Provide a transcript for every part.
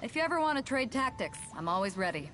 If you ever want to trade tactics, I'm always ready.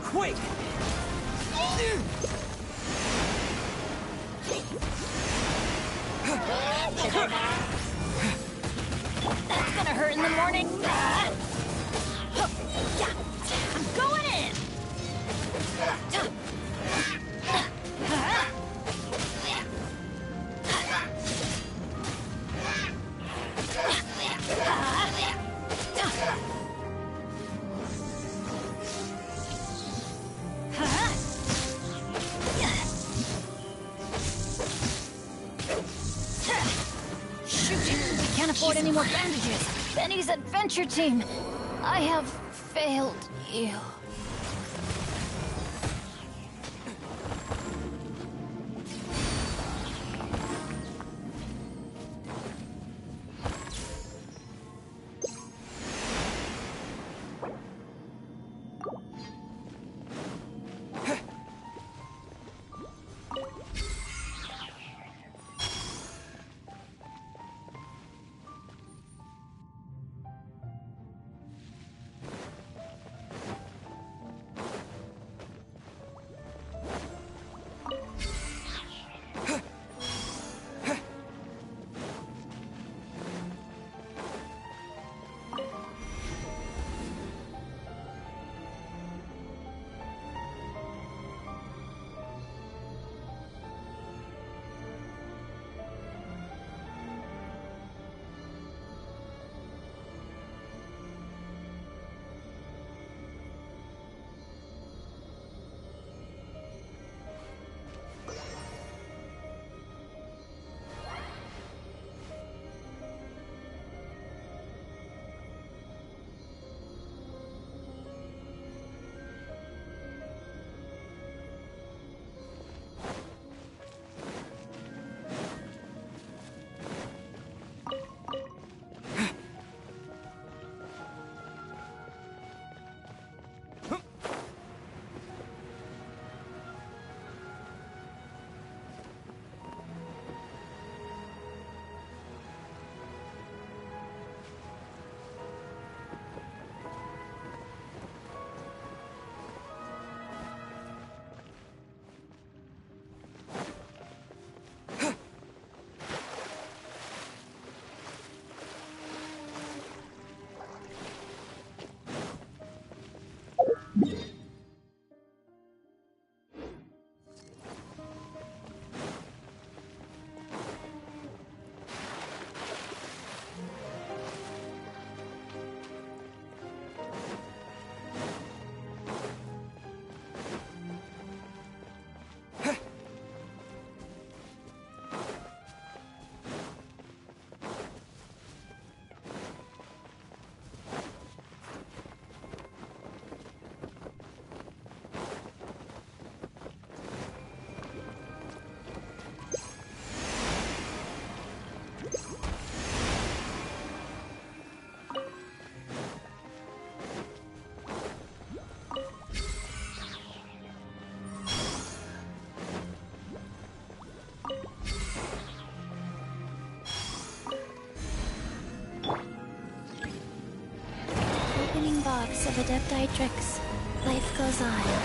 Quick! That's gonna hurt in the morning. I'm going in. Can't afford any more bandages. Benny's adventure team. I have failed you. of Adepti tricks. Life goes on.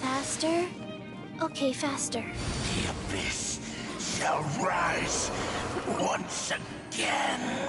Faster? Okay, faster. The abyss shall rise once again.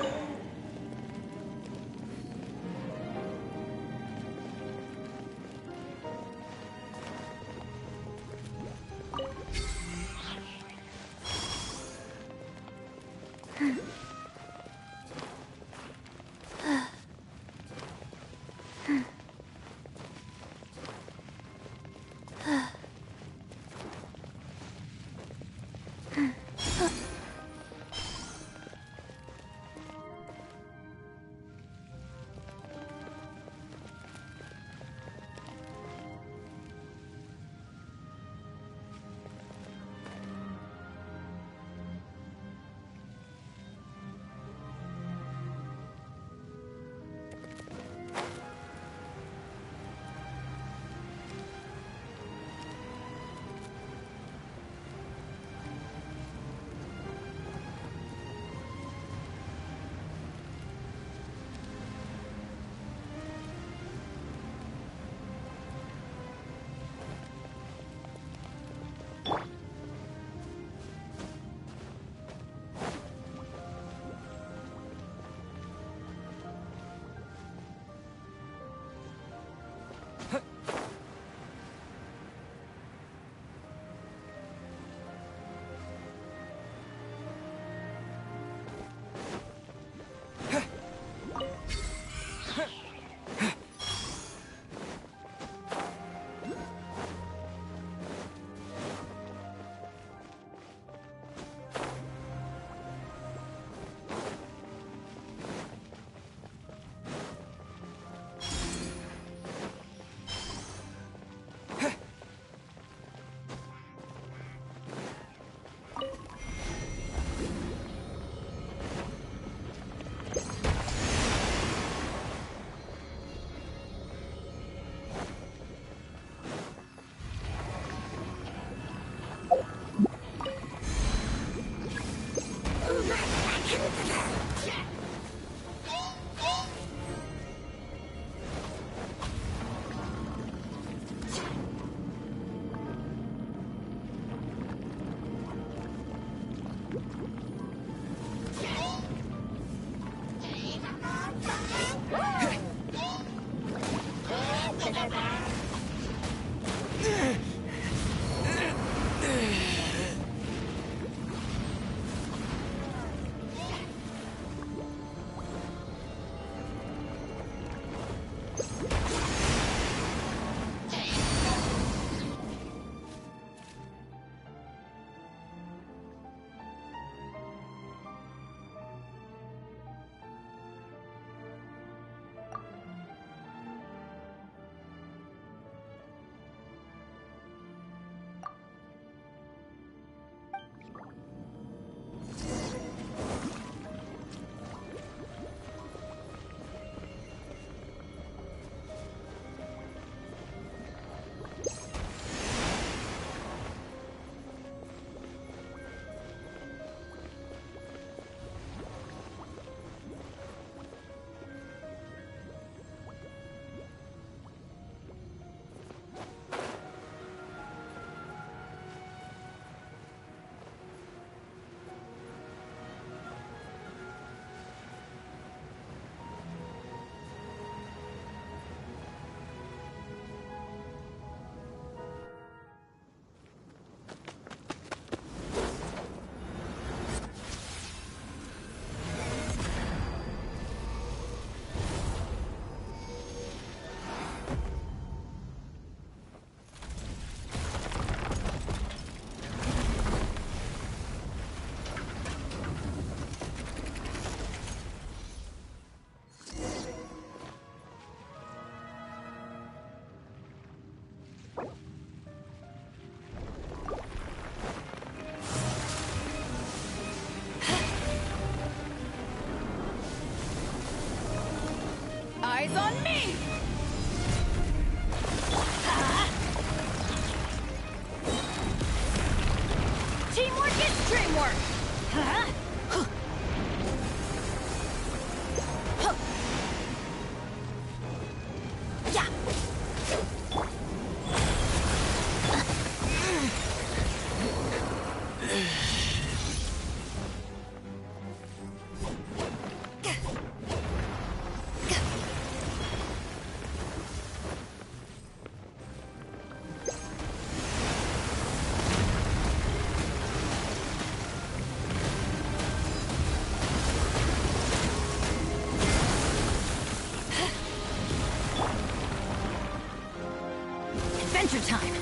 Adventure time!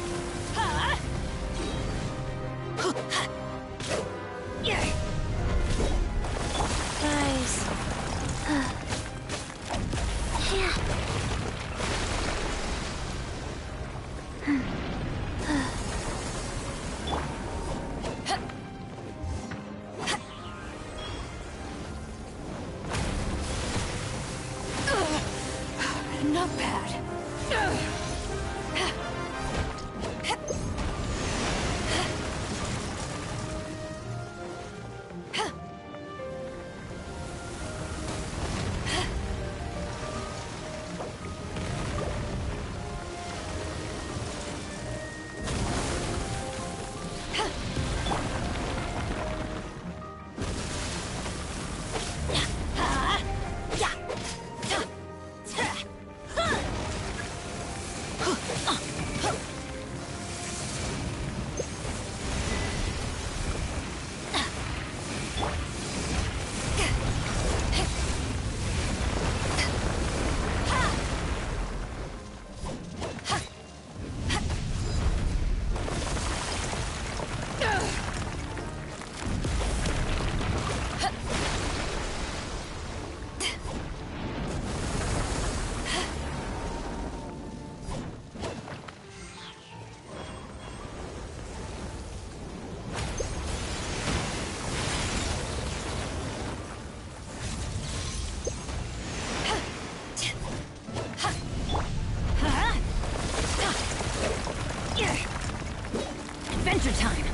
Guys. Yeah. Not bad. Adventure time!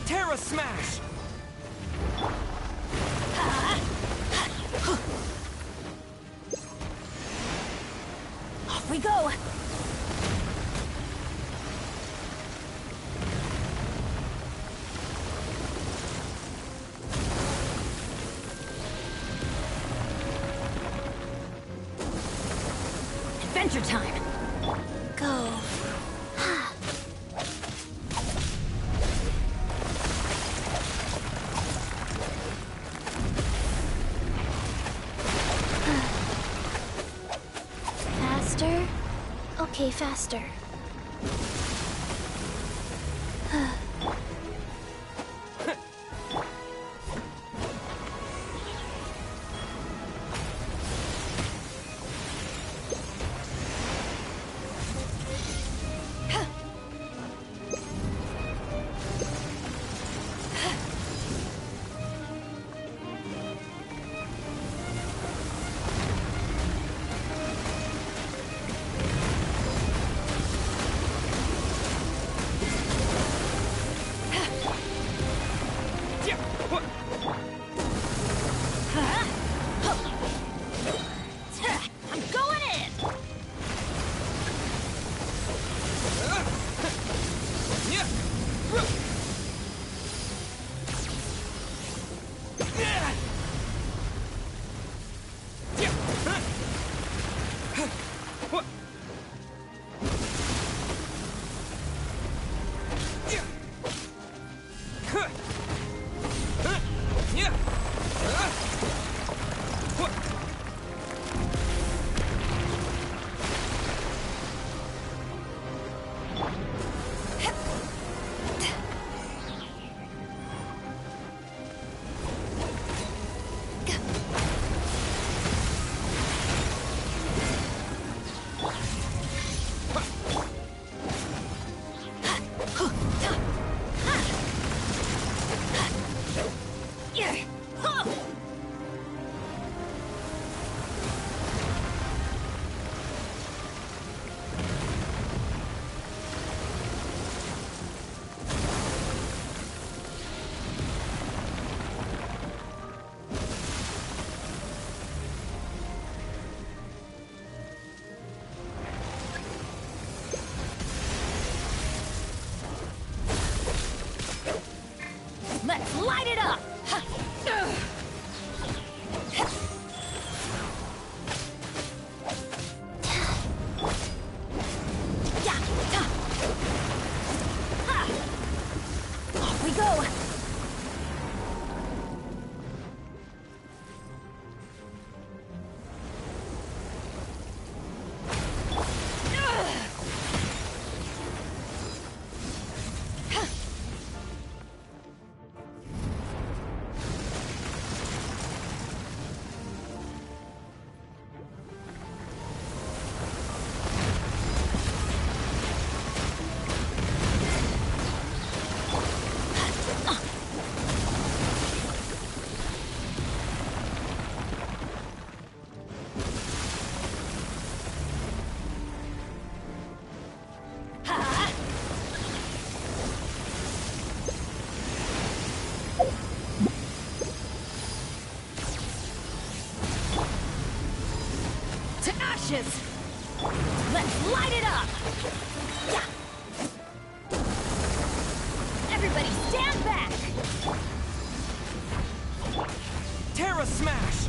Terra Smash! Off we go! Adventure time! Go. Faster? Okay, faster. to ashes! Let's light it up! Yeah. Everybody stand back! Terra Smash!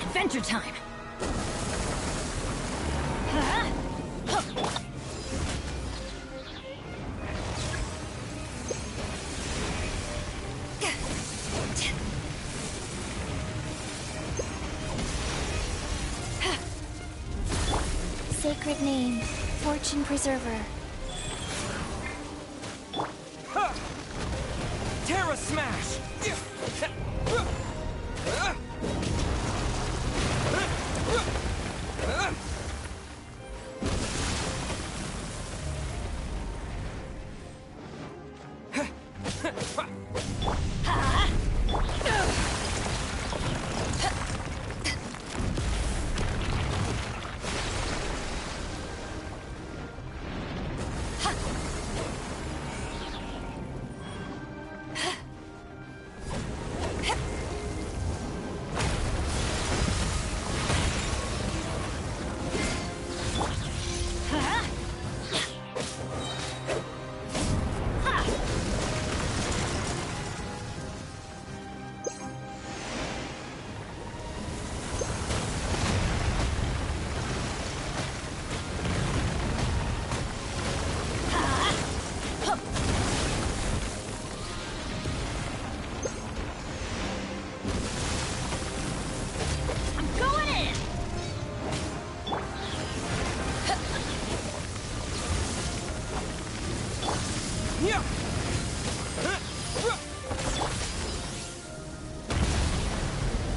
Adventure time! Sacred name, Fortune Preserver. Terra Smash!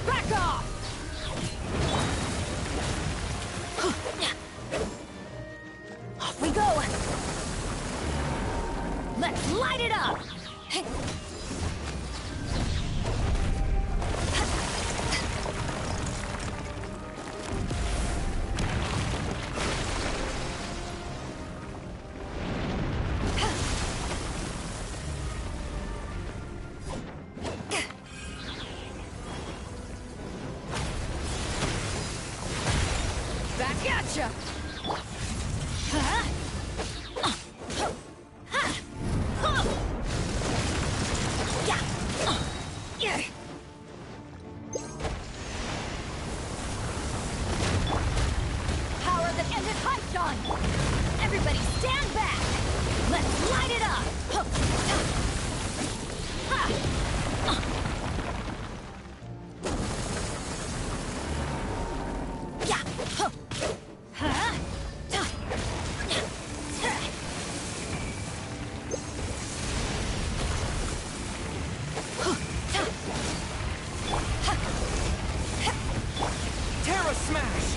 Back off! Off we go! Let's light it up! Back at ya! Power that ended Hunchon! Everybody stand back! Let's light it up! Terra Smash!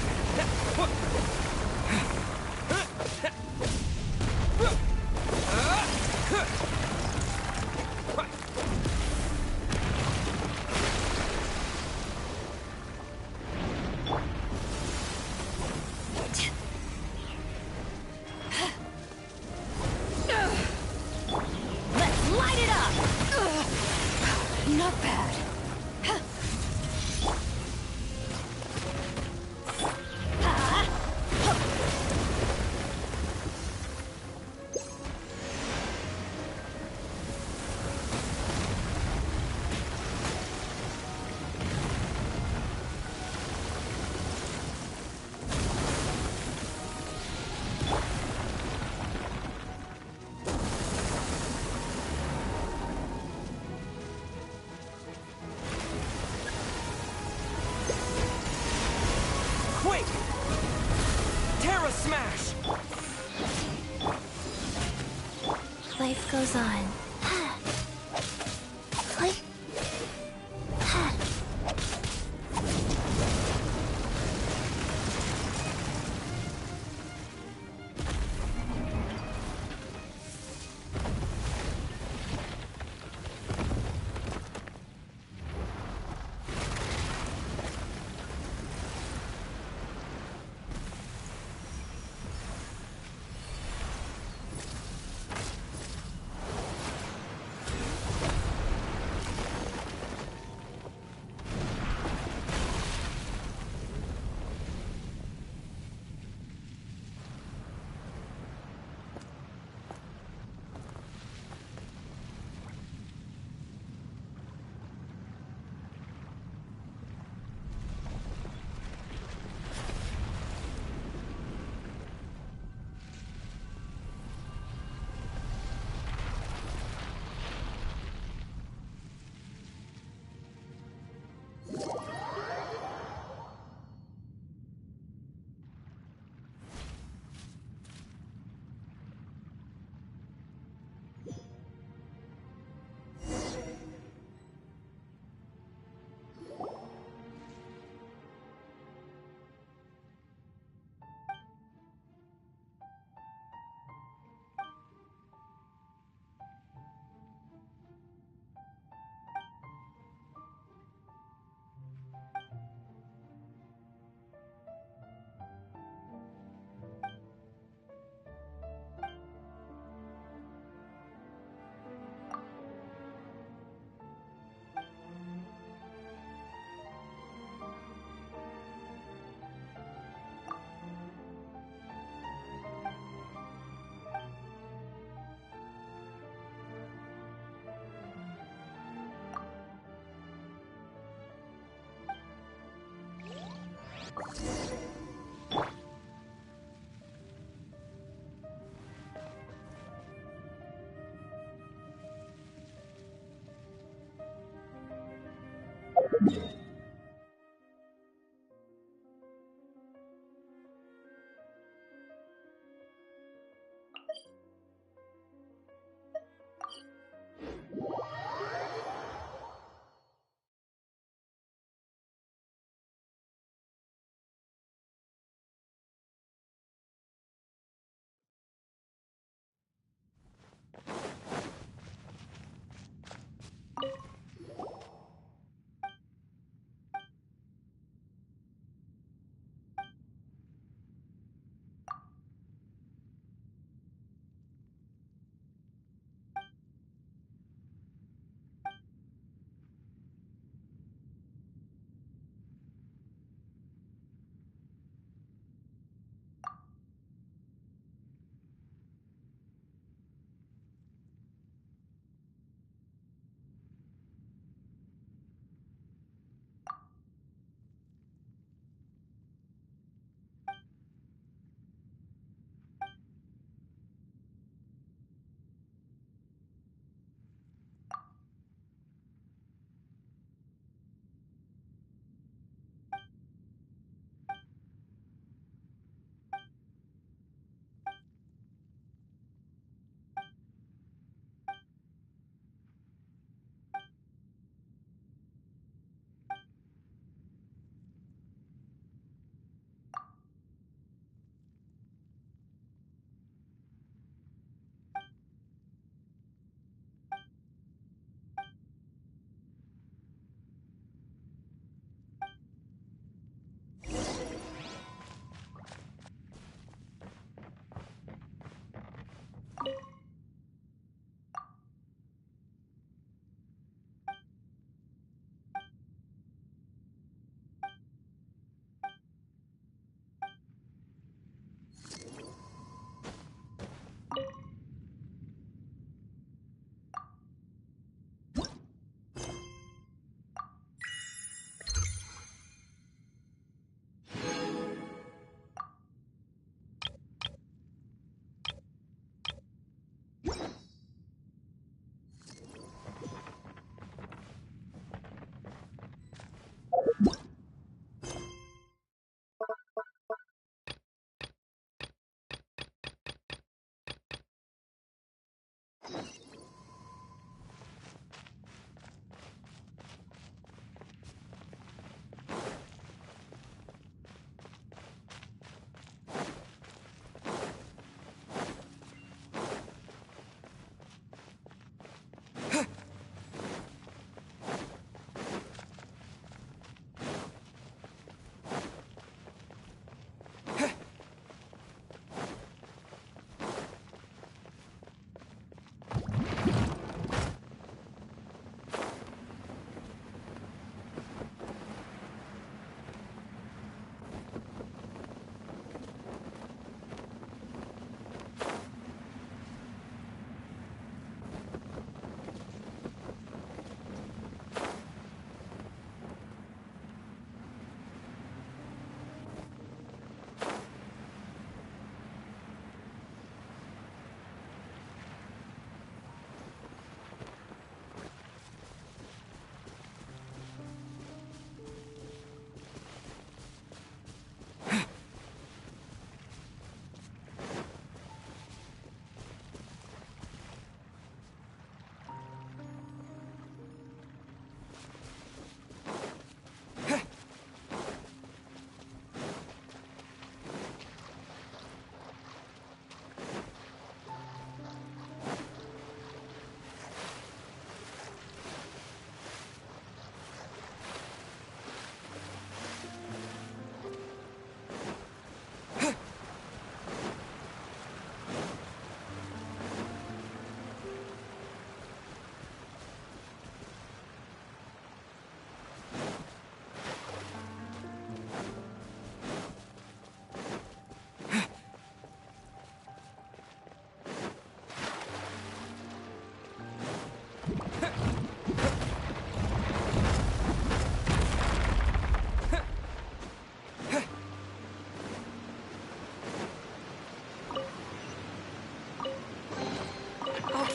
Let's light it up! Not bad. Quick! Terra Smash! Life goes on. Click.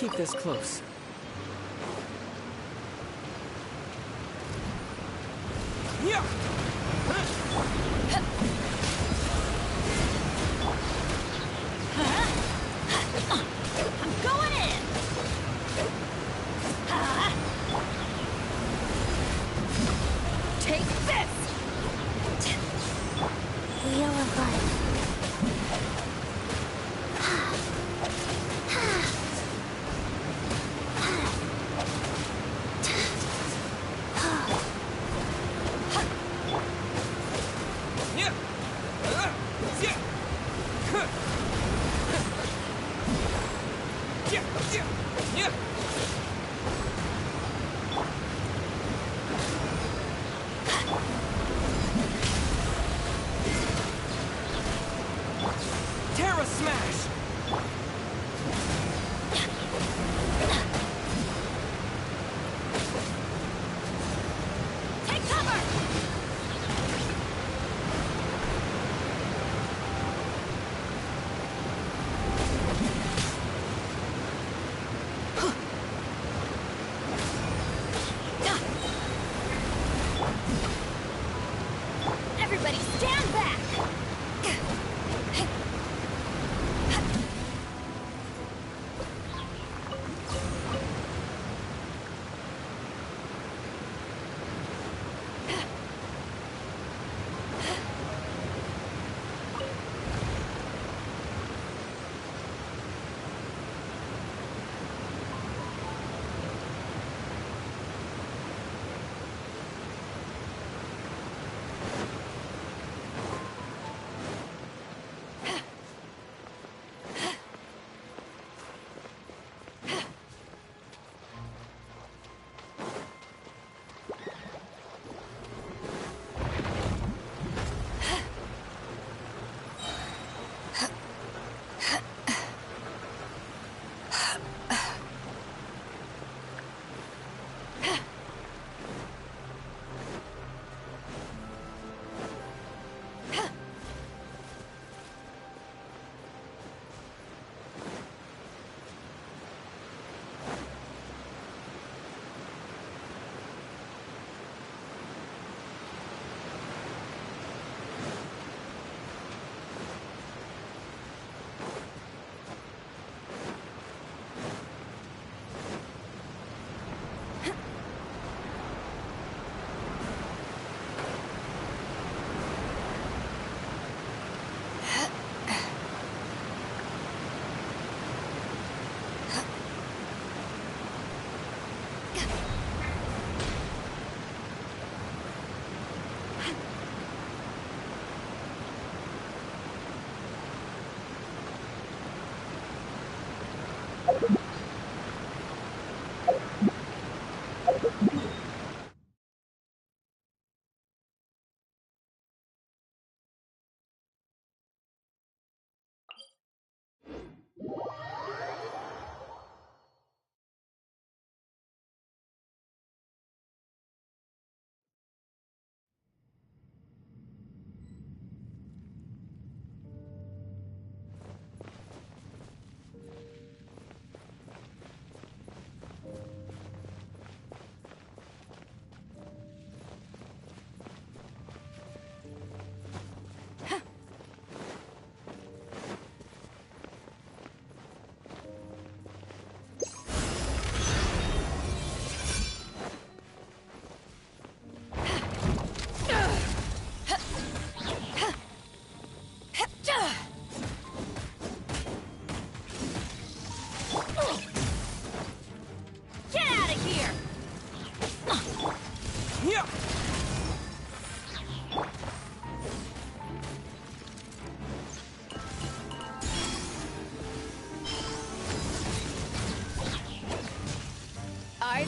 Keep this close. Yeah. I'm going in. Take this. Wheel of life. Terra Smash! Take cover. Everybody stand back!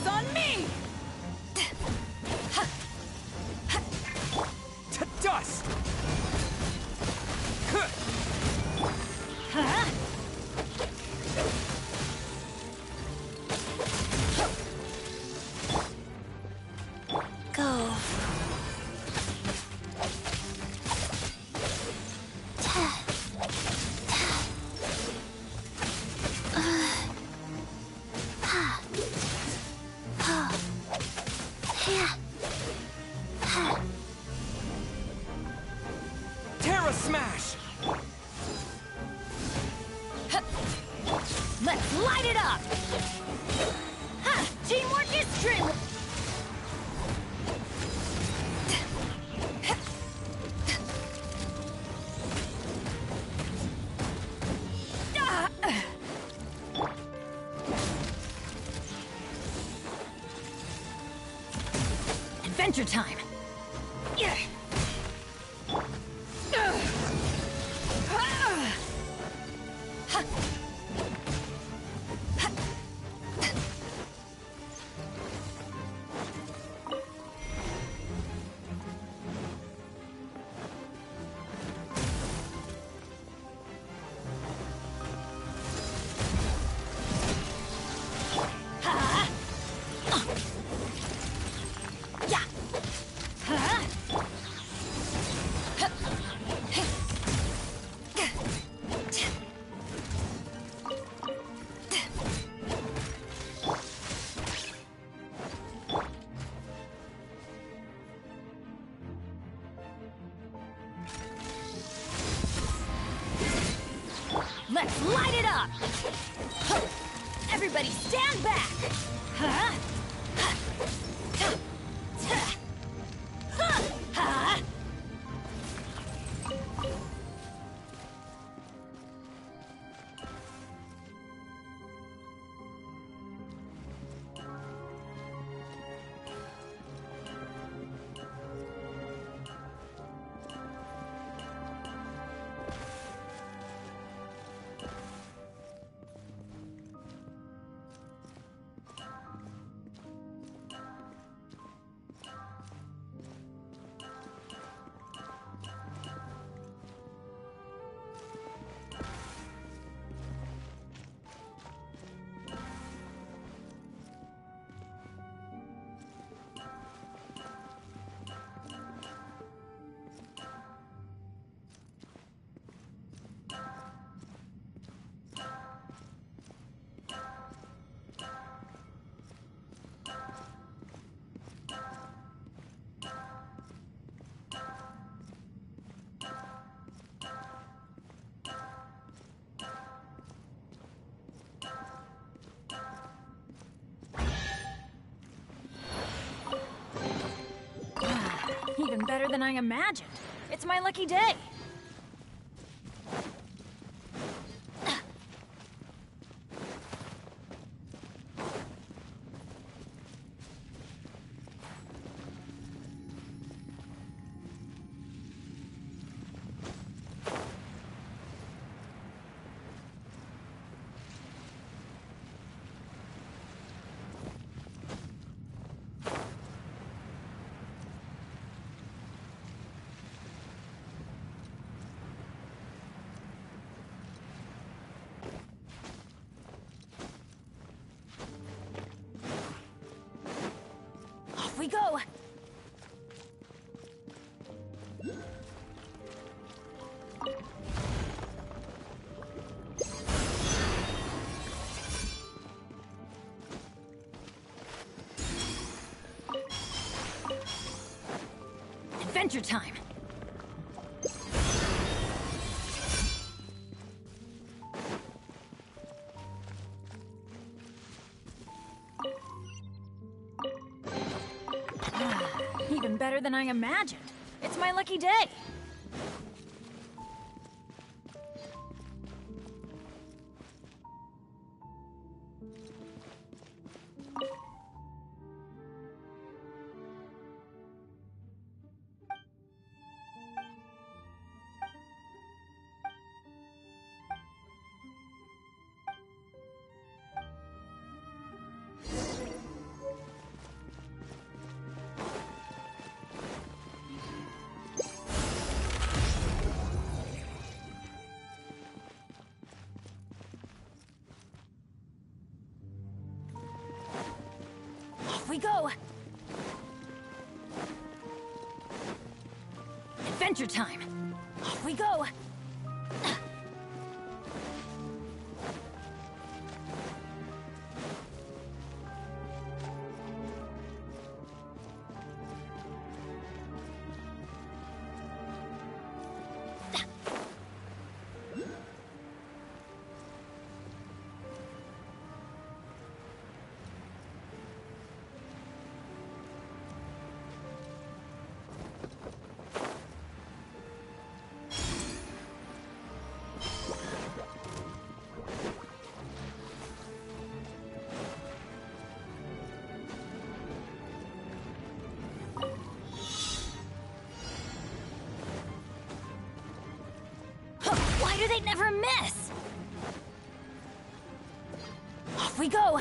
is on me! To dust! Huh? Go. Terra Smash! Let's light it up! Ha! Teamwork is strength! Adventure time! Yeah. Let's light it up! Everybody stand back! Huh? Even better than I imagined. It's my lucky day. Off we go! Adventure time! Even better than I imagined. It's my lucky day. go! Adventure time! Off we go! Why do they never miss? Off we go!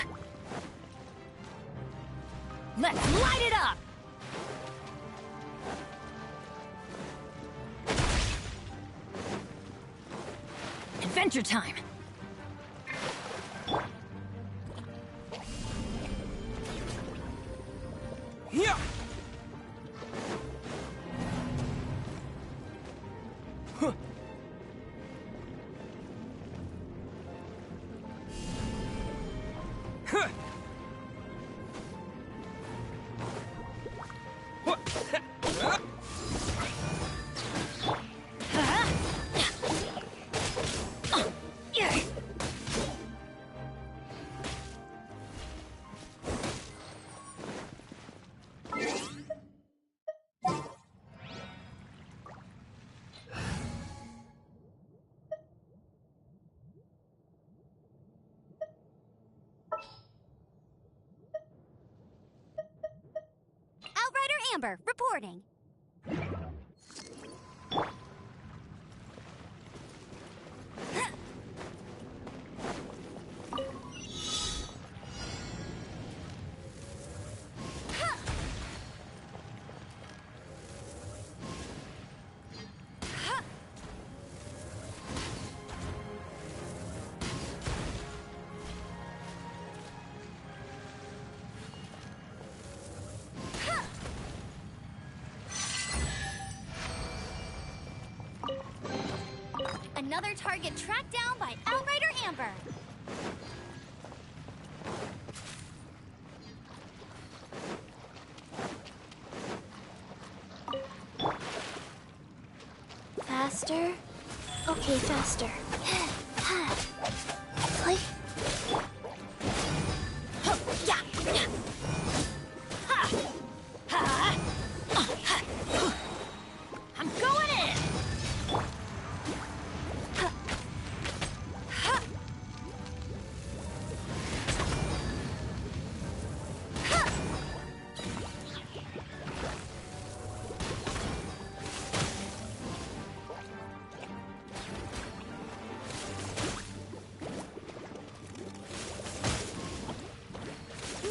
Let's light it up! Adventure time! Yeah. Huh. Huh. What? Outrider Amber, reporting. Another target tracked down by Outrider Amber. Faster? Okay, faster. Play. I'm going in!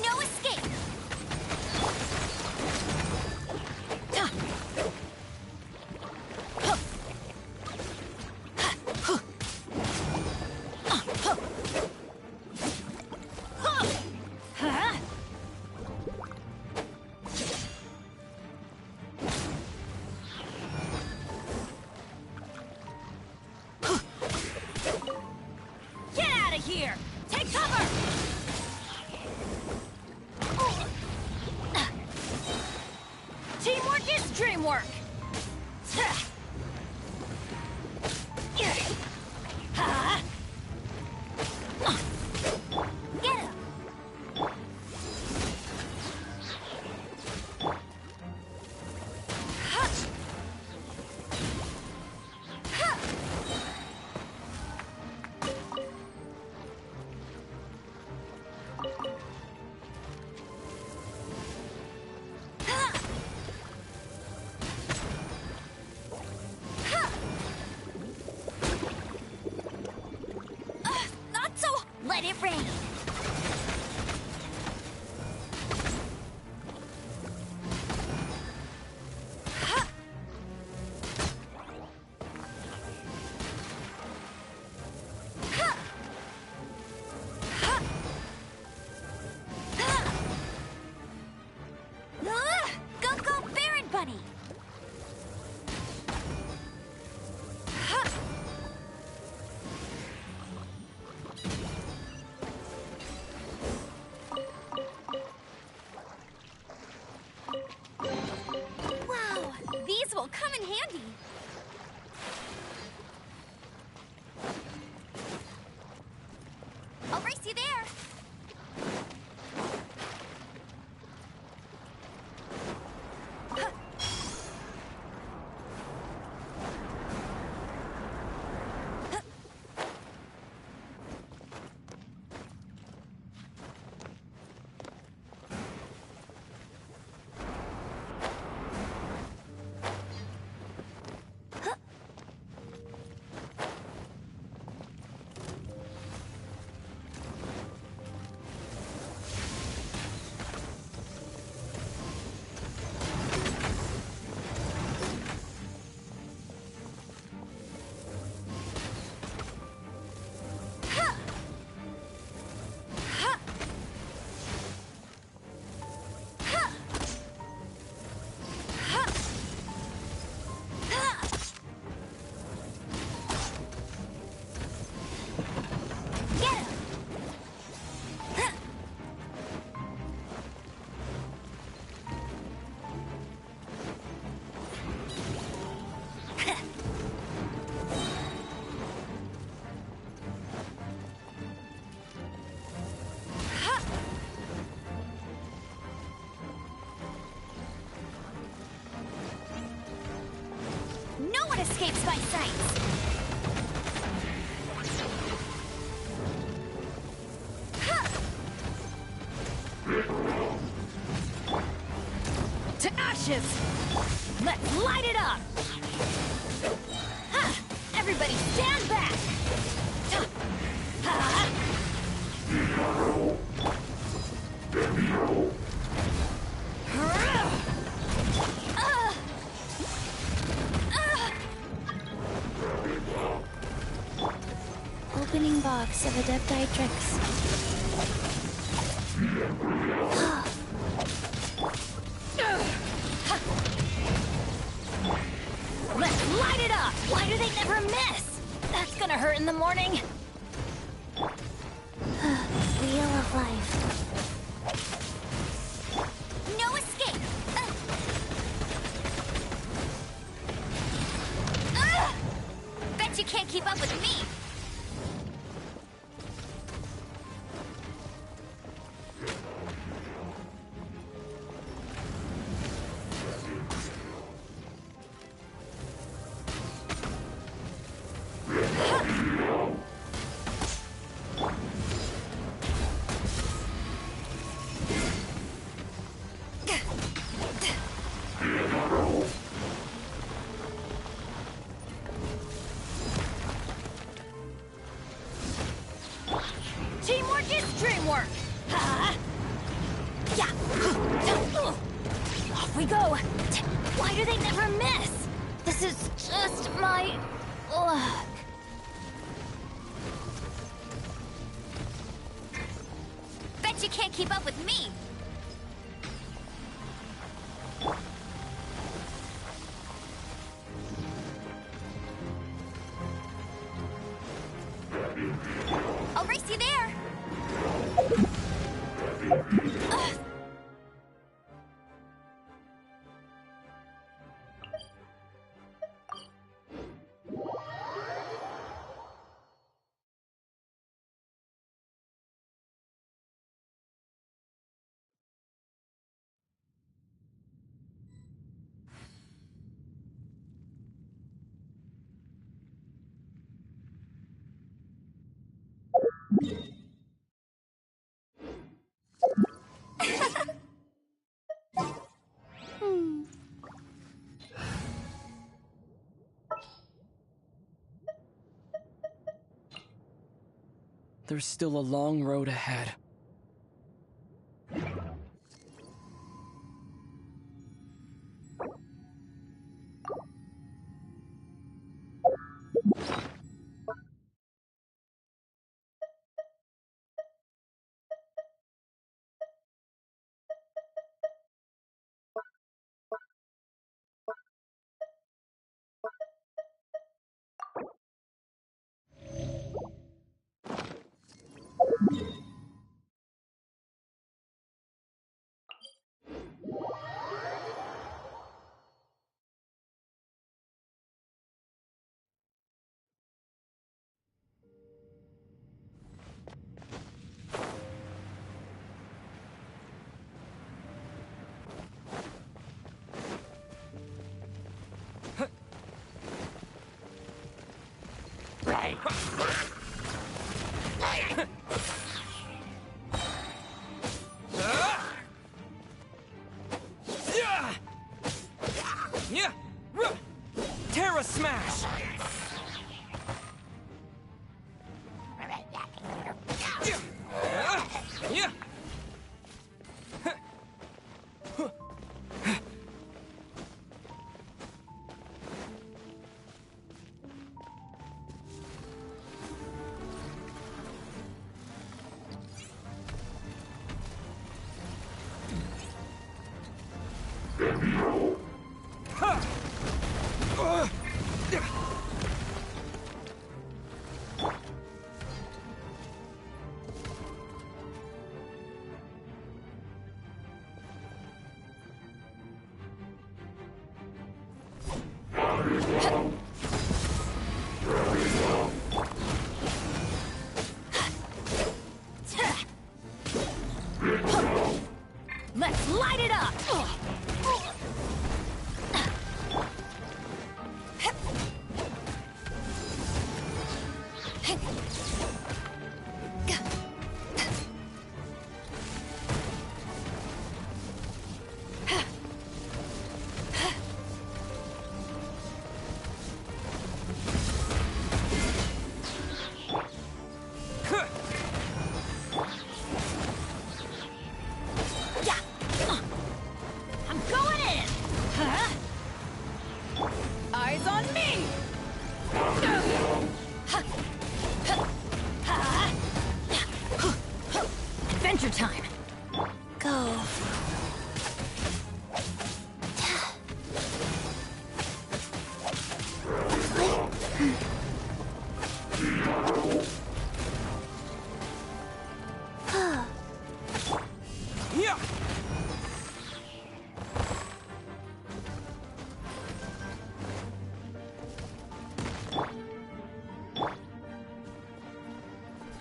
No escape! Get out of here! Take cover! Teamwork is dreamwork! Get him! Not so. Let it rain. ashes! Let's light it up! Ha! Everybody stand back! Ha! Opening box of Adepti Let's light it up! Why do they never miss? That's gonna hurt in the morning. Wheel of life. No escape! Bet you can't keep up with me! Teamwork is dreamwork! Ha! Yeah! Off we go! Why do they never miss? This is just my luck. Bet you can't keep up with me! I'll race you there! There's still a long road ahead. Yeah! Terra Smash! Yeah! Let's light it up! Yeah.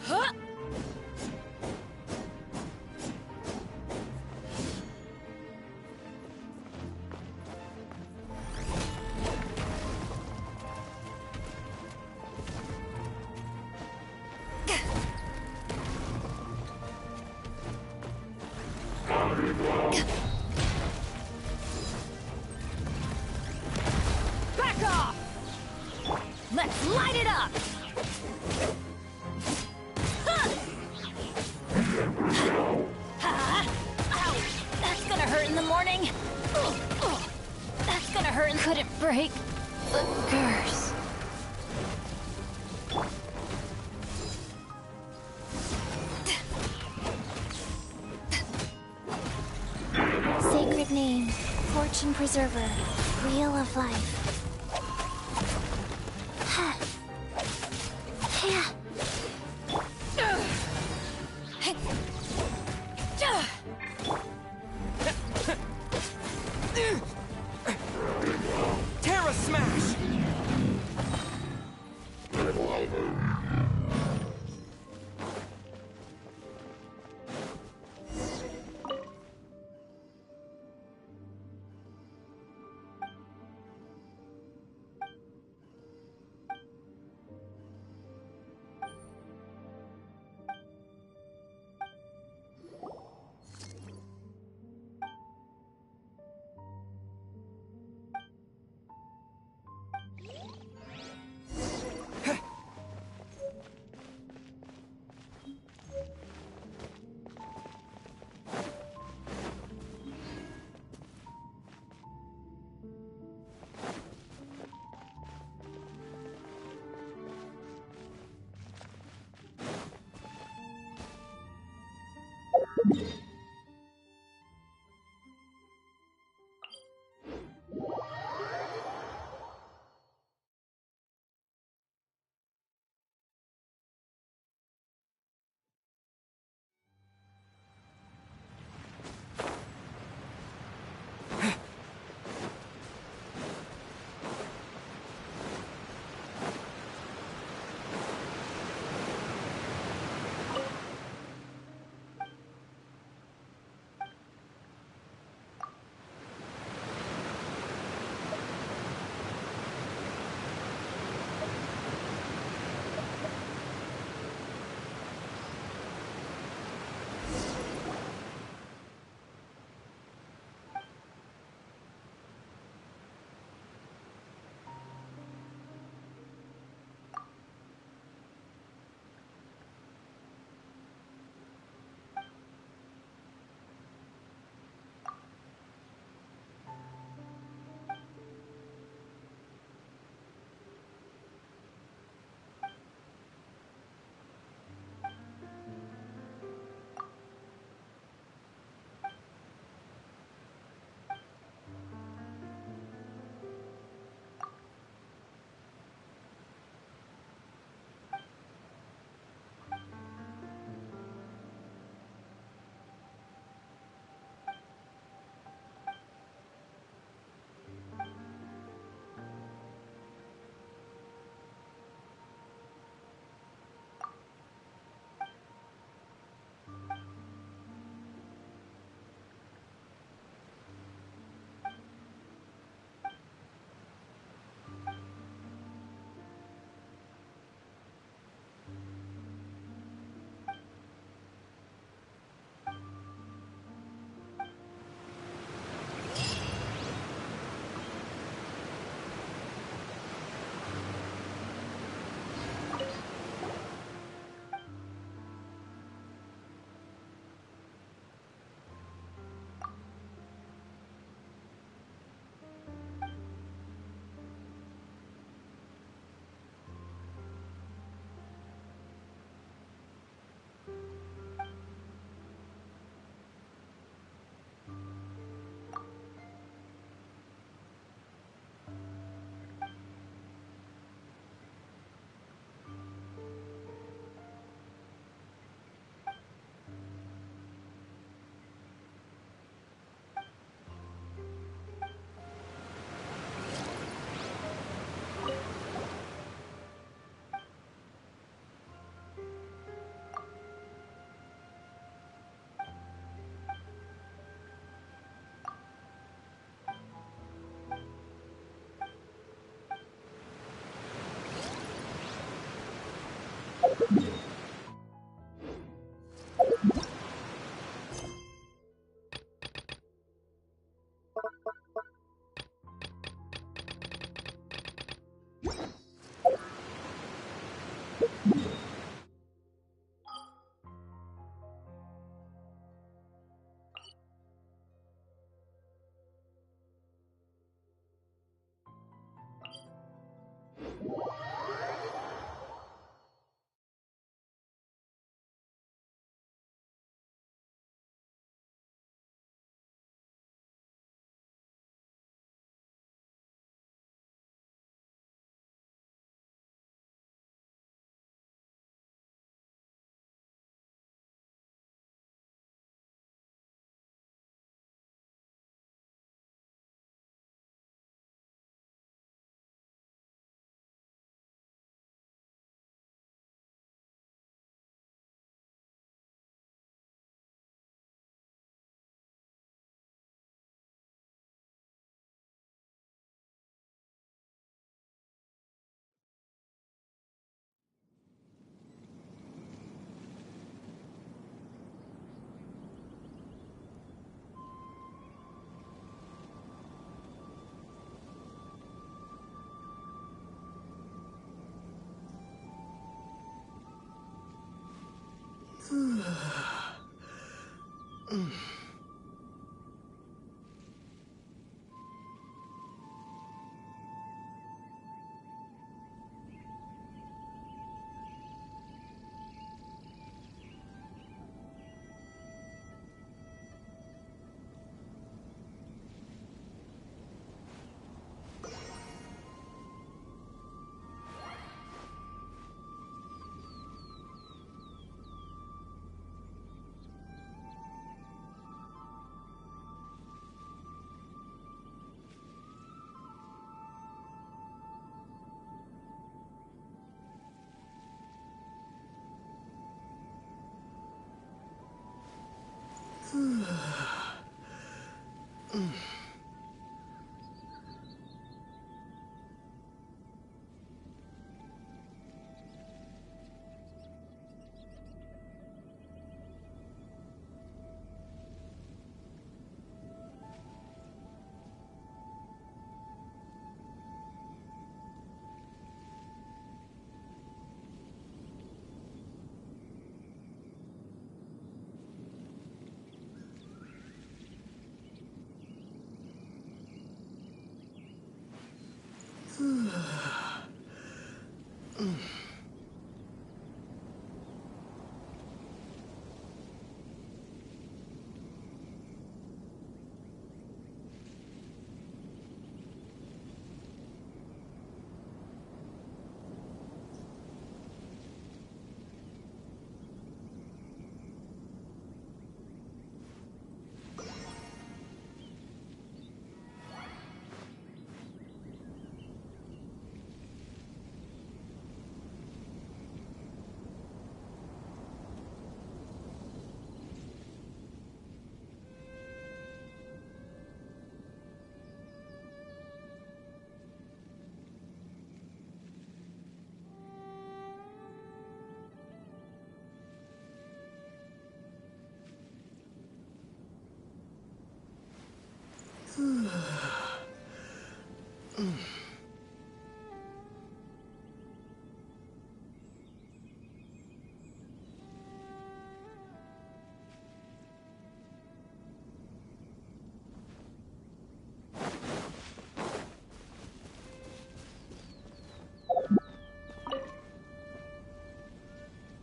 Huh? Back off! Let's light it up! Ow! That's gonna hurt in the morning. That's gonna hurt and couldn't break the curse. Sacred name, fortune preserver, wheel of life. Terra Smash!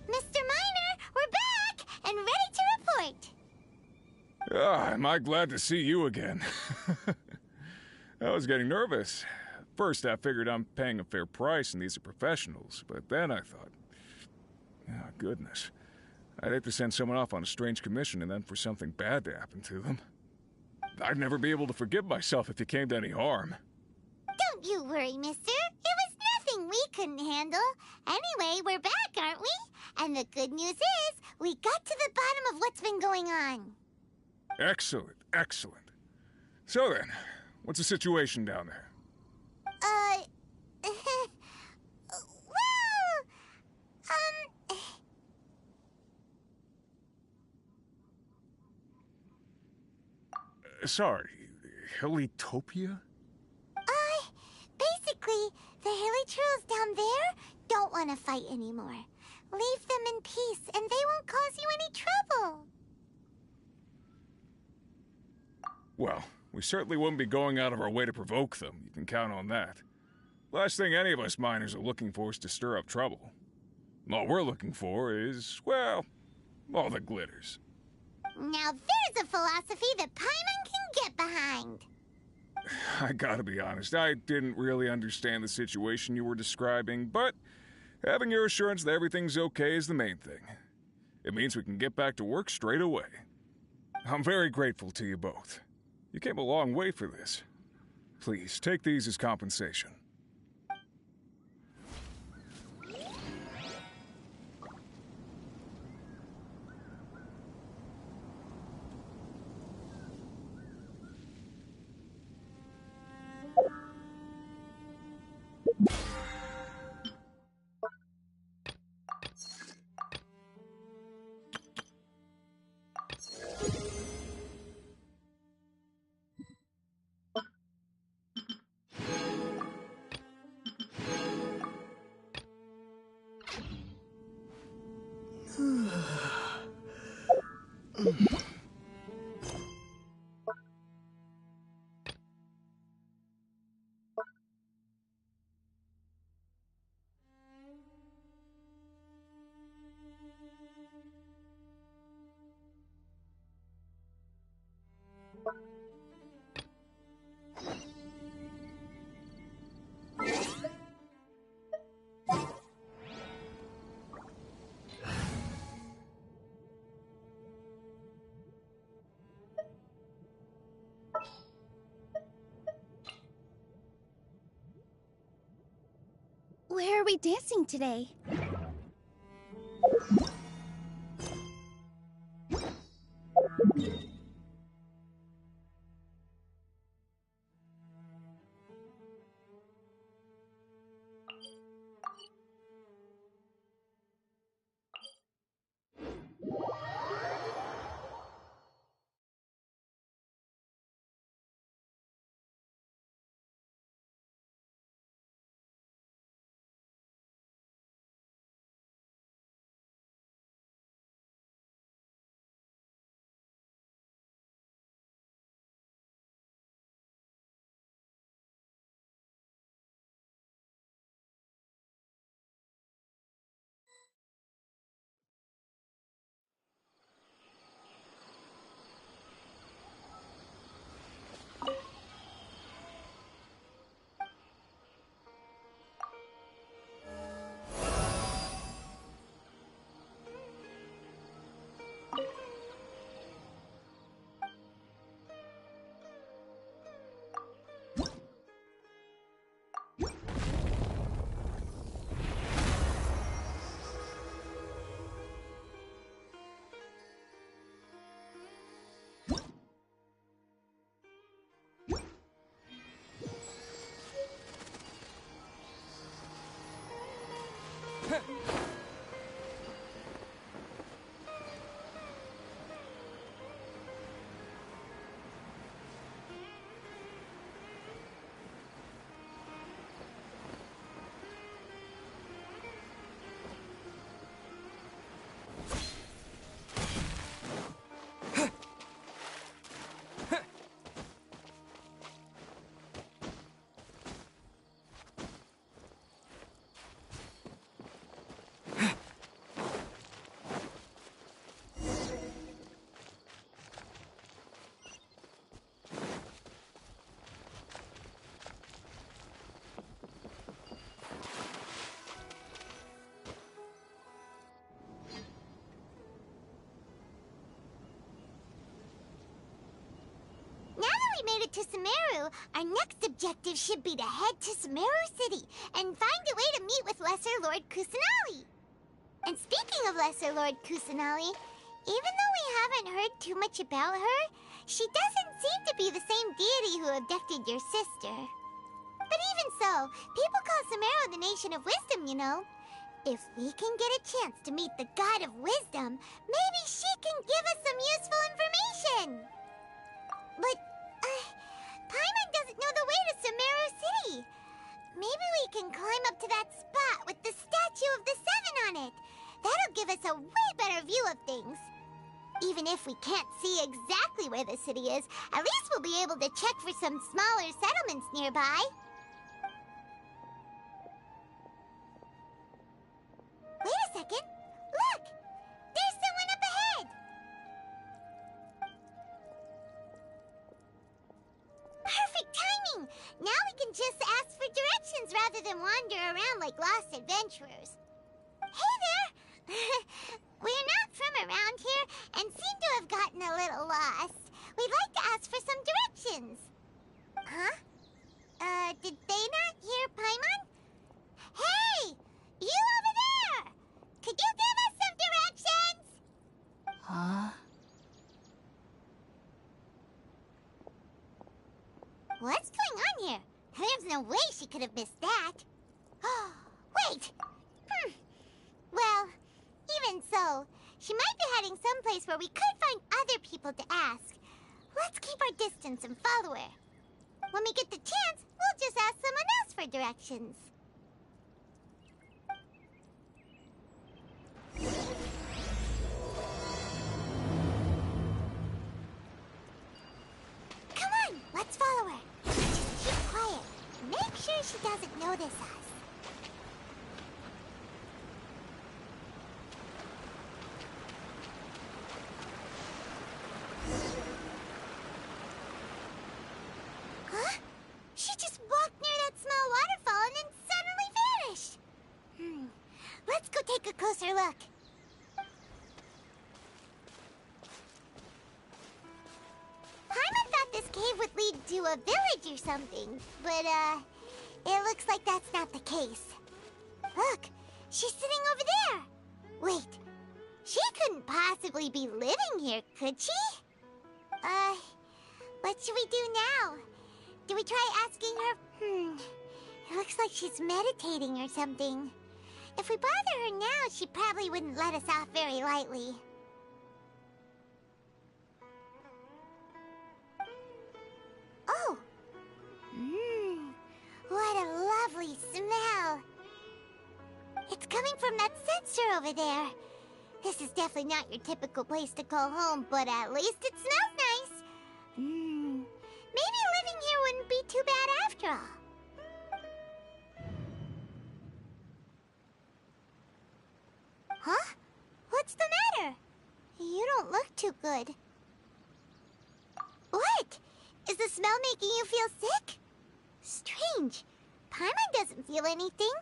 Mr. Miner, we're back and ready to report. Ah, am I glad to see you again. I was getting nervous. First, I figured I'm paying a fair price and these are professionals, but then I thought, oh, goodness. I'd hate to send someone off on a strange commission and then for something bad to happen to them. I'd never be able to forgive myself if it came to any harm. Don't you worry, mister. It was nothing we couldn't handle. Anyway, we're back, aren't we? And the good news is, we got to the bottom of what's been going on. Excellent, excellent. So then, what's the situation down there? Well, Sorry, Hillitopia? Basically, the hilly trolls down there don't want to fight anymore. Leave them in peace, and they won't cause you any trouble. Well, we certainly wouldn't be going out of our way to provoke them. You can count on that. Last thing any of us miners are looking for is to stir up trouble. All we're looking for is, well, all the glitters. Now there's a philosophy that Paimon can get behind. I gotta be honest, I didn't really understand the situation you were describing, but having your assurance that everything's okay is the main thing. It means we can get back to work straight away. I'm very grateful to you both. You came a long way for this. Please, take these as compensation. Where are we dancing today? Made it to Sumeru, our next objective should be to head to Sumeru City and find a way to meet with Lesser Lord Kusanali. And speaking of Lesser Lord Kusanali, even though we haven't heard too much about her, she doesn't seem to be the same deity who abducted your sister. But even so, people call Sumeru the Nation of Wisdom, you know. If we can get a chance to meet the God of Wisdom, maybe she can give us some useful information. But Paimon doesn't know the way to Sumeru City. Maybe we can climb up to that spot with the statue of the Seven on it. That'll give us a way better view of things. Even if we can't see exactly where the city is, at least we'll be able to check for some smaller settlements nearby. Wait a second. Look! There's someone up ahead! Perfect timing! Now we can just ask for directions rather than wander around like lost adventurers. Hey there! We're not from around here and seem to have gotten a little lost. We'd like to ask for some directions. Huh? Did they not hear Paimon? Hey! You over there! Could you give us some directions? Huh? What's going on here? There's no way she could have missed that. Oh, wait! Well, even so, she might be heading someplace where we could find other people to ask. Let's keep our distance and follow her. When we get the chance, we'll just ask someone else for directions. Come on, let's follow her. Just keep quiet. Make sure she doesn't notice us. Huh? She just walked near that small waterfall and then suddenly vanished. Let's go take a closer look. Paimon thought this cave would lead to a village or something, but, it looks like that's not the case. Look, she's sitting over there. Wait, she couldn't possibly be living here, could she? What should we do now? Do we try asking her? It looks like she's meditating or something. If we bother her now, she probably wouldn't let us off very lightly. Oh! What a lovely smell! It's coming from that sensor over there. This is definitely not your typical place to call home, but at least it smells nice. Maybe living here wouldn't be too bad after all. Huh? What's the matter? You don't look too good. What? Is the smell making you feel sick? Strange. Paimon doesn't feel anything.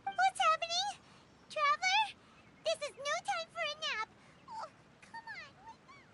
What's happening? Traveler? This is no time for a nap. Oh, come on, wake up.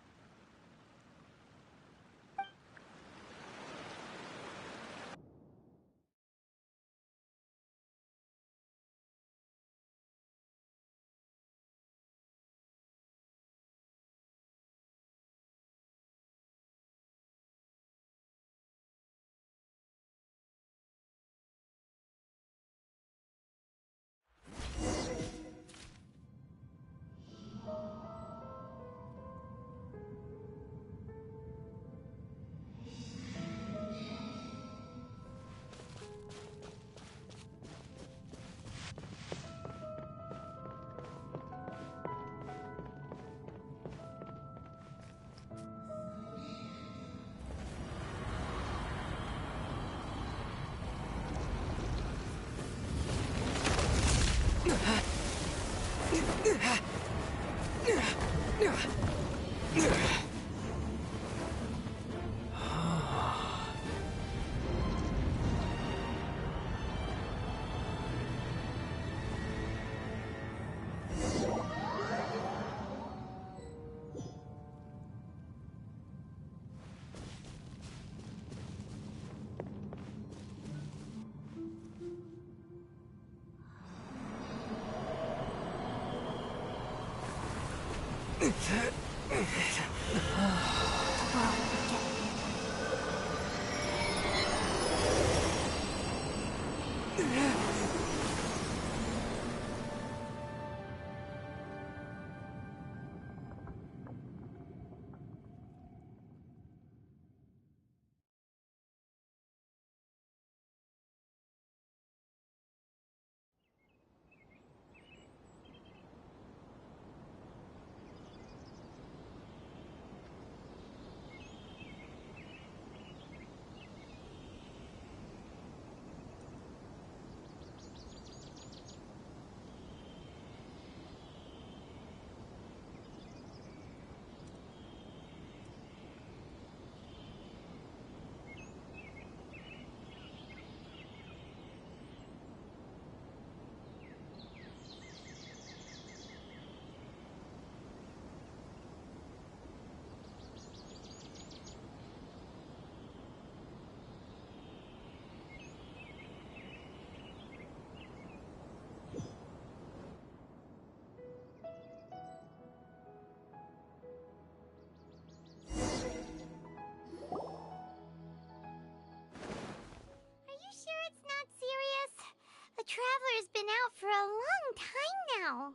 been out for a long time now.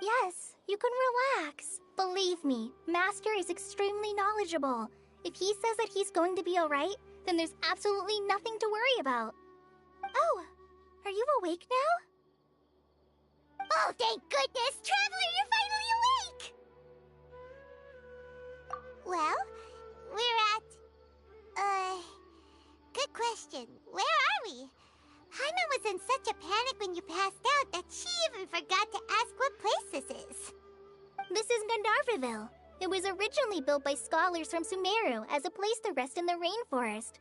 Yes, you can relax. Believe me, Master is extremely knowledgeable. If he says that he's going to be alright, then there's absolutely nothing to worry about. Oh, are you awake now? Oh, thank goodness! Traveler, you're finally awake! Well, we're at... good question. Where are we? Paimon was in such a panic when you passed out that she even forgot to ask what place this is. This is Gandharvaville. It was originally built by scholars from Sumeru as a place to rest in the rainforest.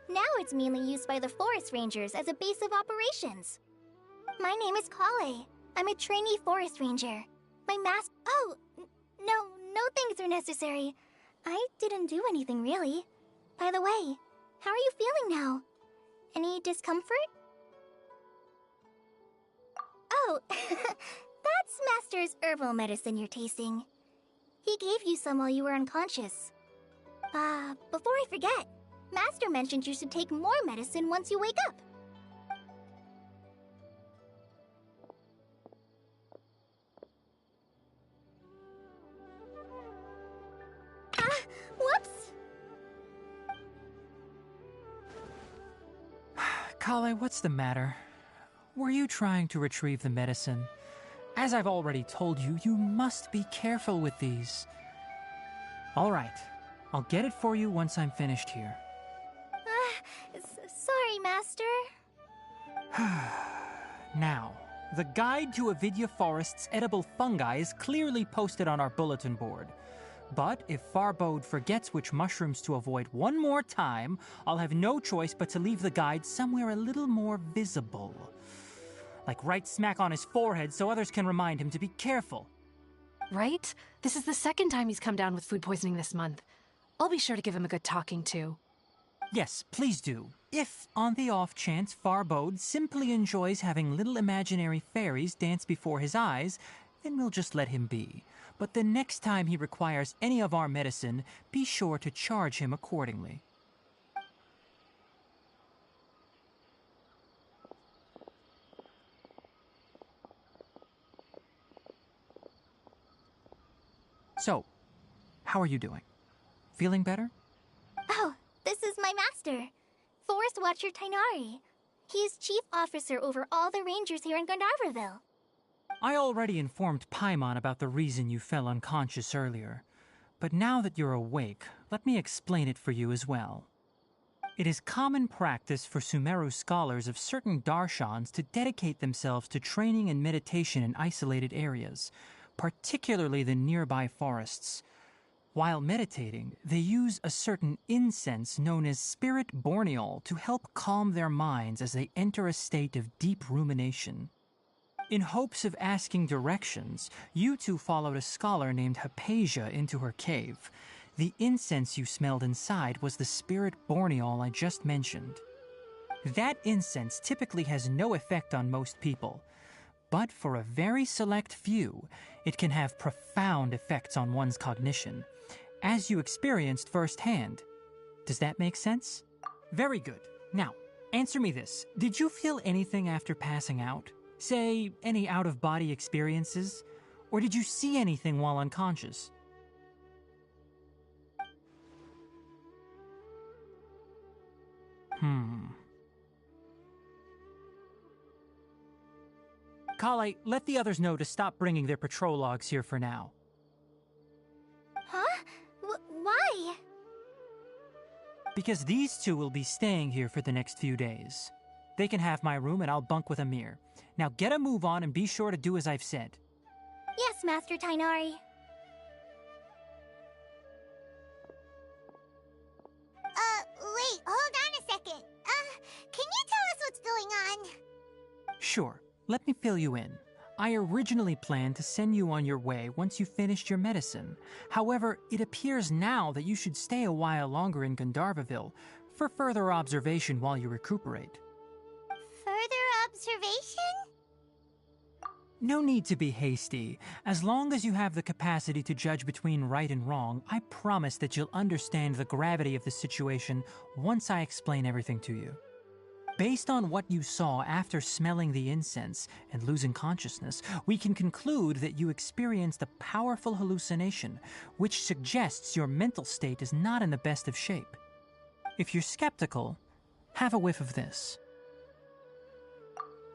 Now it's mainly used by the forest rangers as a base of operations. My name is Kale. I'm a trainee forest ranger. My Oh, no thanks are necessary. I didn't do anything really. By the way, how are you feeling now? Any discomfort? Oh, that's Master's herbal medicine you're tasting. He gave you some while you were unconscious. Before I forget, Master mentioned you should take more medicine once you wake up. Whoops! Kale, what's the matter? Were you trying to retrieve the medicine? As I've already told you, you must be careful with these. All right, I'll get it for you once I'm finished here. Sorry, Master. Now, the guide to Avidya Forest's edible fungi is clearly posted on our bulletin board. But if Farbode forgets which mushrooms to avoid one more time, I'll have no choice but to leave the guide somewhere a little more visible. Like right smack on his forehead so others can remind him to be careful. Right? This is the second time he's come down with food poisoning this month. I'll be sure to give him a good talking to. Yes, please do. If, on the off chance, Farbode simply enjoys having little imaginary fairies dance before his eyes, then we'll just let him be. But the next time he requires any of our medicine, be sure to charge him accordingly. So, how are you doing? Feeling better? Oh, this is my master, Forest Watcher Tainari. He is chief officer over all the rangers here in Gandharvaville. I already informed Paimon about the reason you fell unconscious earlier. But now that you're awake, let me explain it for you as well. It is common practice for Sumeru scholars of certain darshans to dedicate themselves to training and meditation in isolated areas, particularly the nearby forests. While meditating, they use a certain incense known as spirit borneol to help calm their minds as they enter a state of deep rumination. In hopes of asking directions, you two followed a scholar named Hypatia into her cave. The incense you smelled inside was the spirit borneol I just mentioned. That incense typically has no effect on most people, but for a very select few, it can have profound effects on one's cognition, as you experienced firsthand. Does that make sense? Very good. Now, answer me this. Did you feel anything after passing out? Say, any out-of-body experiences? Or did you see anything while unconscious? Kale, let the others know to stop bringing their patrol logs here for now. Huh? Why? Because these two will be staying here for the next few days. They can have my room and I'll bunk with Amir. Now get a move on and be sure to do as I've said. Yes, Master Tainari. Wait, hold on a second. Can you tell us what's going on? Sure, let me fill you in. I originally planned to send you on your way once you finished your medicine. However, it appears now that you should stay a while longer in Gandharvaville for further observation while you recuperate. Further observation? No need to be hasty. As long as you have the capacity to judge between right and wrong, I promise that you'll understand the gravity of the situation once I explain everything to you. Based on what you saw after smelling the incense and losing consciousness, we can conclude that you experienced a powerful hallucination, which suggests your mental state is not in the best of shape. If you're skeptical, have a whiff of this.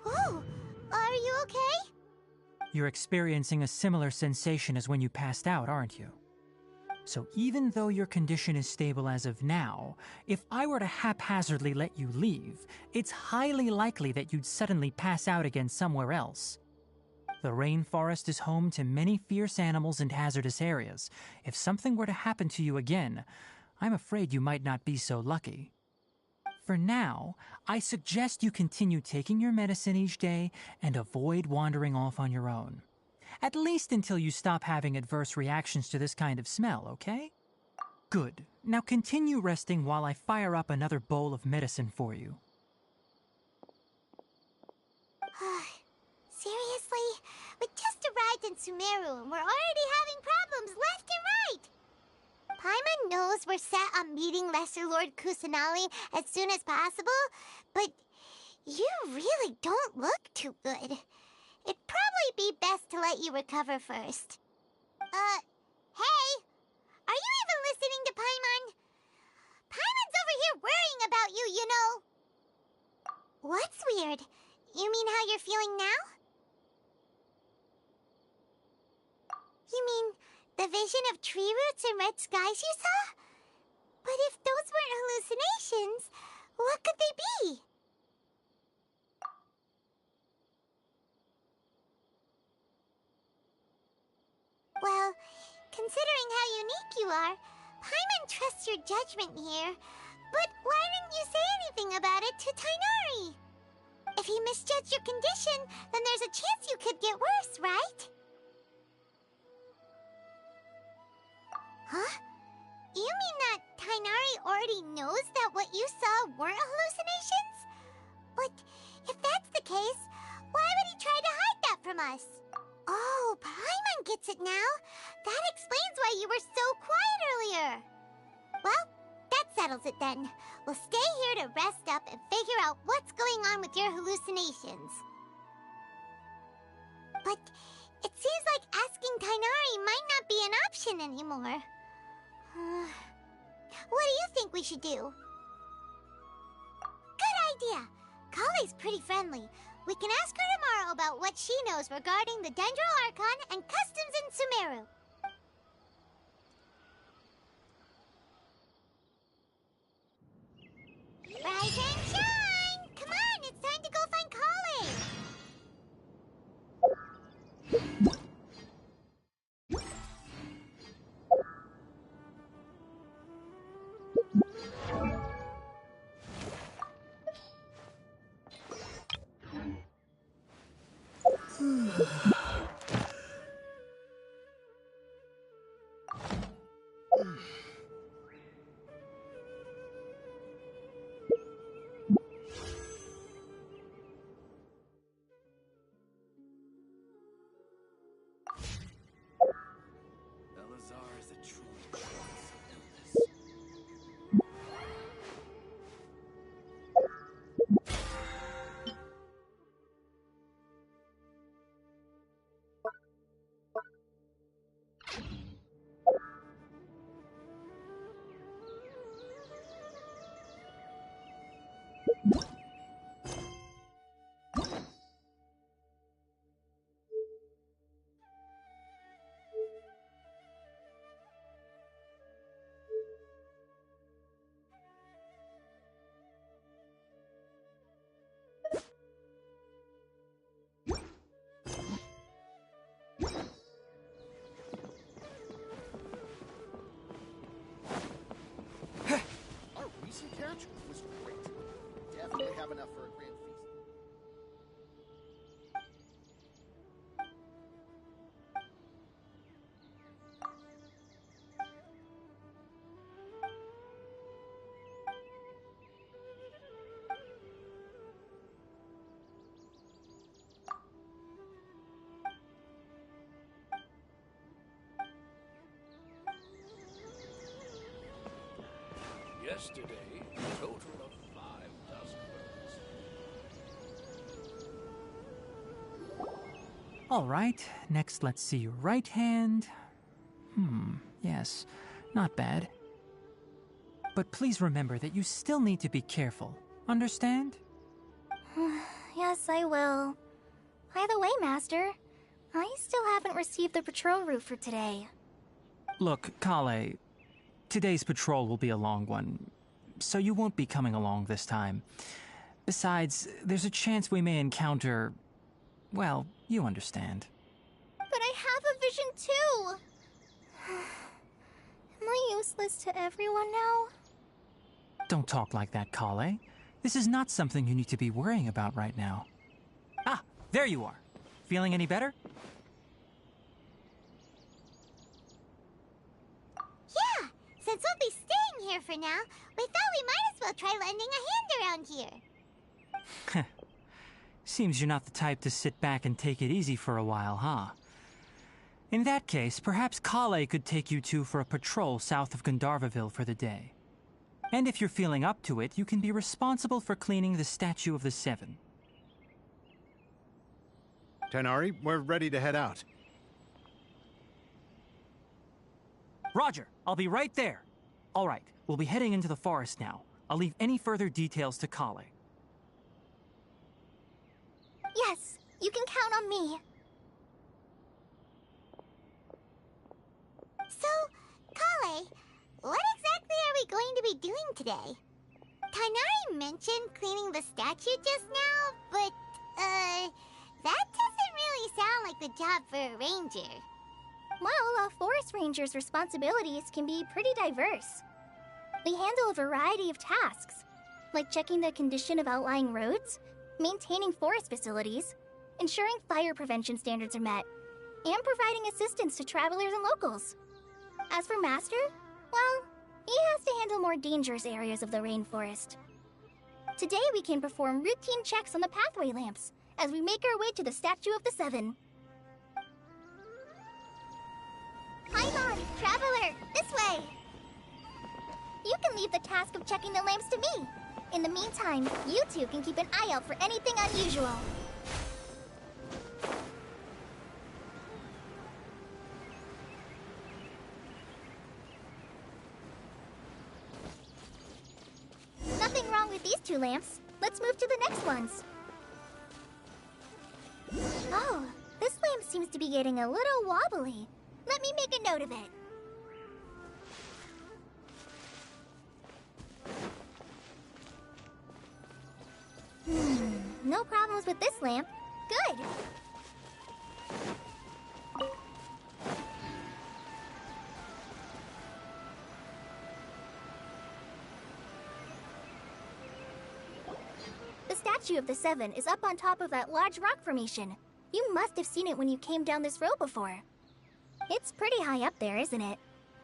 Whoa! Are you okay? You're experiencing a similar sensation as when you passed out, aren't you? So even though your condition is stable as of now, if I were to haphazardly let you leave, it's highly likely that you'd suddenly pass out again somewhere else. The rainforest is home to many fierce animals and hazardous areas. If something were to happen to you again, I'm afraid you might not be so lucky. For now, I suggest you continue taking your medicine each day and avoid wandering off on your own. At least until you stop having adverse reactions to this kind of smell, okay? Good. Now continue resting while I fire up another bowl of medicine for you. Seriously? We just arrived in Sumeru and we're already having problems left and right! Paimon knows we're set on meeting Lesser Lord Kusanali as soon as possible, but you really don't look too good. It'd probably be best to let you recover first. Hey! Are you even listening to Paimon? Paimon's over here worrying about you, you know. What's weird? You mean how you're feeling now? You mean the vision of tree roots and red skies you saw? But if those weren't hallucinations, what could they be? Well, considering how unique you are, Paimon trusts your judgment here. But why didn't you say anything about it to Tighnari? If he misjudged your condition, then there's a chance you could get worse, right? Huh? You mean that Tighnari already knows that what you saw weren't hallucinations? But if that's the case, why would he try to hide that from us? Oh, Paimon gets it now. That explains why you were so quiet earlier. Well, that settles it then. We'll stay here to rest up and figure out what's going on with your hallucinations. But it seems like asking Tighnari might not be an option anymore. What do you think we should do? Good idea. Kale's pretty friendly. We can ask her tomorrow about what she knows regarding the Dendro Archon and customs in Sumeru. Rise and shine! Come on, it's time to go find Kale! Elazar is a truly glorious illness. Our recent catch was great. Definitely have enough for a grand feast. Yesterday, a total of 5 dozen birds. All right, next let's see your right hand. Yes, not bad. But please remember that you still need to be careful. Understand? Yes, I will. By the way, Master, I still haven't received the patrol route for today. Look, Kale, today's patrol will be a long one, so you won't be coming along this time. Besides, there's a chance we may encounter... well, you understand. But I have a vision too! Am I useless to everyone now? Don't talk like that, Kale. This is not something you need to be worrying about right now. Ah, there you are. Feeling any better? Yeah, since we'll be staying here for now, we thought we might as well try lending a hand around here. Seems you're not the type to sit back and take it easy for a while, huh? In that case, perhaps Kale could take you two for a patrol south of Gandharvaville for the day. And if you're feeling up to it, you can be responsible for cleaning the Statue of the Seven. Tighnari, we're ready to head out. Roger, I'll be right there. All right, we'll be heading into the forest now. I'll leave any further details to Kale. Yes, you can count on me. So, Kale, what exactly are we going to be doing today? Tighnari mentioned cleaning the statue just now, but, that doesn't really sound like the job for a ranger. Well, a forest ranger's responsibilities can be pretty diverse. They handle a variety of tasks, like checking the condition of outlying roads, maintaining forest facilities, ensuring fire prevention standards are met, and providing assistance to travelers and locals. As for Master, well, he has to handle more dangerous areas of the rainforest. Today we can perform routine checks on the pathway lamps as we make our way to the Statue of the Seven. Paimon, Traveler, this way! You can leave the task of checking the lamps to me. In the meantime, you two can keep an eye out for anything unusual. Nothing wrong with these two lamps. Let's move to the next ones. Oh, this lamp seems to be getting a little wobbly. Let me make a note of it. No problems with this lamp. Good. The Statue of the Seven is up on top of that large rock formation. You must have seen it when you came down this road before. It's pretty high up there, isn't it?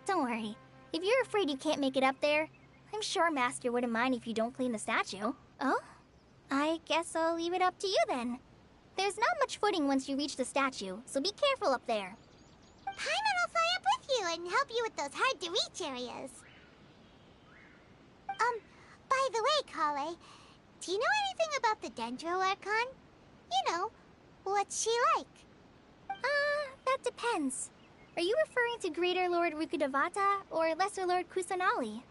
Don't worry. If you're afraid you can't make it up there, I'm sure Master wouldn't mind if you don't clean the statue. Oh? I guess I'll leave it up to you then. There's not much footing once you reach the statue, so be careful up there. Paimon will fly up with you and help you with those hard-to-reach areas. By the way, Kale, do you know anything about the Dendro Archon? You know, what's she like? That depends. Are you referring to Greater Lord Rukkhadevata or Lesser Lord Kusanali?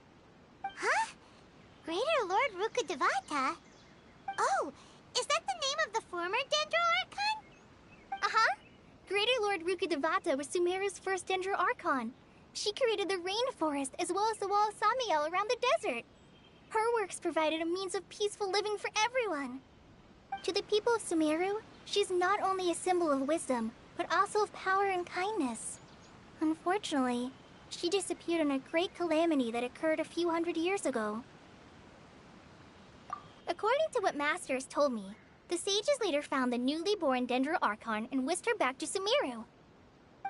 Huh? Greater Lord Rukkhadevata? Oh, is that the name of the former Dendro Archon? Uh-huh. Greater Lord Rukkhadevata was Sumeru's first Dendro Archon. She created the rainforest as well as the wall of Samiel around the desert. Her works provided a means of peaceful living for everyone. To the people of Sumeru, she's not only a symbol of wisdom, but also of power and kindness. Unfortunately, she disappeared in a great calamity that occurred a few hundred years ago. According to what Master has told me, the sages later found the newly born Dendro Archon and whisked her back to Sumeru.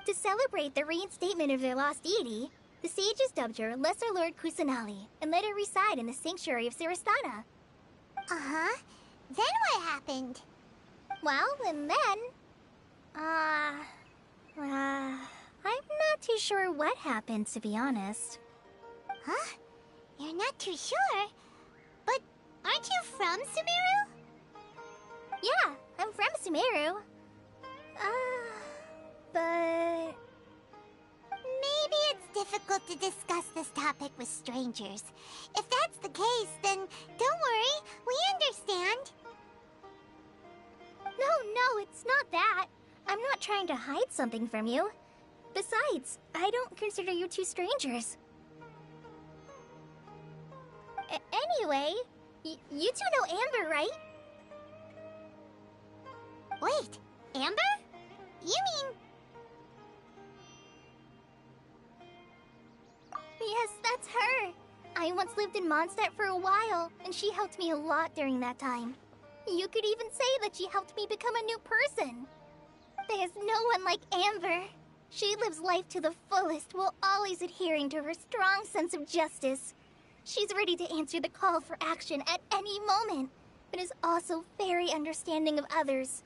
To celebrate the reinstatement of their lost deity, the sages dubbed her Lesser Lord Kusanali and let her reside in the sanctuary of Sarastana. Uh-huh. Then what happened? Well, and then... I'm not too sure what happened, to be honest. Huh? You're not too sure? But aren't you from Sumeru? Yeah, I'm from Sumeru. But... Maybe it's difficult to discuss this topic with strangers. If that's the case, then don't worry, we understand. No, it's not that. I'm not trying to hide something from you. Besides, I don't consider you two strangers. Anyway, you two know Amber, right? Wait, Amber? You mean... Yes, that's her. I once lived in Mondstadt for a while, and she helped me a lot during that time. You could even say that she helped me become a new person. There's no one like Amber. She lives life to the fullest while always adhering to her strong sense of justice. She's ready to answer the call for action at any moment, but is also very understanding of others.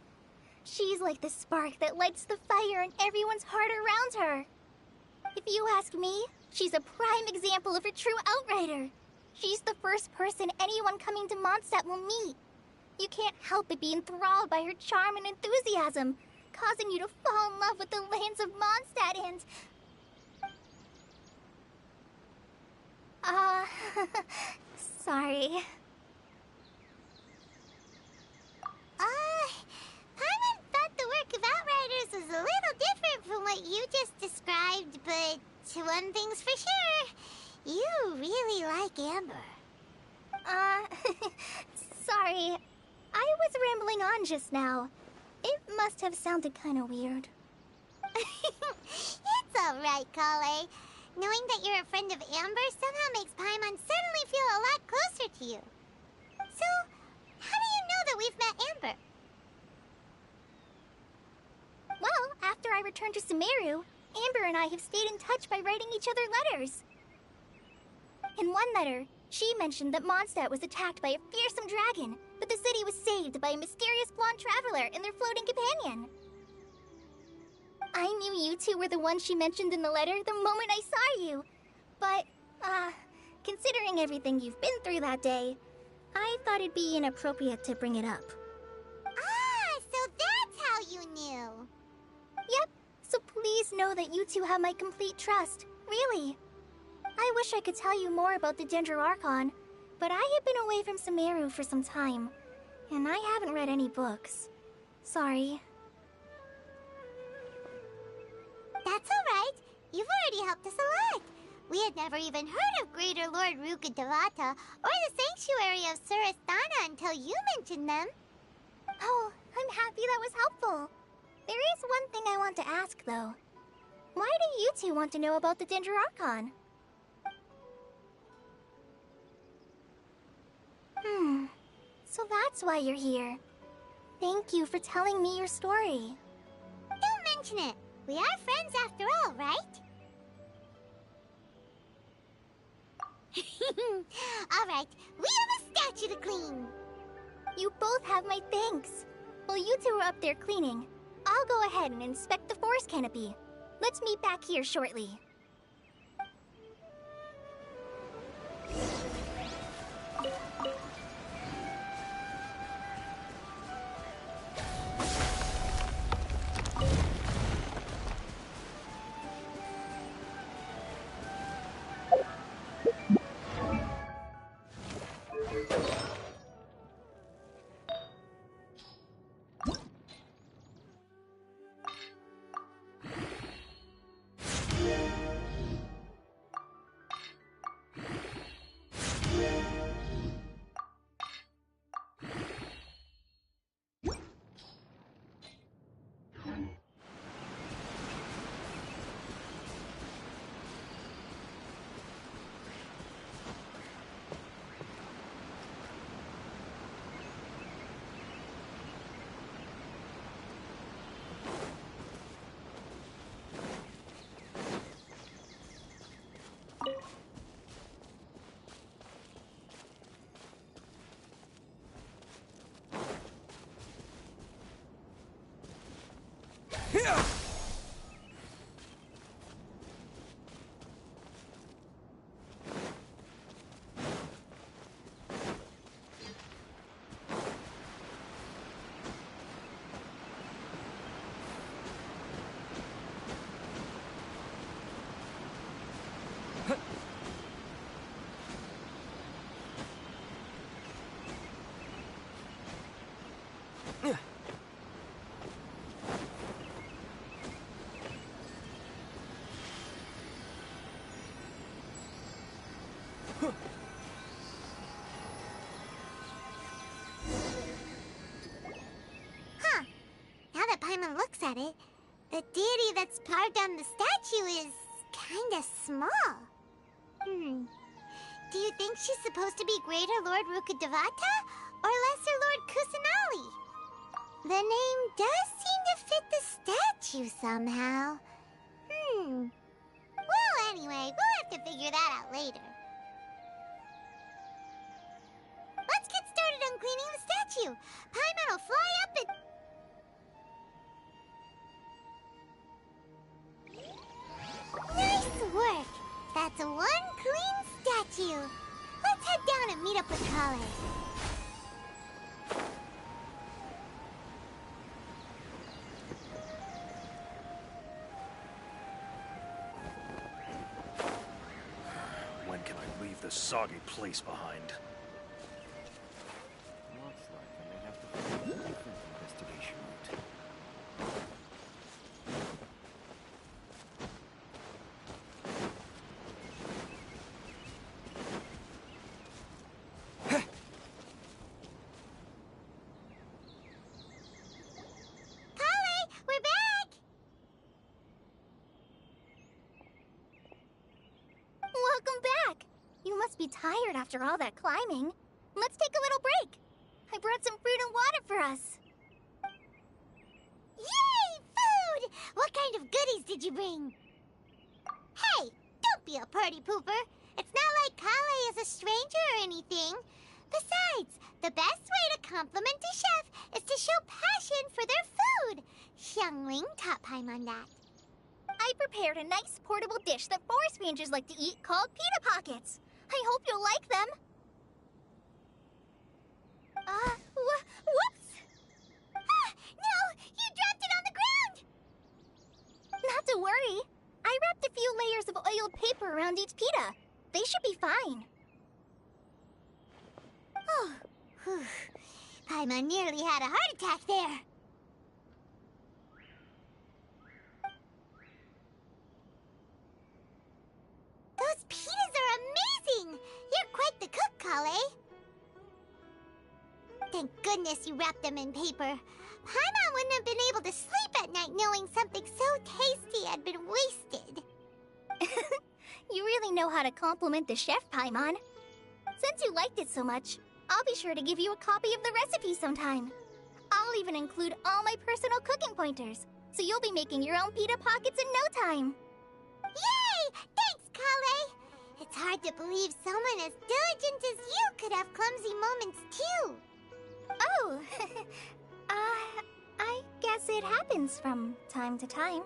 She's like the spark that lights the fire in everyone's heart around her. If you ask me, she's a prime example of a true outrider. She's the first person anyone coming to Mondstadt will meet. You can't help but be enthralled by her charm and enthusiasm, causing you to fall in love with the lands of Mondstadt and... sorry. Paimon thought the work of Outriders was a little different from what you just described, but one thing's for sure, you really like Amber. Sorry. I was rambling on just now. It must have sounded kind of weird. It's alright, Kale. Knowing that you're a friend of Amber somehow makes Paimon suddenly feel a lot closer to you. So, how do you know that we've met Amber? Well, after I returned to Sumeru, Amber and I have stayed in touch by writing each other letters. In one letter, she mentioned that Mondstadt was attacked by a fearsome dragon, but the city was saved by a mysterious blonde traveler and their floating companion. I knew you two were the ones she mentioned in the letter the moment I saw you. But, considering everything you've been through that day, I thought it'd be inappropriate to bring it up. So that's how you knew. Yep, so please know that you two have my complete trust, really. I wish I could tell you more about the Dendroarchon, but I have been away from Sumeru for some time, and I haven't read any books. Sorry. That's alright. You've already helped us a lot. We had never even heard of Greater Lord Ruka Devata or the Sanctuary of Surasthana until you mentioned them. Oh, I'm happy that was helpful. There is one thing I want to ask, though. Why do you two want to know about the Dendroarchon? So that's why you're here. Thank you for telling me your story. Don't mention it. We are friends after all, right? Alright, we have a statue to clean. You both have my thanks. While you two are up there cleaning, I'll go ahead and inspect the forest canopy. Let's meet back here shortly. Huh. Now that Paimon looks at it, the deity that's carved on the statue is kinda small. Do you think she's supposed to be Greater Lord Rukkhadevata or Lesser Lord Kusanali? The name does seem to fit the statue somehow. Well, anyway, we'll have to figure that out later. Let's get started on cleaning the statue. Paimon will fly up and... Nice work! That's one clean statue. Let's head down and meet up with Kale. When can I leave this soggy place behind? Looks like I may have to find a different investigation route. Kale, we're back! Welcome back! You must be tired after all that climbing. Let's take a little break. I brought some fruit and water for us. Yay! Food! What kind of goodies did you bring? Hey, don't be a party pooper. It's not like Kale is a stranger or anything. Besides, the best way to compliment a chef is to show passion for their food. Xiangling taught Paimon that. I prepared a nice portable dish that forest rangers like to eat called pita pockets. I hope you'll like them. Whoops! Ah, no! You dropped it on the ground! Not to worry. I wrapped a few layers of oiled paper around each pita. They should be fine. Oh, whew. Paimon nearly had a heart attack there. Those pitas are amazing! You're quite the cook, Kale. Thank goodness you wrapped them in paper. Paimon wouldn't have been able to sleep at night knowing something so tasty had been wasted. You really know how to compliment the chef, Paimon. Since you liked it so much, I'll be sure to give you a copy of the recipe sometime. I'll even include all my personal cooking pointers, so you'll be making your own pita pockets in no time. Yay! Thanks, Kale! It's hard to believe someone as diligent as you could have clumsy moments, too. Oh, I guess it happens from time to time.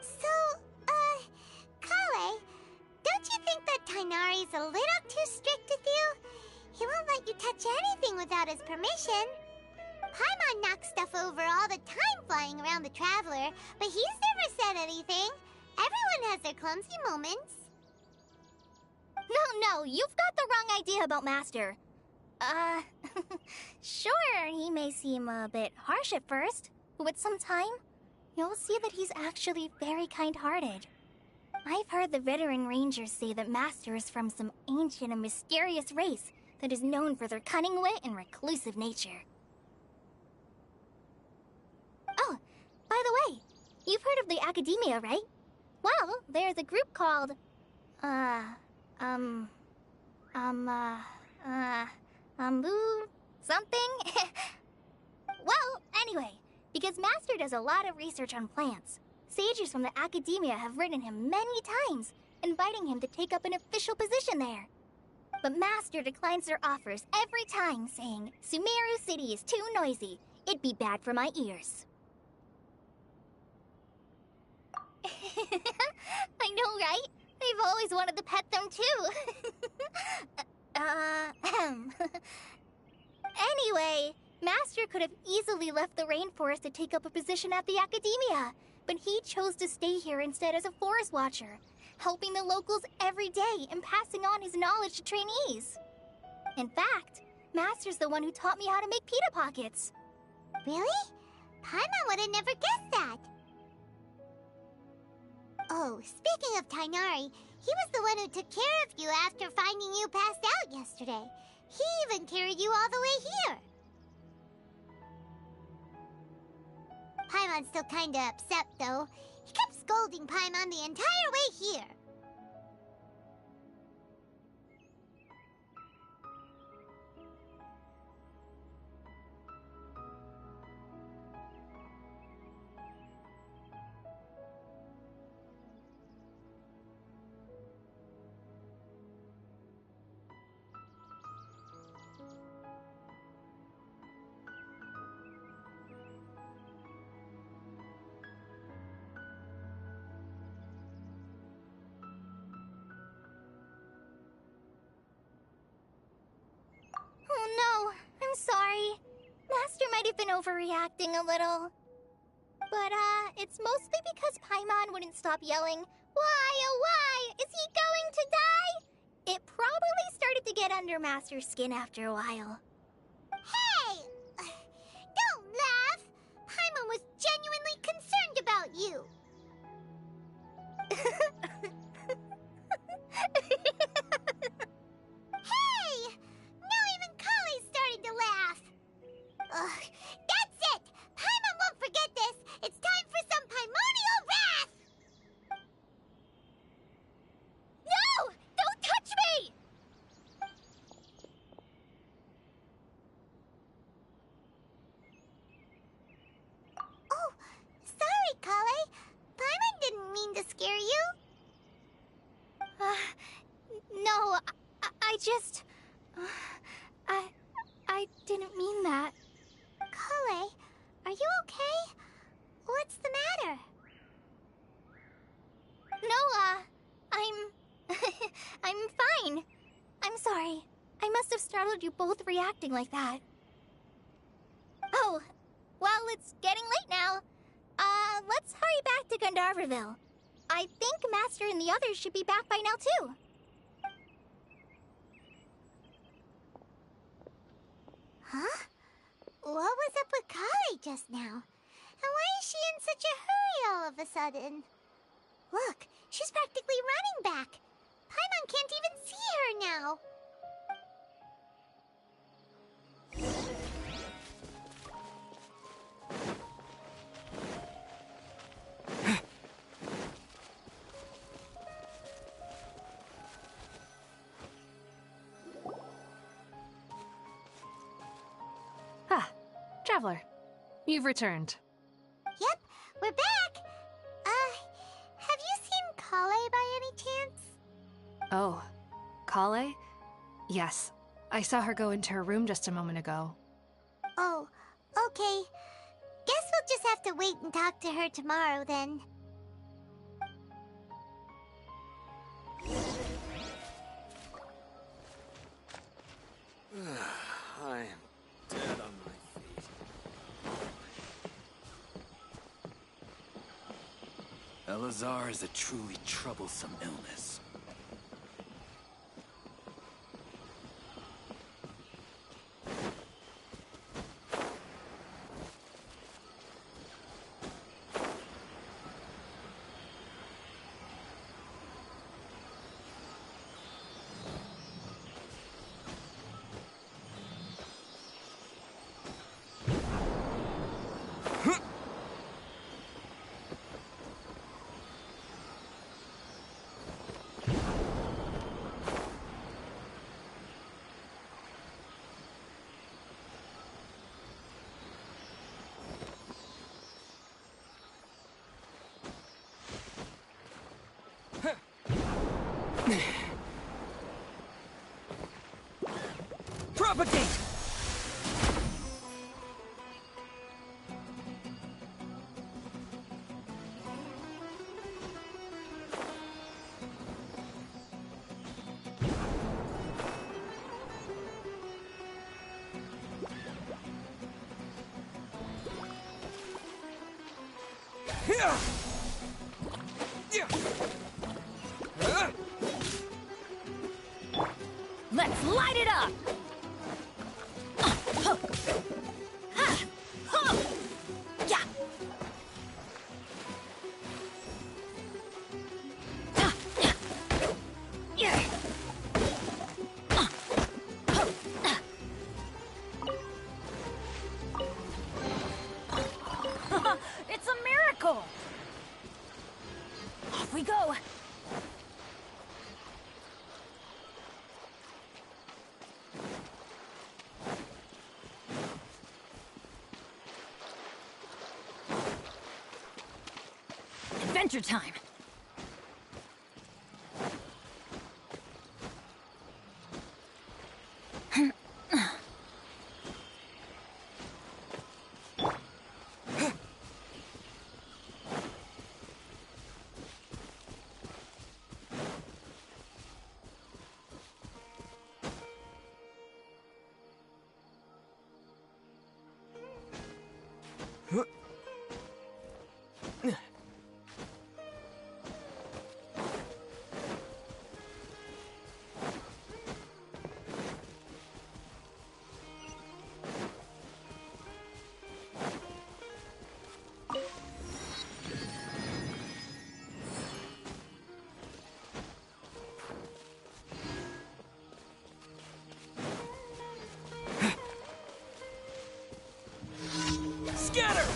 So, Kale, don't you think that Tighnari's a little too strict with you? He won't let you touch anything without his permission. Paimon knocks stuff over all the time flying around the Traveler, but he's never said anything. Everyone has their clumsy moments. No, you've got the wrong idea about Master. Sure, he may seem a bit harsh at first, but with some time, you'll see that he's actually very kind-hearted. I've heard the veteran rangers say that Master is from some ancient and mysterious race that is known for their cunning wit and reclusive nature. Oh, by the way, you've heard of the Academia, right? Well, there's a group called, something? Well, anyway, because Master does a lot of research on plants, sages from the Academia have written him many times, inviting him to take up an official position there. But Master declines their offers every time, saying, Sumeru City is too noisy. It'd be bad for my ears. I know, right? I've always wanted to pet them, too. Anyway, Master could have easily left the rainforest to take up a position at the Academia, but he chose to stay here instead as a forest watcher, helping the locals every day and passing on his knowledge to trainees. In fact, Master's the one who taught me how to make pita pockets. Really? Paimon would have never guessed that. Oh, speaking of Tainari, he was the one who took care of you after finding you passed out yesterday. He even carried you all the way here. Paimon's still kinda upset, though. He kept scolding Paimon the entire way here. Oh no, I'm sorry. Master might have been overreacting a little. But, it's mostly because Paimon wouldn't stop yelling, "Why, oh why, is he going to die?" It probably started to get under Master's skin after a while. Hey! Don't laugh! Paimon was genuinely concerned about you. Hey! Now even Kali's starting to laugh. Ugh, that's it! Paimon won't forget this! It's time for some Paimonial wrath! No! Don't touch me! Oh, sorry, Kale. Paimon didn't mean to scare you. No, I just... I didn't mean that. Kale, are you okay? What's the matter? No, I'm fine. I'm sorry. I must have startled you both reacting like that. Oh, well, it's getting late now. Let's hurry back to Gandharville. I think Master and the others should be back by now, too. Huh? What was up with Kale just now? And why is she in such a hurry all of a sudden? Look, she's practically running back. Paimon can't even see her now. Ah, Traveler. You've returned. Yep, we're back. Have you seen Kale by any chance? Oh, Kale? Yes, I saw her go into her room just a moment ago. Oh, okay. Guess we'll just have to wait and talk to her tomorrow then. I am dead on my feet. Elazar is a truly troublesome illness. Propagate! Yeah! Yeah! Let's light it up! adventure time. Scatter!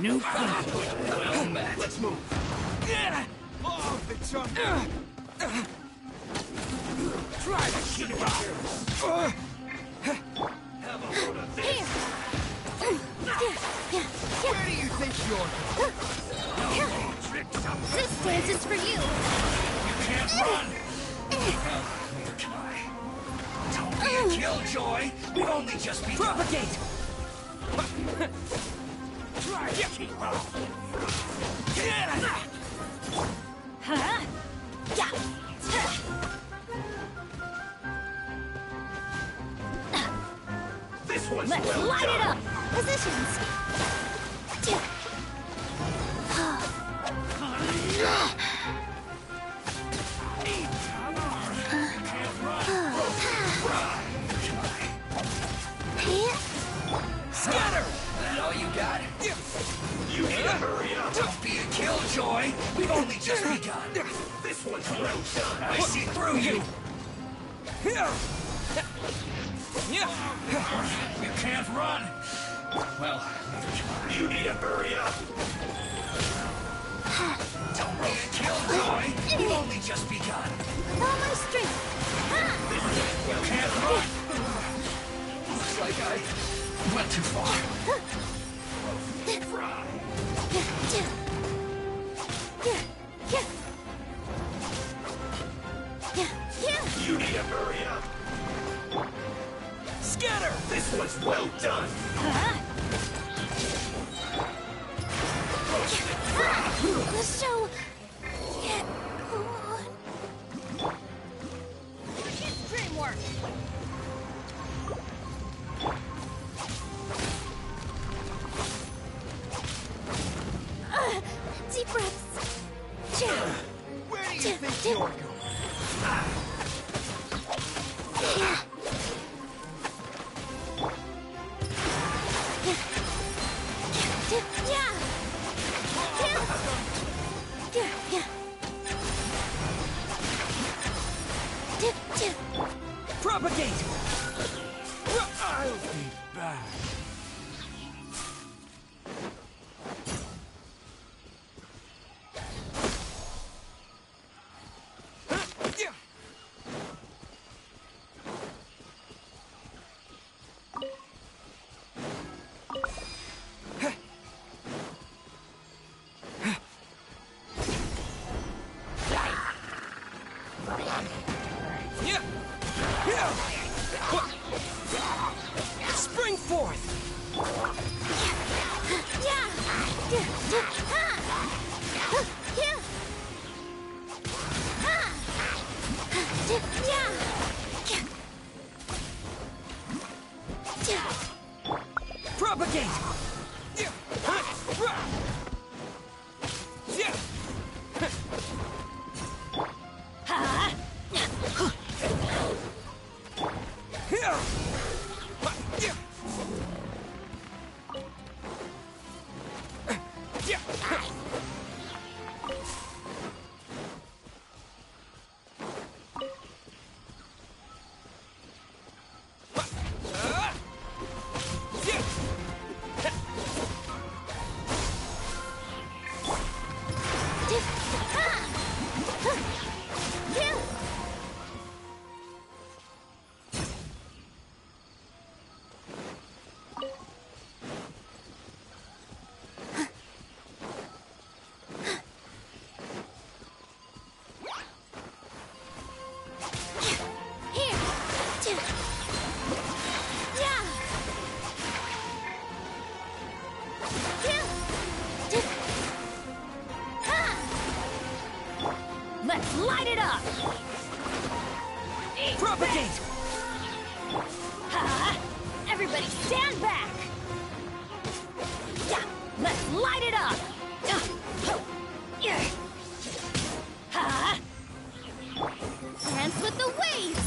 New well met. Let's move. Oh, the chunk. Try to keep up. Have a load of this. Where do you think you're going? This dance is for you. You can't run. Don't be a killjoy. We've only just begun. Propagate! Try to keep up. Huh? Yeah. This one's Let's well light done. it up. Positions. Scatter! That all you got? You need to hurry up. Don't be a killjoy. We've only just begun. This one's well done. I see through you. You can't run. Well, you need to hurry up. Don't be a killjoy. We've only just begun. With all my strength. You can't run. Looks like I went too far. You need to hurry up. Scatter! This one's well done. The show can't go on. Dreamwork. Deep breaths. Where do you think you're going? Propagate! I'll be back. Spring forth! Propagate! Let's light it up! Propagate! Ha! Everybody stand back! Yeah! Let's light it up! Ha! Dance with the waves!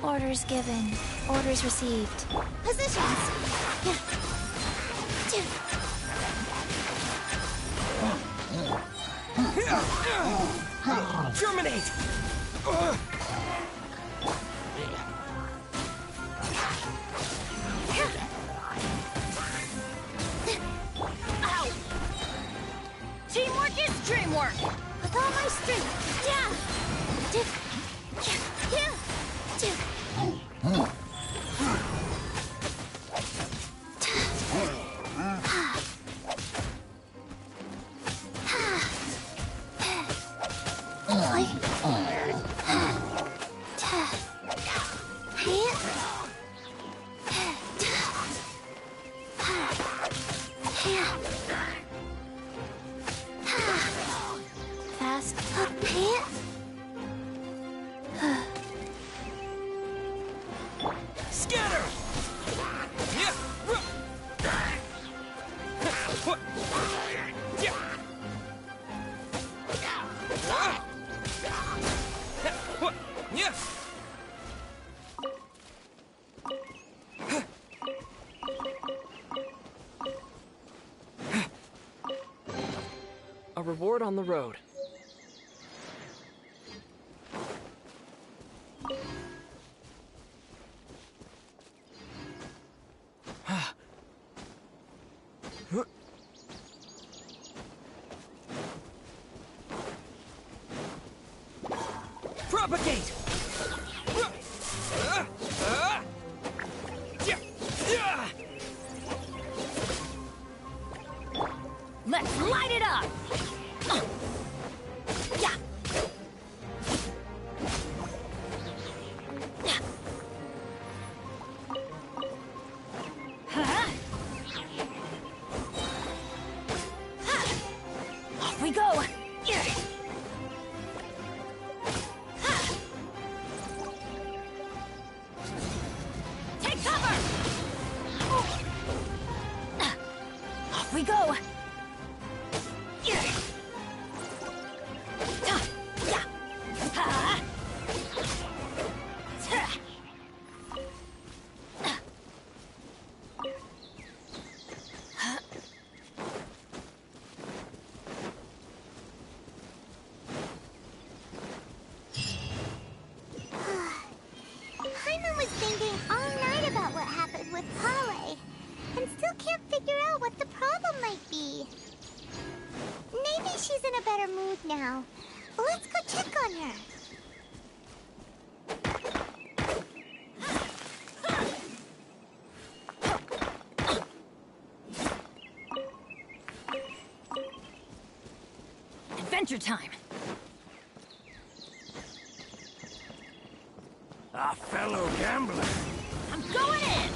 Orders given. Orders received. Positions. Terminate! Ow! Teamwork is dreamwork! With all my strength. Yeah. Fast. Scatter! Yeah! What? Yeah! What? Yeah! A reward on the road. Propagate! Let's light it up! Yeah! Huh? Off we go! Take cover! Off we go! Hyman was thinking all night about what happened with Polly, and still can't figure out what the problem might be. Maybe she's in a better mood now. Let's go check on her. Adventure time! A fellow gambler. I'm going in!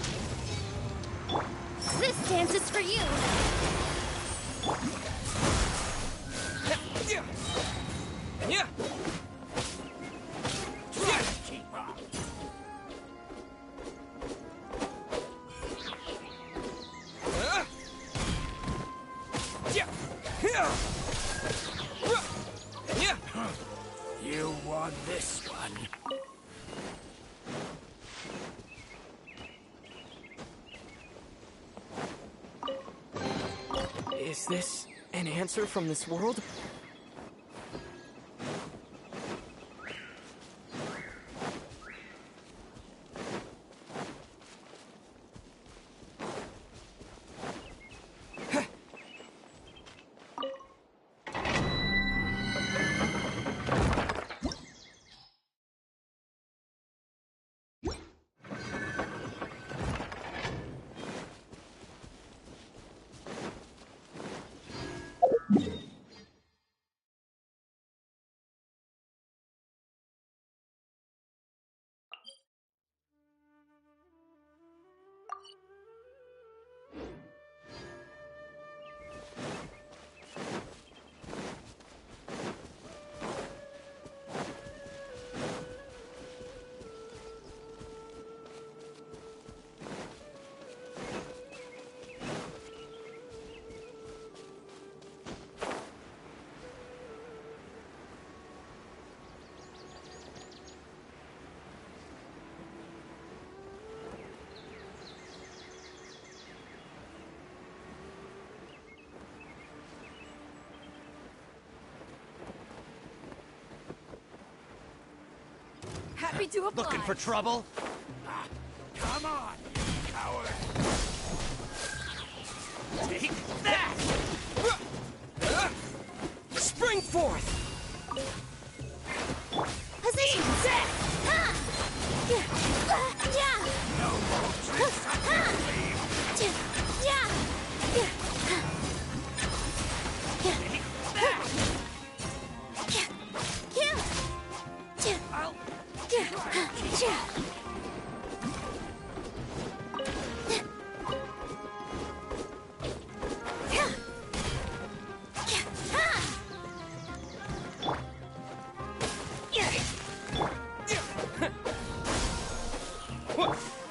This dance is for you! Yeah! Yeah! You won this one. Is this an answer from this world? Happy to oblige. Looking for trouble? Come on, coward! Take that! Spring forth! Position. Ha! Yeah. No more tricks up your sleeve! Yeah.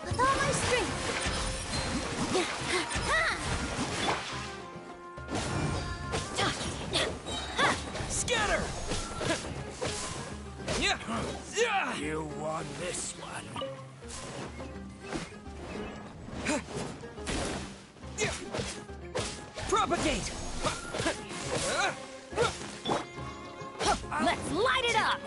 With all my strength. Scatter! You won this one. Propagate! Let's light it up!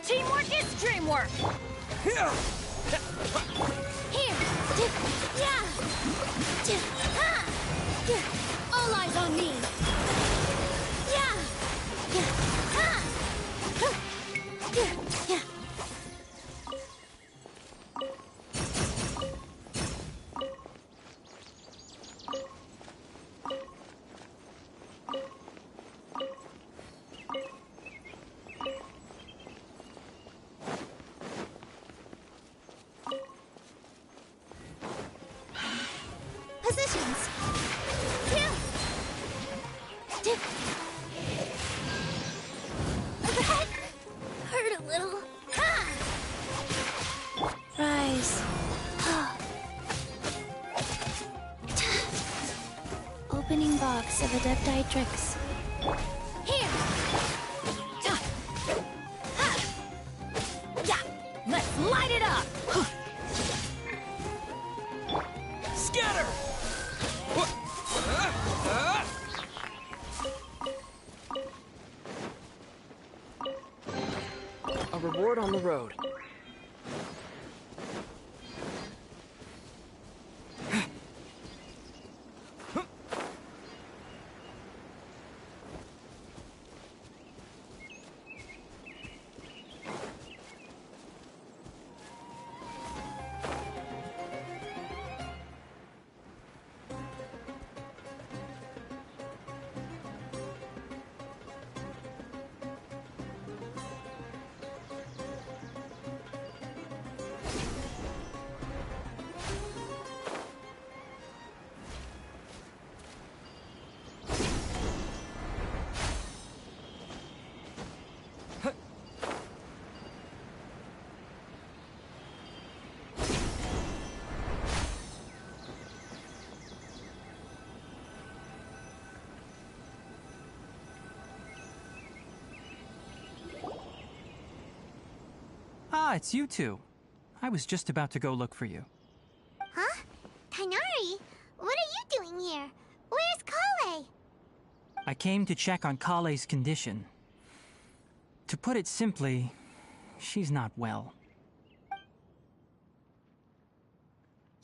Teamwork is dreamwork! Here. All eyes on me! Positions. That hurt a little. Rise. Opening box of Adepti tricks. Here! Yeah! Let's light it up! Scatter! A reward on the road. Ah, it's you two. I was just about to go look for you. Huh? Tainari, what are you doing here? Where's Kale? I came to check on Kale's condition. To put it simply, she's not well.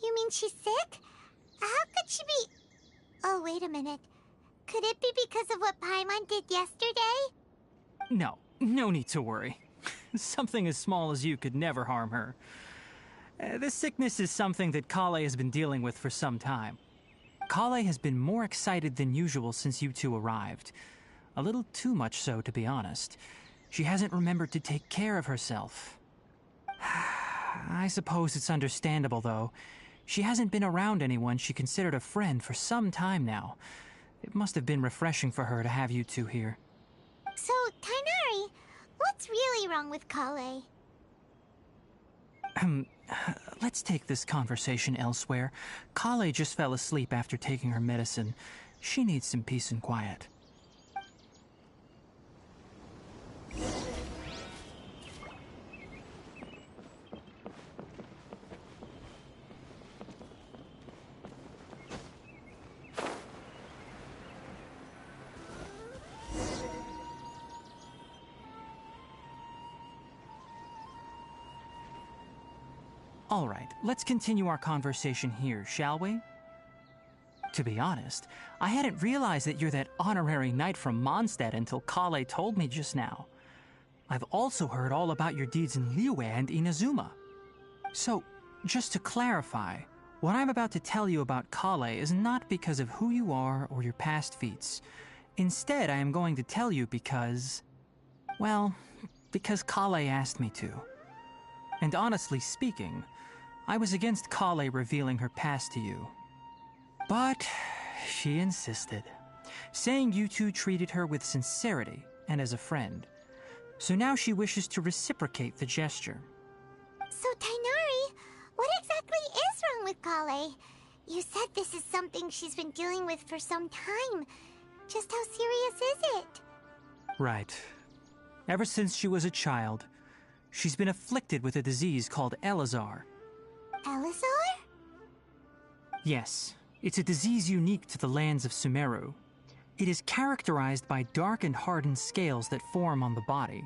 You mean she's sick? How could she be... Oh, wait a minute. Could it be because of what Paimon did yesterday? No, no need to worry. Something as small as you could never harm her. This sickness is something that Kale has been dealing with for some time. Kale has been more excited than usual since you two arrived. A little too much so, to be honest. She hasn't remembered to take care of herself. I suppose it's understandable, though. She hasn't been around anyone she considered a friend for some time now. It must have been refreshing for her to have you two here. So, Tainari, what's really wrong with Kale? Let's take this conversation elsewhere. Kale just fell asleep after taking her medicine. She needs some peace and quiet. All right, let's continue our conversation here, shall we? To be honest, I hadn't realized that you're that honorary knight from Mondstadt until Kale told me just now. I've also heard all about your deeds in Liyue and Inazuma. So, just to clarify, what I'm about to tell you about Kale is not because of who you are or your past feats. Instead, I am going to tell you because... well, because Kale asked me to. And honestly speaking, I was against Kale revealing her past to you. But she insisted, saying you two treated her with sincerity and as a friend. So now she wishes to reciprocate the gesture. So, Tighnari, what exactly is wrong with Kale? You said this is something she's been dealing with for some time. Just how serious is it? Right. Ever since she was a child, she's been afflicted with a disease called Elazar. Elazar? Yes, it's a disease unique to the lands of Sumeru. It is characterized by dark and hardened scales that form on the body.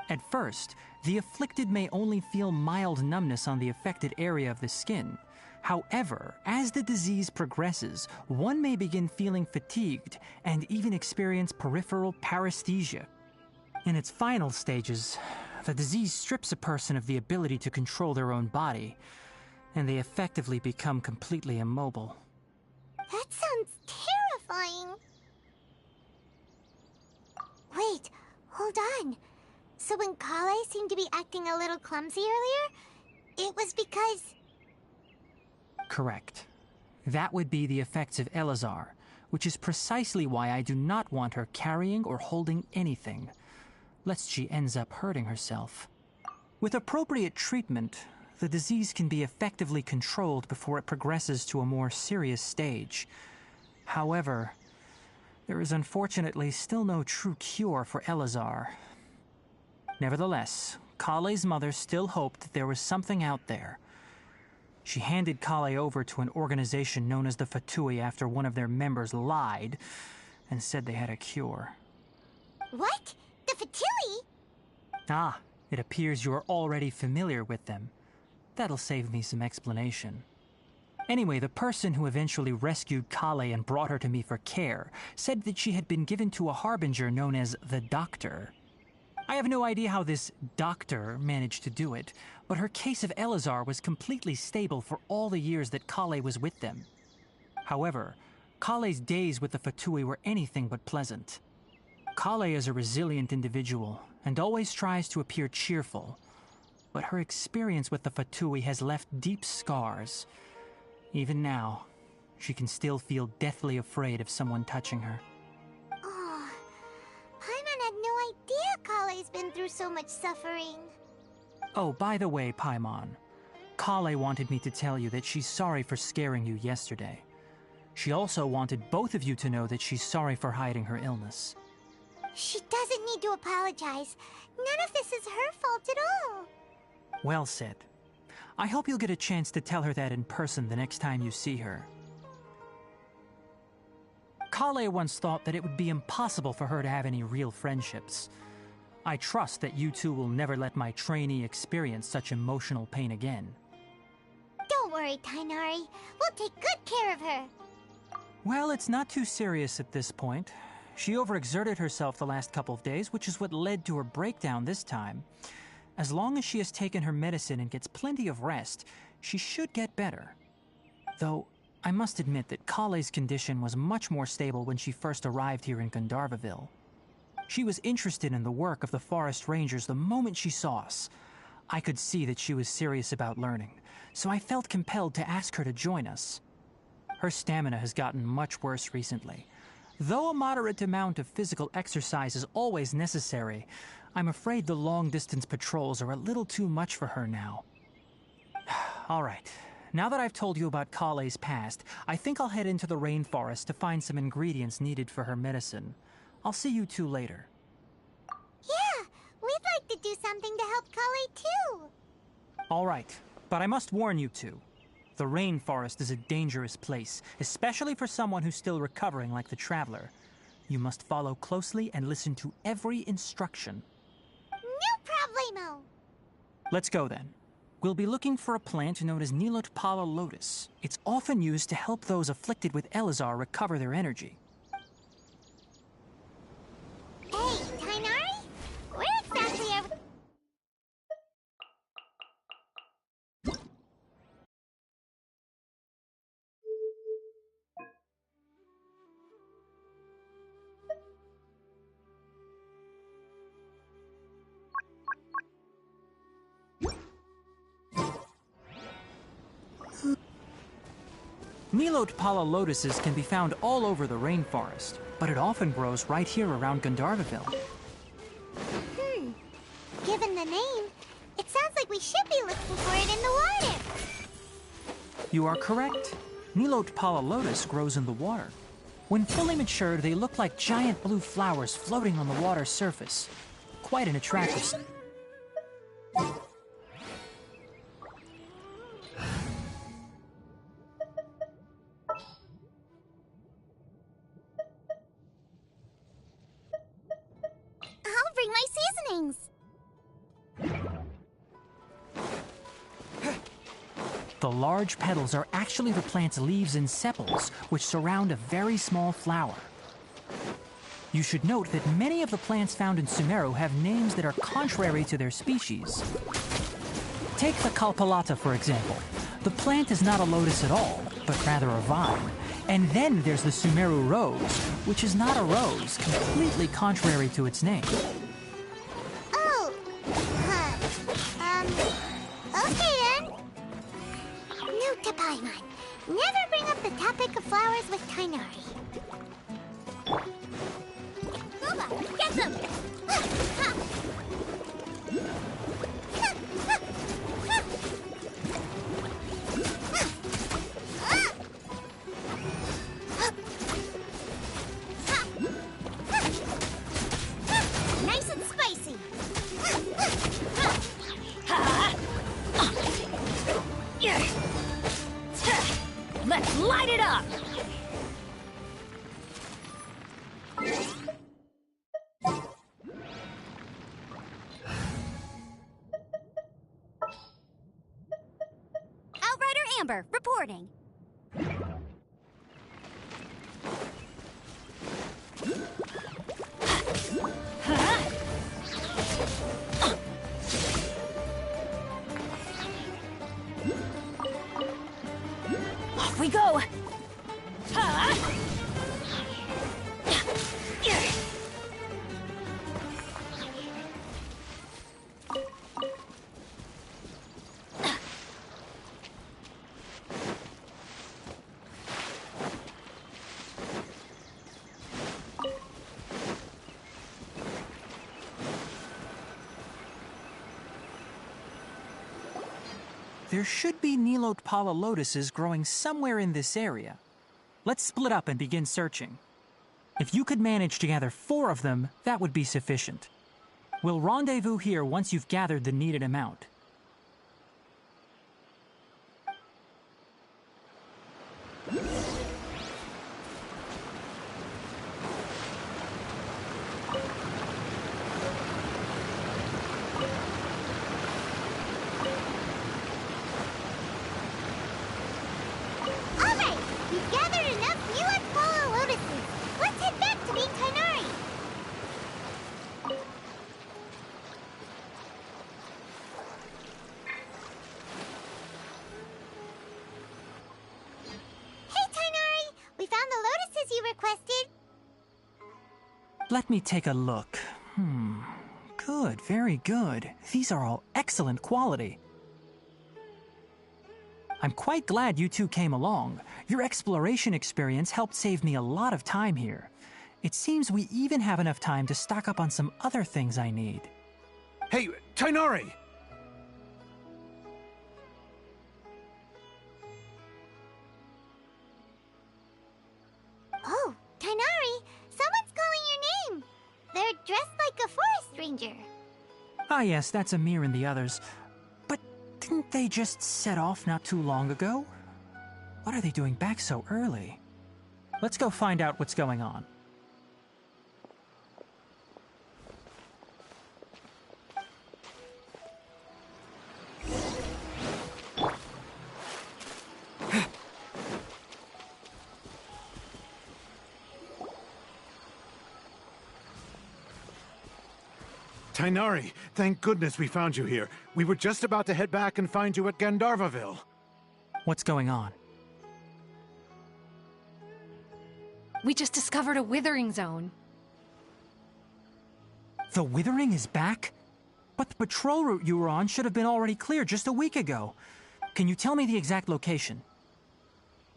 At first, the afflicted may only feel mild numbness on the affected area of the skin. However, as the disease progresses, one may begin feeling fatigued and even experience peripheral paresthesia. In its final stages, the disease strips a person of the ability to control their own body, and they effectively become completely immobile. That sounds terrifying. Wait, hold on. So when Kale seemed to be acting a little clumsy earlier, it was because... Correct. That would be the effects of Elazar, which is precisely why I do not want her carrying or holding anything, lest she ends up hurting herself. With appropriate treatment, the disease can be effectively controlled before it progresses to a more serious stage. However, there is unfortunately still no true cure for Elazar. Nevertheless, Kale's mother still hoped that there was something out there. She handed Kale over to an organization known as the Fatui after one of their members lied and said they had a cure. What? The Fatui? Ah, it appears you are already familiar with them. That'll save me some explanation. Anyway, the person who eventually rescued Kale and brought her to me for care said that she had been given to a harbinger known as the Doctor. I have no idea how this doctor managed to do it, but her case of Elazar was completely stable for all the years that Kale was with them. However, Kale's days with the Fatui were anything but pleasant. Kale is a resilient individual and always tries to appear cheerful, but her experience with the Fatui has left deep scars. Even now, she can still feel deathly afraid of someone touching her. Oh, Paimon had no idea Kale's been through so much suffering. Oh, by the way, Paimon, Kale wanted me to tell you that she's sorry for scaring you yesterday. She also wanted both of you to know that she's sorry for hiding her illness. She doesn't need to apologize. None of this is her fault at all. Well said. I hope you'll get a chance to tell her that in person the next time you see her. Kale once thought that it would be impossible for her to have any real friendships. I trust that you two will never let my trainee experience such emotional pain again. Don't worry, Tighnari. We'll take good care of her. Well, it's not too serious at this point. She overexerted herself the last couple of days, which is what led to her breakdown this time. As long as she has taken her medicine and gets plenty of rest, she should get better. Though, I must admit that Kale's condition was much more stable when she first arrived here in Gandharvaville. She was interested in the work of the forest rangers the moment she saw us. I could see that she was serious about learning, so I felt compelled to ask her to join us. Her stamina has gotten much worse recently. Though a moderate amount of physical exercise is always necessary, I'm afraid the long-distance patrols are a little too much for her now. All right, now that I've told you about Kale's past, I think I'll head into the rainforest to find some ingredients needed for her medicine. I'll see you two later. Yeah, we'd like to do something to help Kale too. All right, but I must warn you two. The rainforest is a dangerous place, especially for someone who's still recovering like the Traveler. You must follow closely and listen to every instruction. No problemo! Let's go then. We'll be looking for a plant known as Nilotpala lotus. It's often used to help those afflicted with Elazar recover their energy. Hey, Tainari? Where exactly are we? Nilotpala lotuses can be found all over the rainforest, but it often grows right here around Gandharvaville. Given the name, it sounds like we should be looking for it in the water. You are correct. Nilotpala lotus grows in the water. When fully matured, they look like giant blue flowers floating on the water's surface. Quite an attractive sight. I'll bring my seasonings. The large petals are actually the plant's leaves and sepals, which surround a very small flower. You should note that many of the plants found in Sumeru have names that are contrary to their species. Take the Kalpalata, for example. The plant is not a lotus at all, but rather a vine. And then there's the Sumeru rose, which is not a rose, completely contrary to its name. Oh, okay then. Note to Paimon, never bring up the topic of flowers with Tainari. Booba, get them! Nice and spicy. Let's light it up! Outrider Amber, reporting. Off we go! There should be Nilotpala lotuses growing somewhere in this area. Let's split up and begin searching. If you could manage to gather 4 of them, that would be sufficient. We'll rendezvous here once you've gathered the needed amount. Alright, we've gathered enough Nilotpala lotuses. Let's head back to meet Tainari. Hey, Tainari! We found the lotuses you requested. Let me take a look. Good, very good. These are all excellent quality. I'm quite glad you two came along. Your exploration experience helped save me a lot of time here. It seems we even have enough time to stock up on some other things I need. Hey, Tainari! Oh, Tainari, someone's calling your name. They're dressed like a forest ranger. Ah yes, that's Amir and the others. But didn't they just set off not too long ago? What are they doing back so early? Let's go find out what's going on. Tainari, thank goodness we found you here. We were just about to head back and find you at Gandharvaville. What's going on? We just discovered a withering zone. The withering is back? But the patrol route you were on should have been already clear just a week ago. Can you tell me the exact location?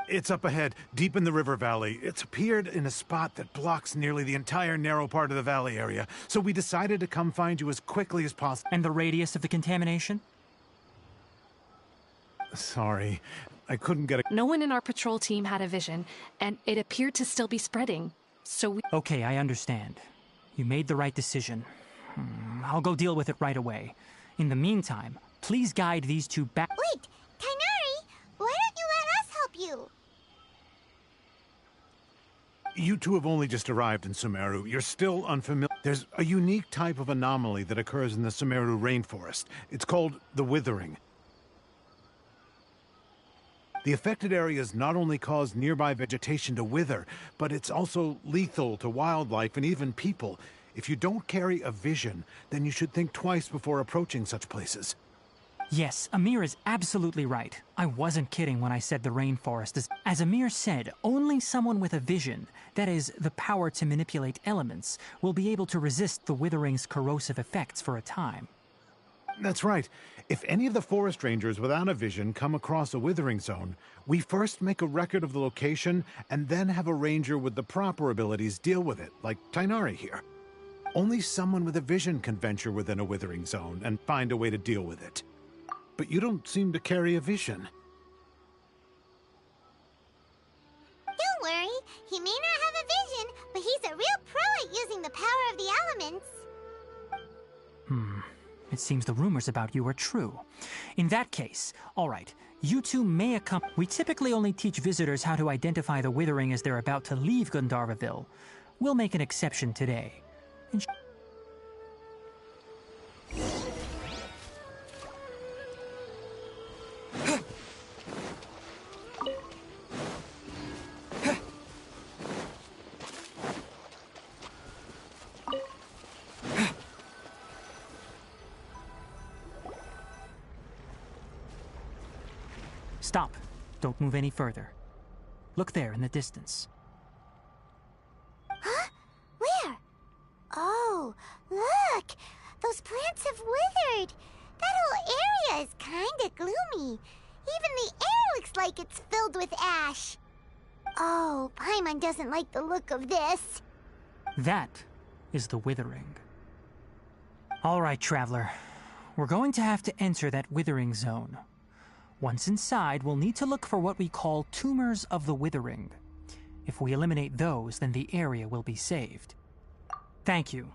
It's up ahead, deep in the river valley. It's appeared in a spot that blocks nearly the entire narrow part of the valley area, so we decided to come find you as quickly as possible. And the radius of the contamination? Sorry, I couldn't get a... No one in our patrol team had a vision, and it appeared to still be spreading. So we... Okay, I understand. You made the right decision. I'll go deal with it right away. In the meantime, please guide these two back... Wait, Tainari, why don't you let us help you? You two have only just arrived in Sumeru. You're still unfamiliar. There's a unique type of anomaly that occurs in the Sumeru rainforest. It's called the withering. The affected areas not only cause nearby vegetation to wither, but it's also lethal to wildlife and even people. If you don't carry a vision, then you should think twice before approaching such places. Yes, Amir is absolutely right. I wasn't kidding when I said the rainforest is... As Amir said, only someone with a vision, that is, the power to manipulate elements, will be able to resist the withering's corrosive effects for a time. That's right. If any of the forest rangers without a vision come across a withering zone, we first make a record of the location and then have a ranger with the proper abilities deal with it, like Tainari here. Only someone with a vision can venture within a withering zone and find a way to deal with it. But you don't seem to carry a vision. Don't worry, he may not have a vision, but he's a real pro at using the power of the elements. It seems the rumors about you are true. In that case, all right, you two may accompany... We typically only teach visitors how to identify the withering as they're about to leave Gandharvaville. We'll make an exception today. Stop. Don't move any further. Look there in the distance. Huh? Where? Oh, look! Those plants have withered! That whole area is kinda gloomy. Even the air looks like it's filled with ash. Oh, Paimon doesn't like the look of this. That is the withering. All right, traveler. We're going to have to enter that withering zone. Once inside, we'll need to look for what we call tumors of the withering. If we eliminate those, then the area will be saved. Thank you,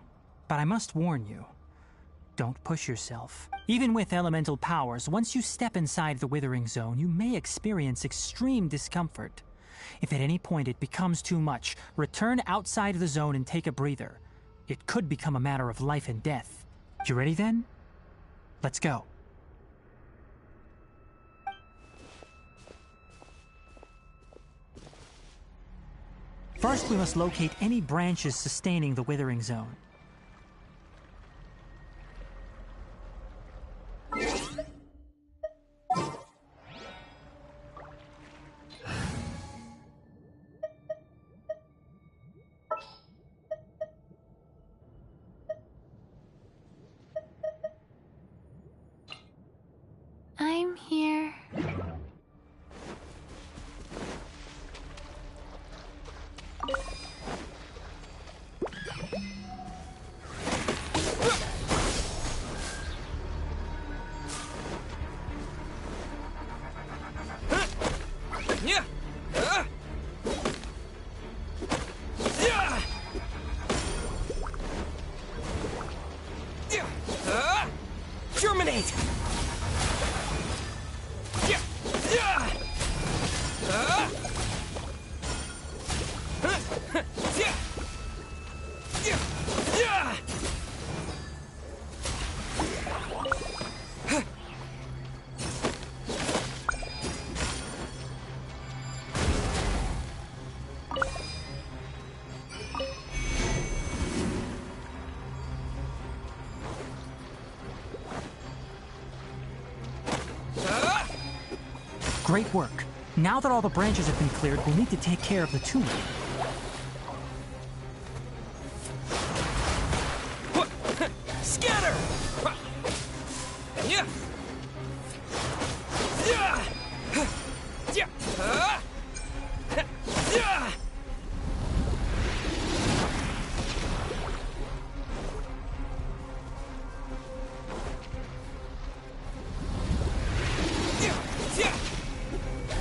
but I must warn you. Don't push yourself. Even with elemental powers, once you step inside the withering zone, you may experience extreme discomfort. If at any point it becomes too much, return outside the zone and take a breather. It could become a matter of life and death. You ready then? Let's go. First, we must locate any branches sustaining the withering zone. I'm here. Germinate! Great work. Now that all the branches have been cleared, we'll need to take care of the tumor. Scatter! Yeah! Yeah! Yeah!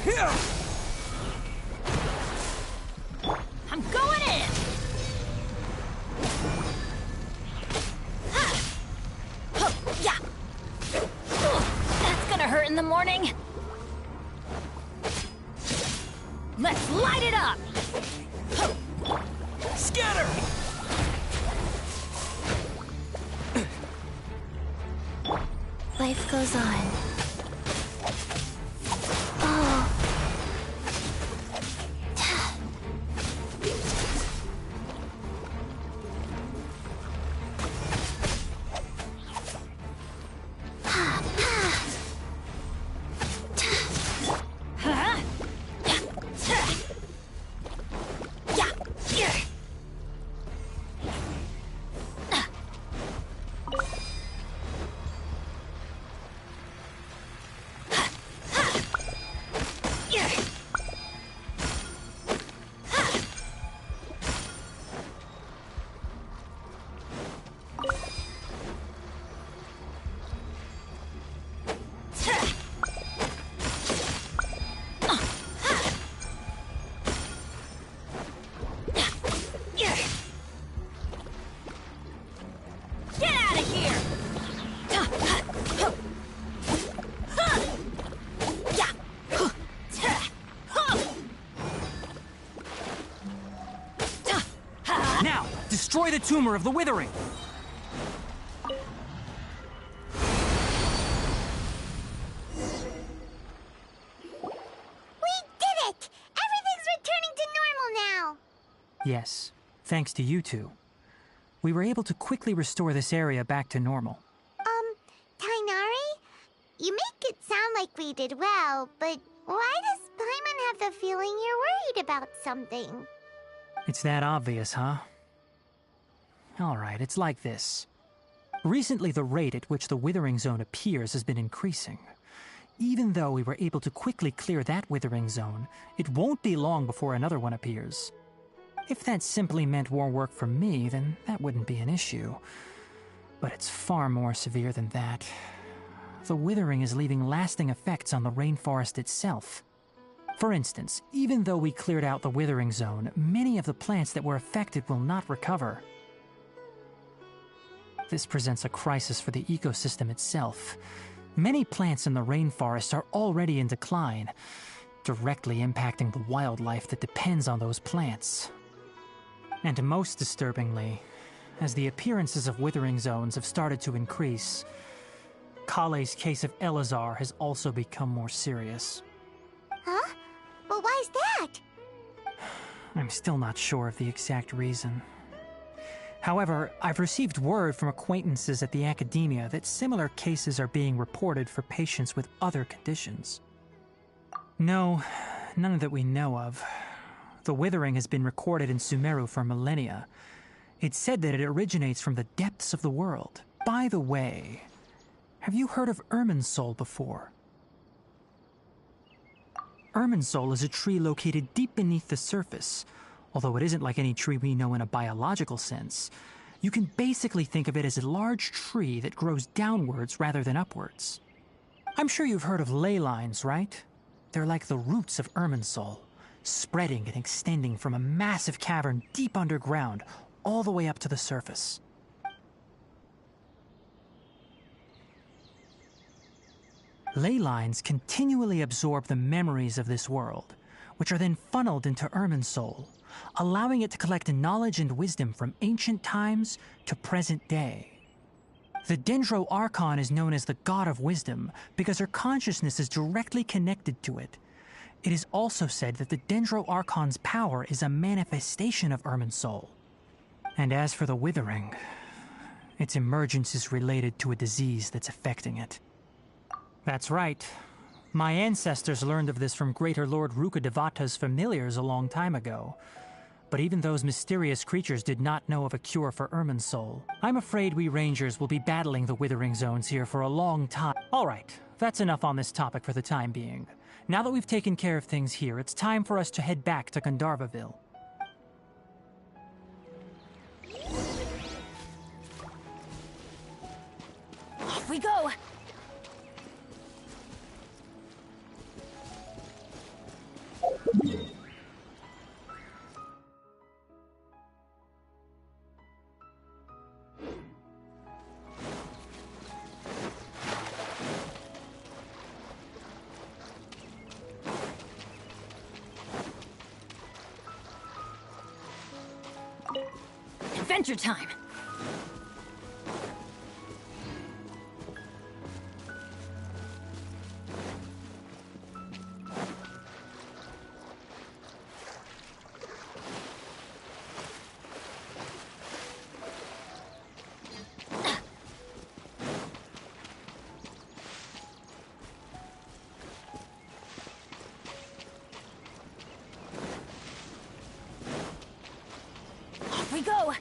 Yeah! I'm going in! Yeah! That's gonna hurt in the morning! Let's light it up! Scatter! Life goes on. Oh. Destroy the tumor of the withering! We did it! Everything's returning to normal now! Yes, thanks to you two. We were able to quickly restore this area back to normal. Tainari? You make it sound like we did well, but why does Paimon have the feeling you're worried about something? It's that obvious, huh? Alright, it's like this. Recently, the rate at which the withering zone appears has been increasing. Even though we were able to quickly clear that withering zone, it won't be long before another one appears. If that simply meant more work for me, then that wouldn't be an issue. But it's far more severe than that. The withering is leaving lasting effects on the rainforest itself. For instance, even though we cleared out the withering zone, many of the plants that were affected will not recover. This presents a crisis for the ecosystem itself. Many plants in the rainforest are already in decline, directly impacting the wildlife that depends on those plants. And most disturbingly, as the appearances of withering zones have started to increase, Kale's case of Elazar has also become more serious. Huh? But why's that? I'm still not sure of the exact reason. However, I've received word from acquaintances at the academia that similar cases are being reported for patients with other conditions. No, none that we know of. The withering has been recorded in Sumeru for millennia. It's said that it originates from the depths of the world. By the way, have you heard of Irminsul before? Irminsul is a tree located deep beneath the surface. Although it isn't like any tree we know in a biological sense, you can basically think of it as a large tree that grows downwards rather than upwards. I'm sure you've heard of ley lines, right? They're like the roots of Irminsul, spreading and extending from a massive cavern deep underground all the way up to the surface. Ley lines continually absorb the memories of this world, which are then funneled into Irminsul, allowing it to collect knowledge and wisdom from ancient times to present day. The Dendro Archon is known as the God of Wisdom because her consciousness is directly connected to it. It is also said that the Dendro Archon's power is a manifestation of Irminsul. And as for the withering, its emergence is related to a disease that's affecting it. That's right. My ancestors learned of this from Greater Lord Rukkhadevata's familiars a long time ago. But even those mysterious creatures did not know of a cure for Irminsul. I'm afraid we Rangers will be battling the Withering Zones here for a long time. All right, that's enough on this topic for the time being. Now that we've taken care of things here, it's time for us to head back to Gandharvaville. Off we go! Adventure time! Off we go!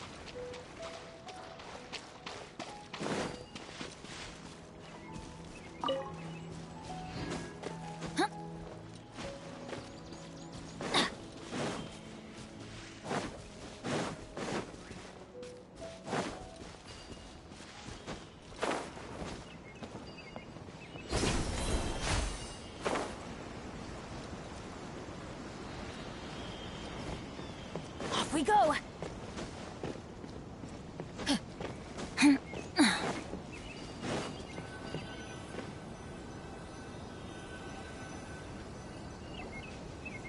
Off we go!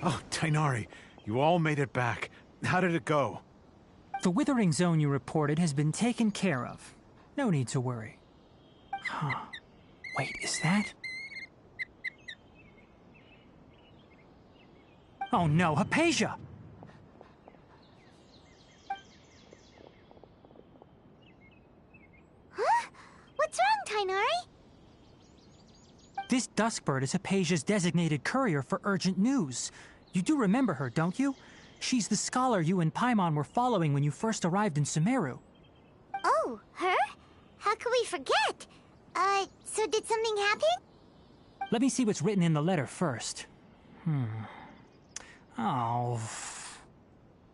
Oh, Tainari, you all made it back. How did it go? The Withering Zone you reported has been taken care of. No need to worry. Huh. Wait, is that? Oh no, Hypatia! Huh? What's wrong, Tainari? This Duskbird is Hypatia's designated courier for urgent news. You do remember her, don't you? She's the scholar you and Paimon were following when you first arrived in Sumeru. Oh, her? How could we forget? So did something happen? Let me see what's written in the letter first. Oh.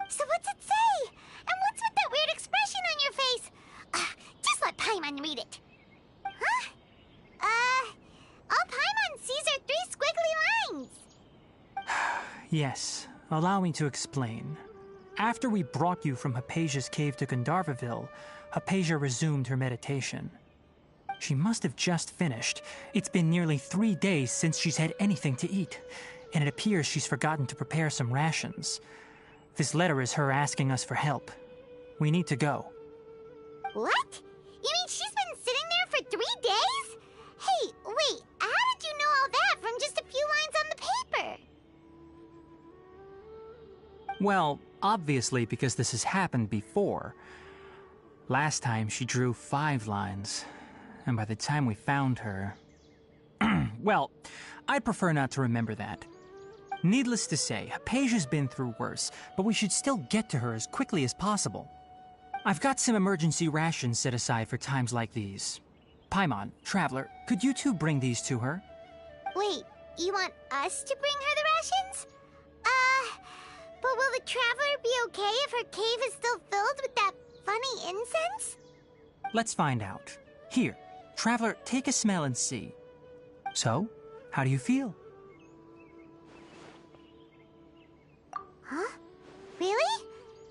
So what's it say? And what's with that weird expression on your face? Just let Paimon read it. Huh? All Paimon sees are 3 squiggly lines. Yes, allow me to explain. After we brought you from Hypatia's cave to Gandharvaville, Hypatia resumed her meditation. She must have just finished. It's been nearly 3 days since she's had anything to eat, and it appears she's forgotten to prepare some rations. This letter is her asking us for help. We need to go. What? You mean she's been sitting there for 3 days? Hey, wait, how did you know all that from just a few lines on the paper? Well, obviously because this has happened before. Last time she drew 5 lines, and by the time we found her... Well, I'd prefer not to remember that. Needless to say, Hypatia's been through worse, but we should still get to her as quickly as possible. I've got some emergency rations set aside for times like these. Paimon, Traveler, could you two bring these to her? Wait, you want us to bring her the rations? But will the Traveler be okay if her cave is still filled with that funny incense? Let's find out. Here, Traveler, take a smell and see. So, how do you feel? Huh? Really?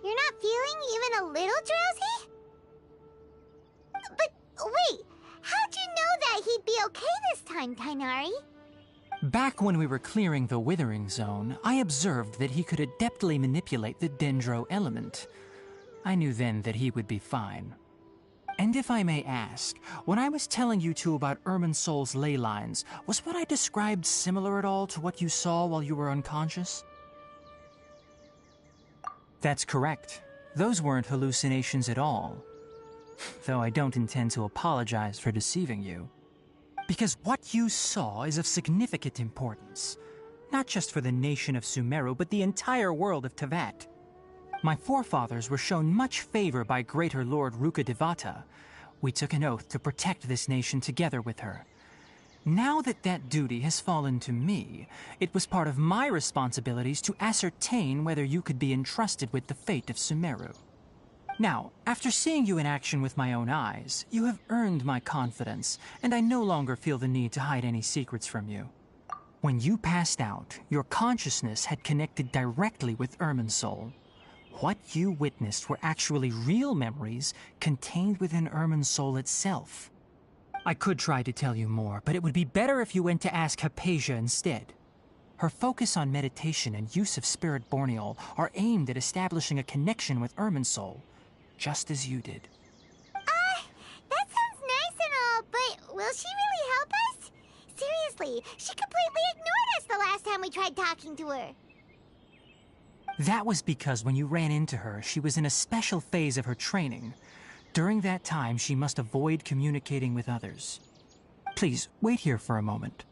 You're not feeling even a little drowsy? But wait, how'd you know that he'd be okay this time, Tainari? Back when we were clearing the Withering Zone, I observed that he could adeptly manipulate the Dendro element. I knew then that he would be fine. And if I may ask, when I was telling you two about Irminsul's ley lines, was what I described similar at all to what you saw while you were unconscious? That's correct. Those weren't hallucinations at all. Though I don't intend to apologize for deceiving you. Because what you saw is of significant importance, not just for the nation of Sumeru, but the entire world of Teyvat. My forefathers were shown much favor by Greater Lord Rukkhadevata. We took an oath to protect this nation together with her. Now that that duty has fallen to me, it was part of my responsibilities to ascertain whether you could be entrusted with the fate of Sumeru. Now, after seeing you in action with my own eyes, you have earned my confidence, and I no longer feel the need to hide any secrets from you. When you passed out, your consciousness had connected directly with Irminsul. What you witnessed were actually real memories contained within Irminsul itself. I could try to tell you more, but it would be better if you went to ask Hypatia instead. Her focus on meditation and use of Spirit Borneol are aimed at establishing a connection with Irminsul, just as you did. That sounds nice and all, but will she really help us? Seriously, she completely ignored us the last time we tried talking to her. That was because when you ran into her, she was in a special phase of her training. During that time, she must avoid communicating with others. Please, wait here for a moment.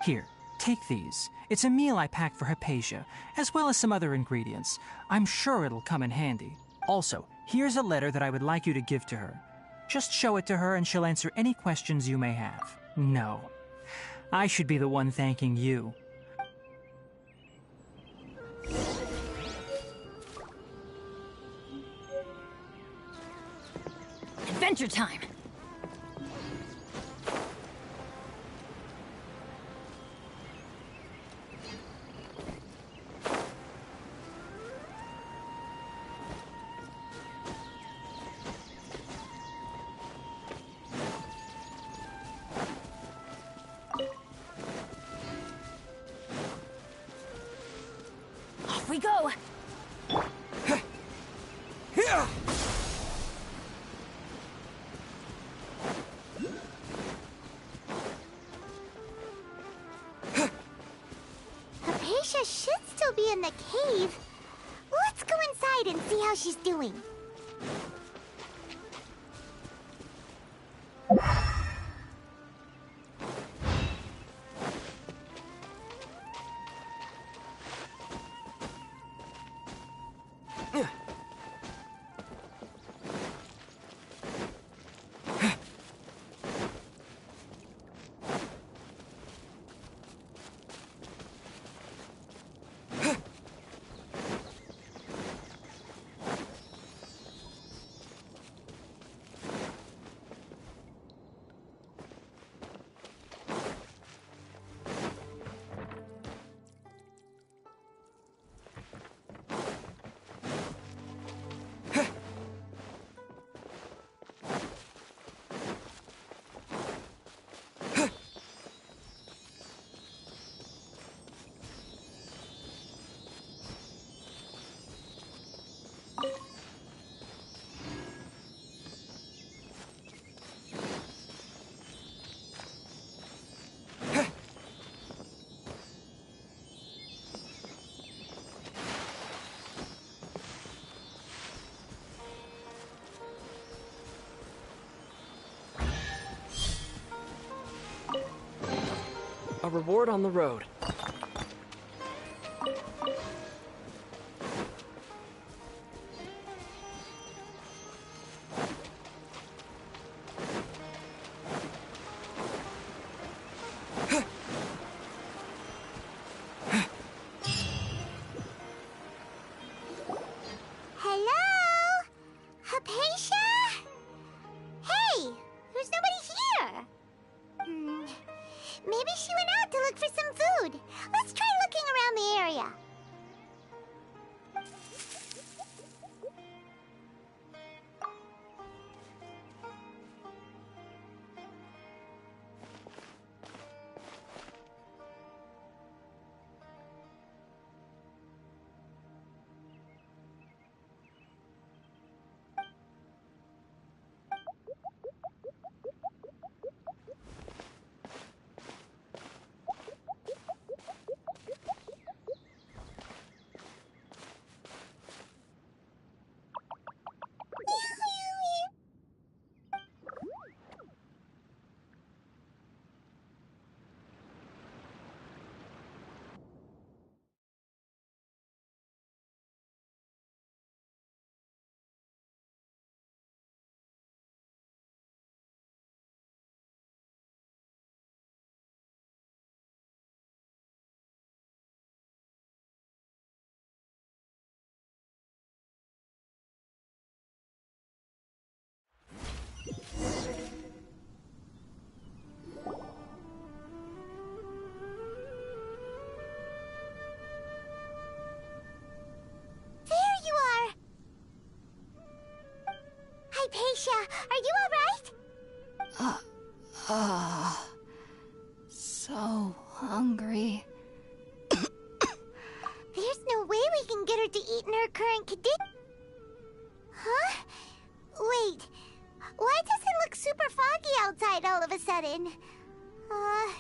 Here. Take these. It's a meal I packed for Hypatia, as well as some other ingredients. I'm sure it'll come in handy. Also, here's a letter that I would like you to give to her. Just show it to her and she'll answer any questions you may have. No. I should be the one thanking you. Adventure time! Off we go! Hypatia should still be in the cave. Let's go inside and see how she's doing. A reward on the road. Hello? Hypatia? Hey, there's nobody here. Maybe she went out to look for some food. Are you alright? So hungry. There's no way we can get her to eat in her current condition. Huh? Wait. Why does it look super foggy outside all of a sudden? Huh?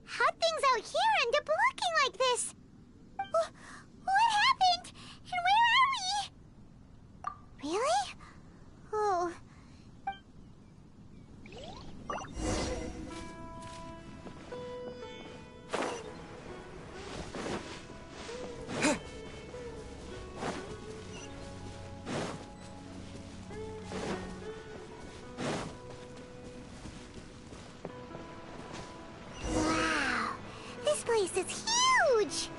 How'd things out here end up looking like this? What happened? And where are we? Really? Oh. Wow. This place is huge!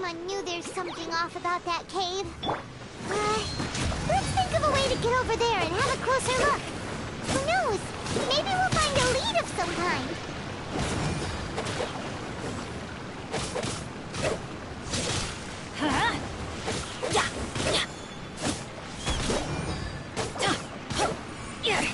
I knew there's something off about that cave. Let's think of a way to get over there and have a closer look. Who knows? Maybe we'll find a lead of some kind. Huh? Yeah. Yeah. Yeah.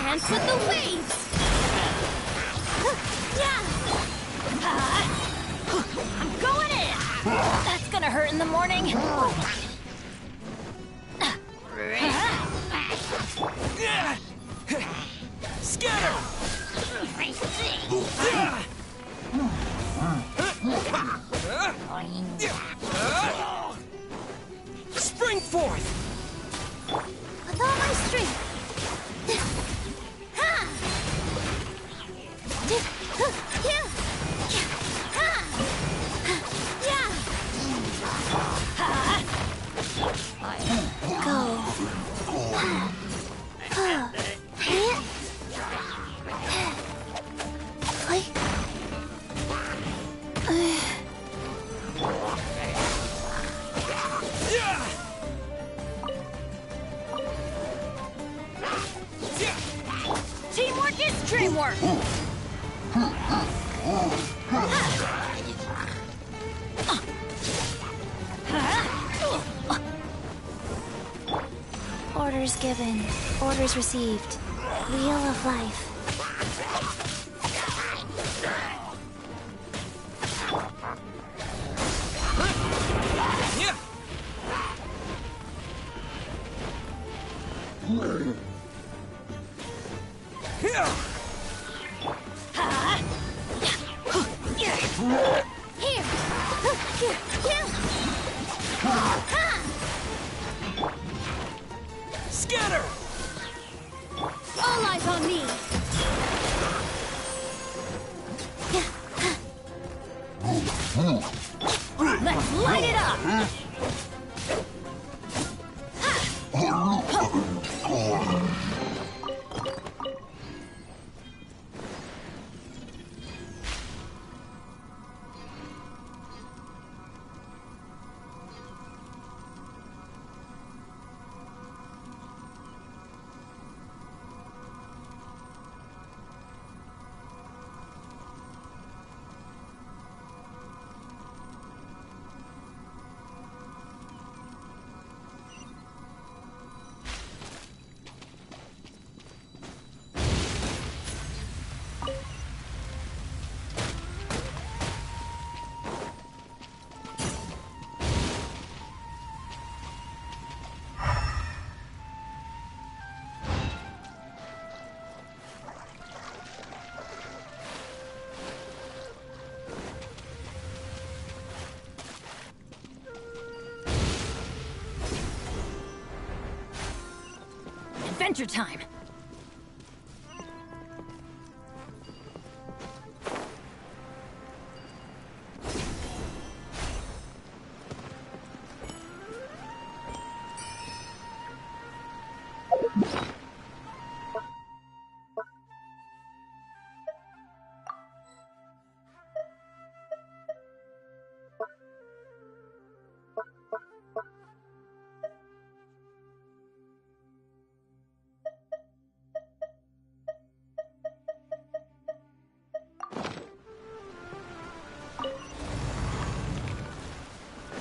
Dance with the waves! I'm going in! That's gonna hurt in the morning. Scatter! Spring forth! With all my strength. Teamwork is dreamwork! Orders given, orders received. Wheel of life. Scatter! All eyes on me! Let's light it up! Adventure time!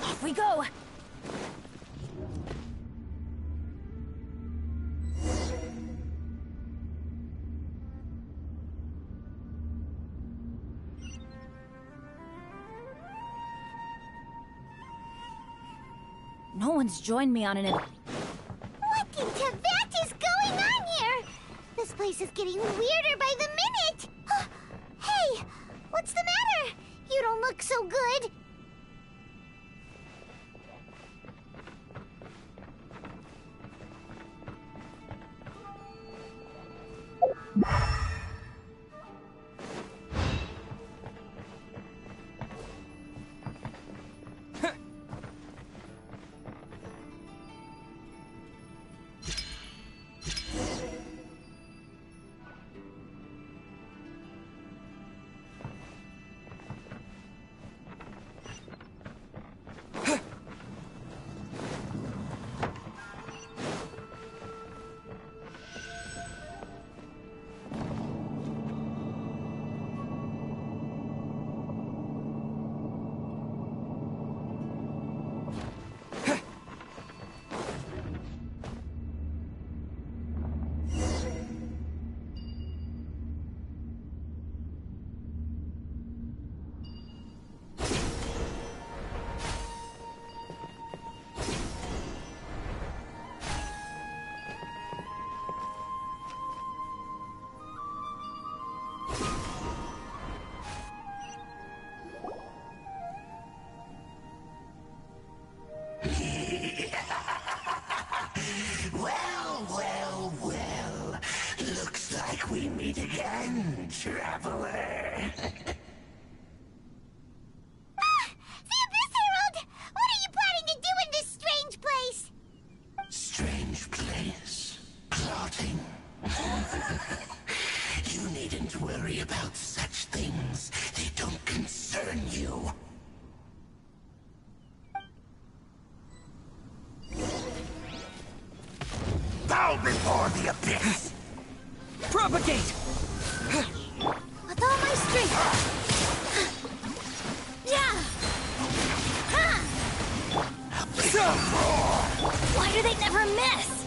Off we go! No one's joined me on an What in Teyvat is going on here? This place is getting weirder by the minute! Hey! What's the matter? You don't look so good. worry about such things. They don't concern you. Bow before the abyss! Propagate! With all my strength! Yeah! Why do they never miss?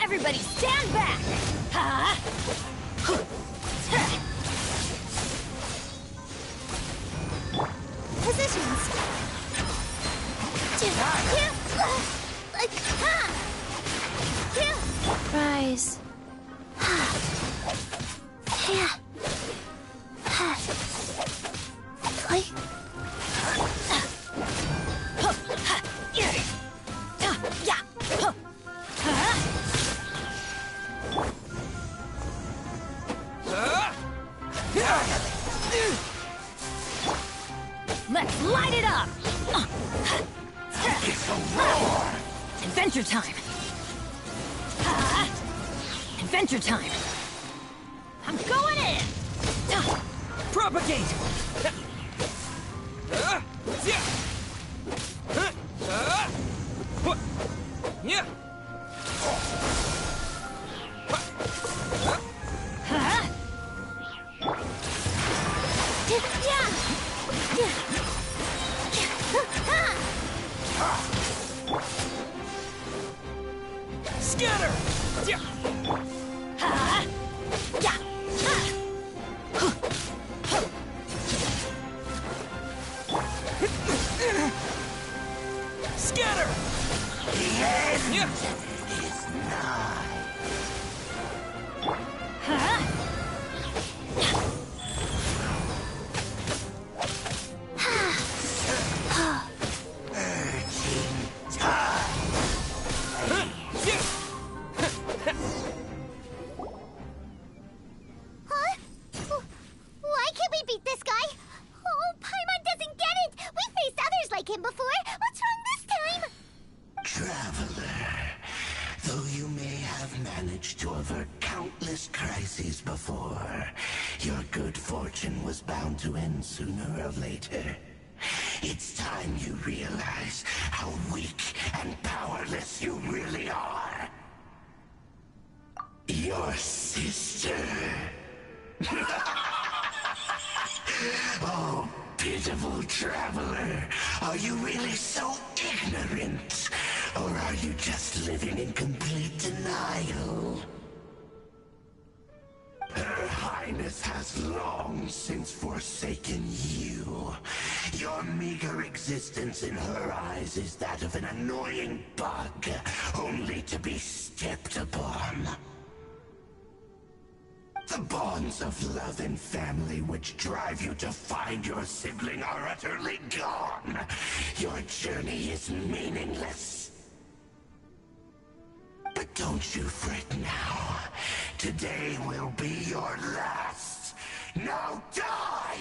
Everybody stand back! Positions! Rise. Play. Let's light it up! Adventure time! Adventure time! I'm going in! Propagate! Scatter! Scatter! The end is nigh. Why can't we beat this guy? Oh, Paimon doesn't get it! We faced others like him before! What's wrong this time? Traveler, though you may have managed to avert countless crises before, your good fortune was bound to end sooner or later. It's time you realize how weak and powerless you really are. Your sister. Oh, pitiful traveler. Are you really so ignorant? Or are you just living in complete denial? Her Highness has long since forsaken you. Your meager existence in her eyes is that of an annoying bug, only to be stepped upon. The bonds of love and family which drive you to find your sibling are utterly gone. Your journey is meaningless. But don't you fret now. Today will be your last. Now die!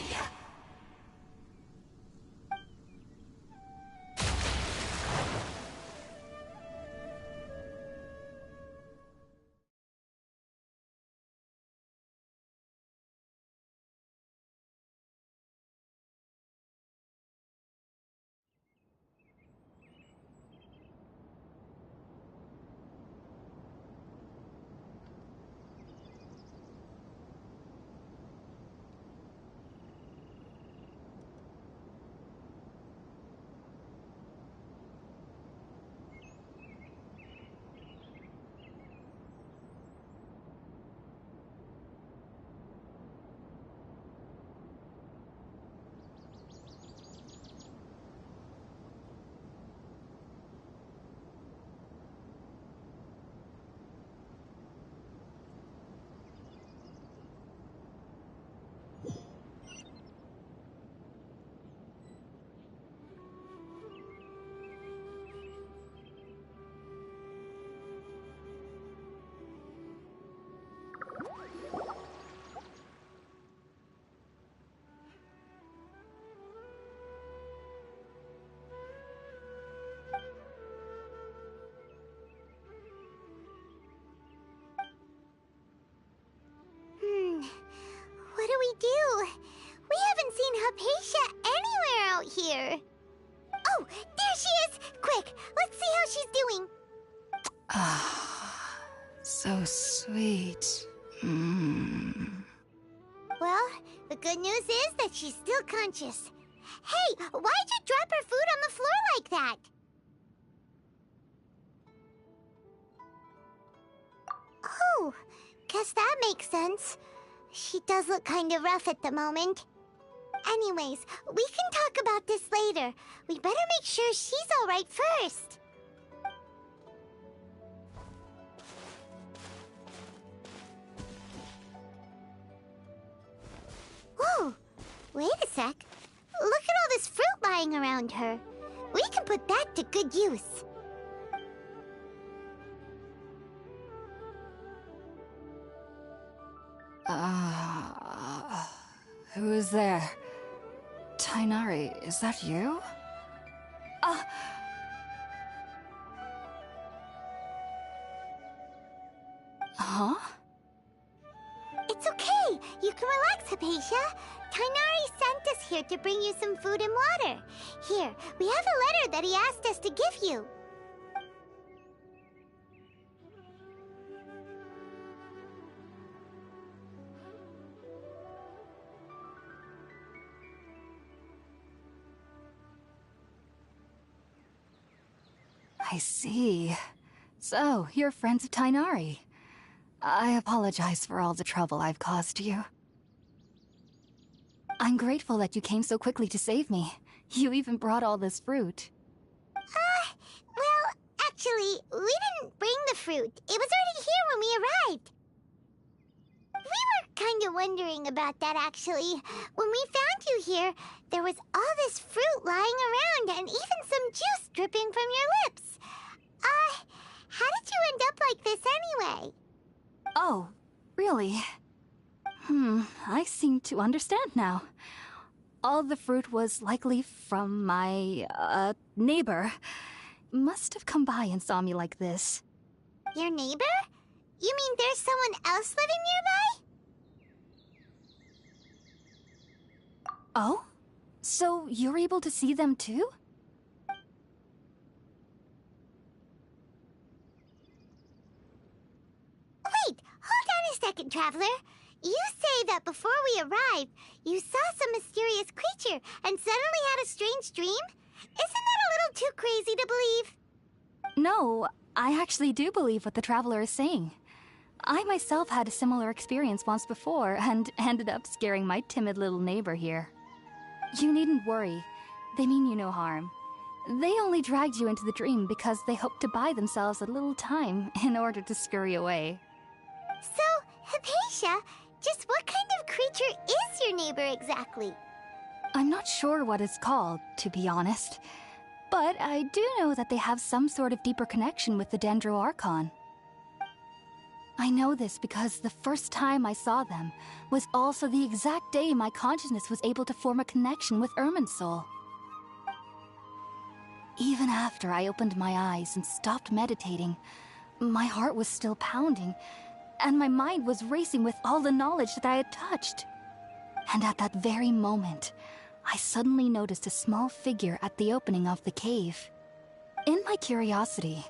So sweet. Well, the good news is that she's still conscious. Hey, why'd you drop her food on the floor like that? Oh, guess that makes sense. She does look kind of rough at the moment. Anyways, we can talk about this later. We better make sure she's all right first. Whoa, wait a sec. Look at all this fruit lying around her. We can put that to good use. Who is there? Tainari, is that you? Huh? It's okay. You can relax, Hypatia. Tainari sent us here to bring you some food and water. Here, we have a letter that he asked us to give you. I see. So, you're friends of Tainari. I apologize for all the trouble I've caused you. I'm grateful that you came so quickly to save me. You even brought all this fruit. Well, actually, we didn't bring the fruit. It was already here when we arrived. We were kind of wondering about that, actually. When we found you here, there was all this fruit lying around and even some juice dripping from your lips. How did you end up like this anyway? Oh, really? I seem to understand now. All the fruit was likely from my, neighbor. Must have come by and saw me like this. Your neighbor? You mean there's someone else living nearby? Oh? So you're able to see them too? Wait, hold on a second, Traveler. You say that before we arrived, you saw some mysterious creature and suddenly had a strange dream? Isn't that a little too crazy to believe? No, I actually do believe what the Traveler is saying. I myself had a similar experience once before and ended up scaring my timid little neighbor here. You needn't worry. They mean you no harm. They only dragged you into the dream because they hoped to buy themselves a little time in order to scurry away. So, Hypatia, just what kind of creature is your neighbor exactly? I'm not sure what it's called, to be honest. But I do know that they have some sort of deeper connection with the Dendro Archon. I know this because the first time I saw them was also the exact day my consciousness was able to form a connection with Irminsul. Even after I opened my eyes and stopped meditating, my heart was still pounding, and my mind was racing with all the knowledge that I had touched. And at that very moment, I suddenly noticed a small figure at the opening of the cave. In my curiosity,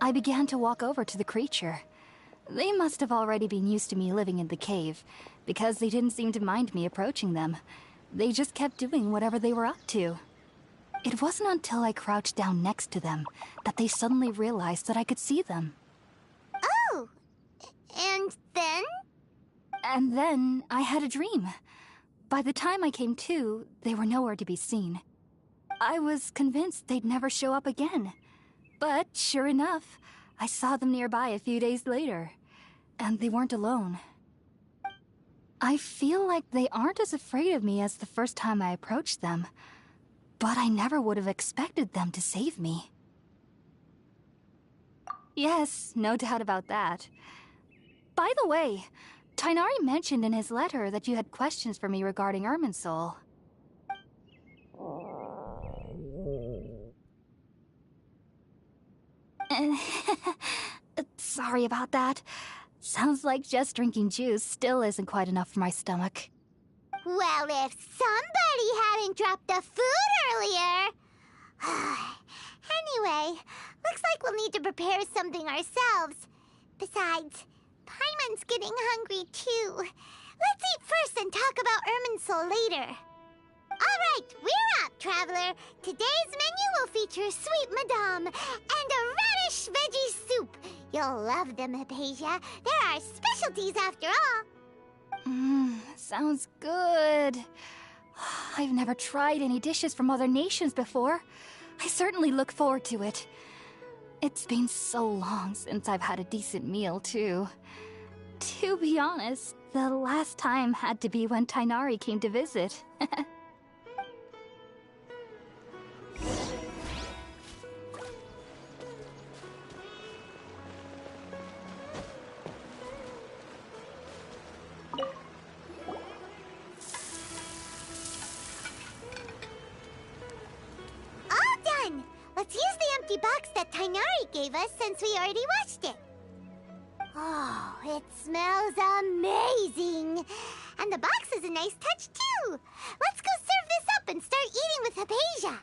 I began to walk over to the creature. They must have already been used to me living in the cave, because they didn't seem to mind me approaching them. They just kept doing whatever they were up to. It wasn't until I crouched down next to them that they suddenly realized that I could see them. Oh! And then? And then I had a dream. By the time I came to, they were nowhere to be seen. I was convinced they'd never show up again. But sure enough, I saw them nearby a few days later. And they weren't alone. I feel like they aren't as afraid of me as the first time I approached them. But I never would have expected them to save me. Yes, no doubt about that. By the way, Tainari mentioned in his letter that you had questions for me regarding Irminsul. Sorry about that. Sounds like just drinking juice still isn't quite enough for my stomach. Well, if somebody hadn't dropped the food earlier... Anyway, looks like we'll need to prepare prepare something ourselves. Besides, Paimon's getting hungry too. Let's eat first and talk about Irminsul later. All right, we're up, Traveler. Today's menu will feature Sweet Madame and a radish veggie soup. You'll love them, Hypatia. They're our specialties after all. Sounds good. I've never tried any dishes from other nations before. I certainly look forward to it. It's been so long since I've had a decent meal, too. To be honest, the last time had to be when Tighnari came to visit. Let's use the empty box that Tighnari gave us since we already washed it. Oh, it smells amazing. And the box is a nice touch, too. Let's go serve this up and start eating with Hypatia.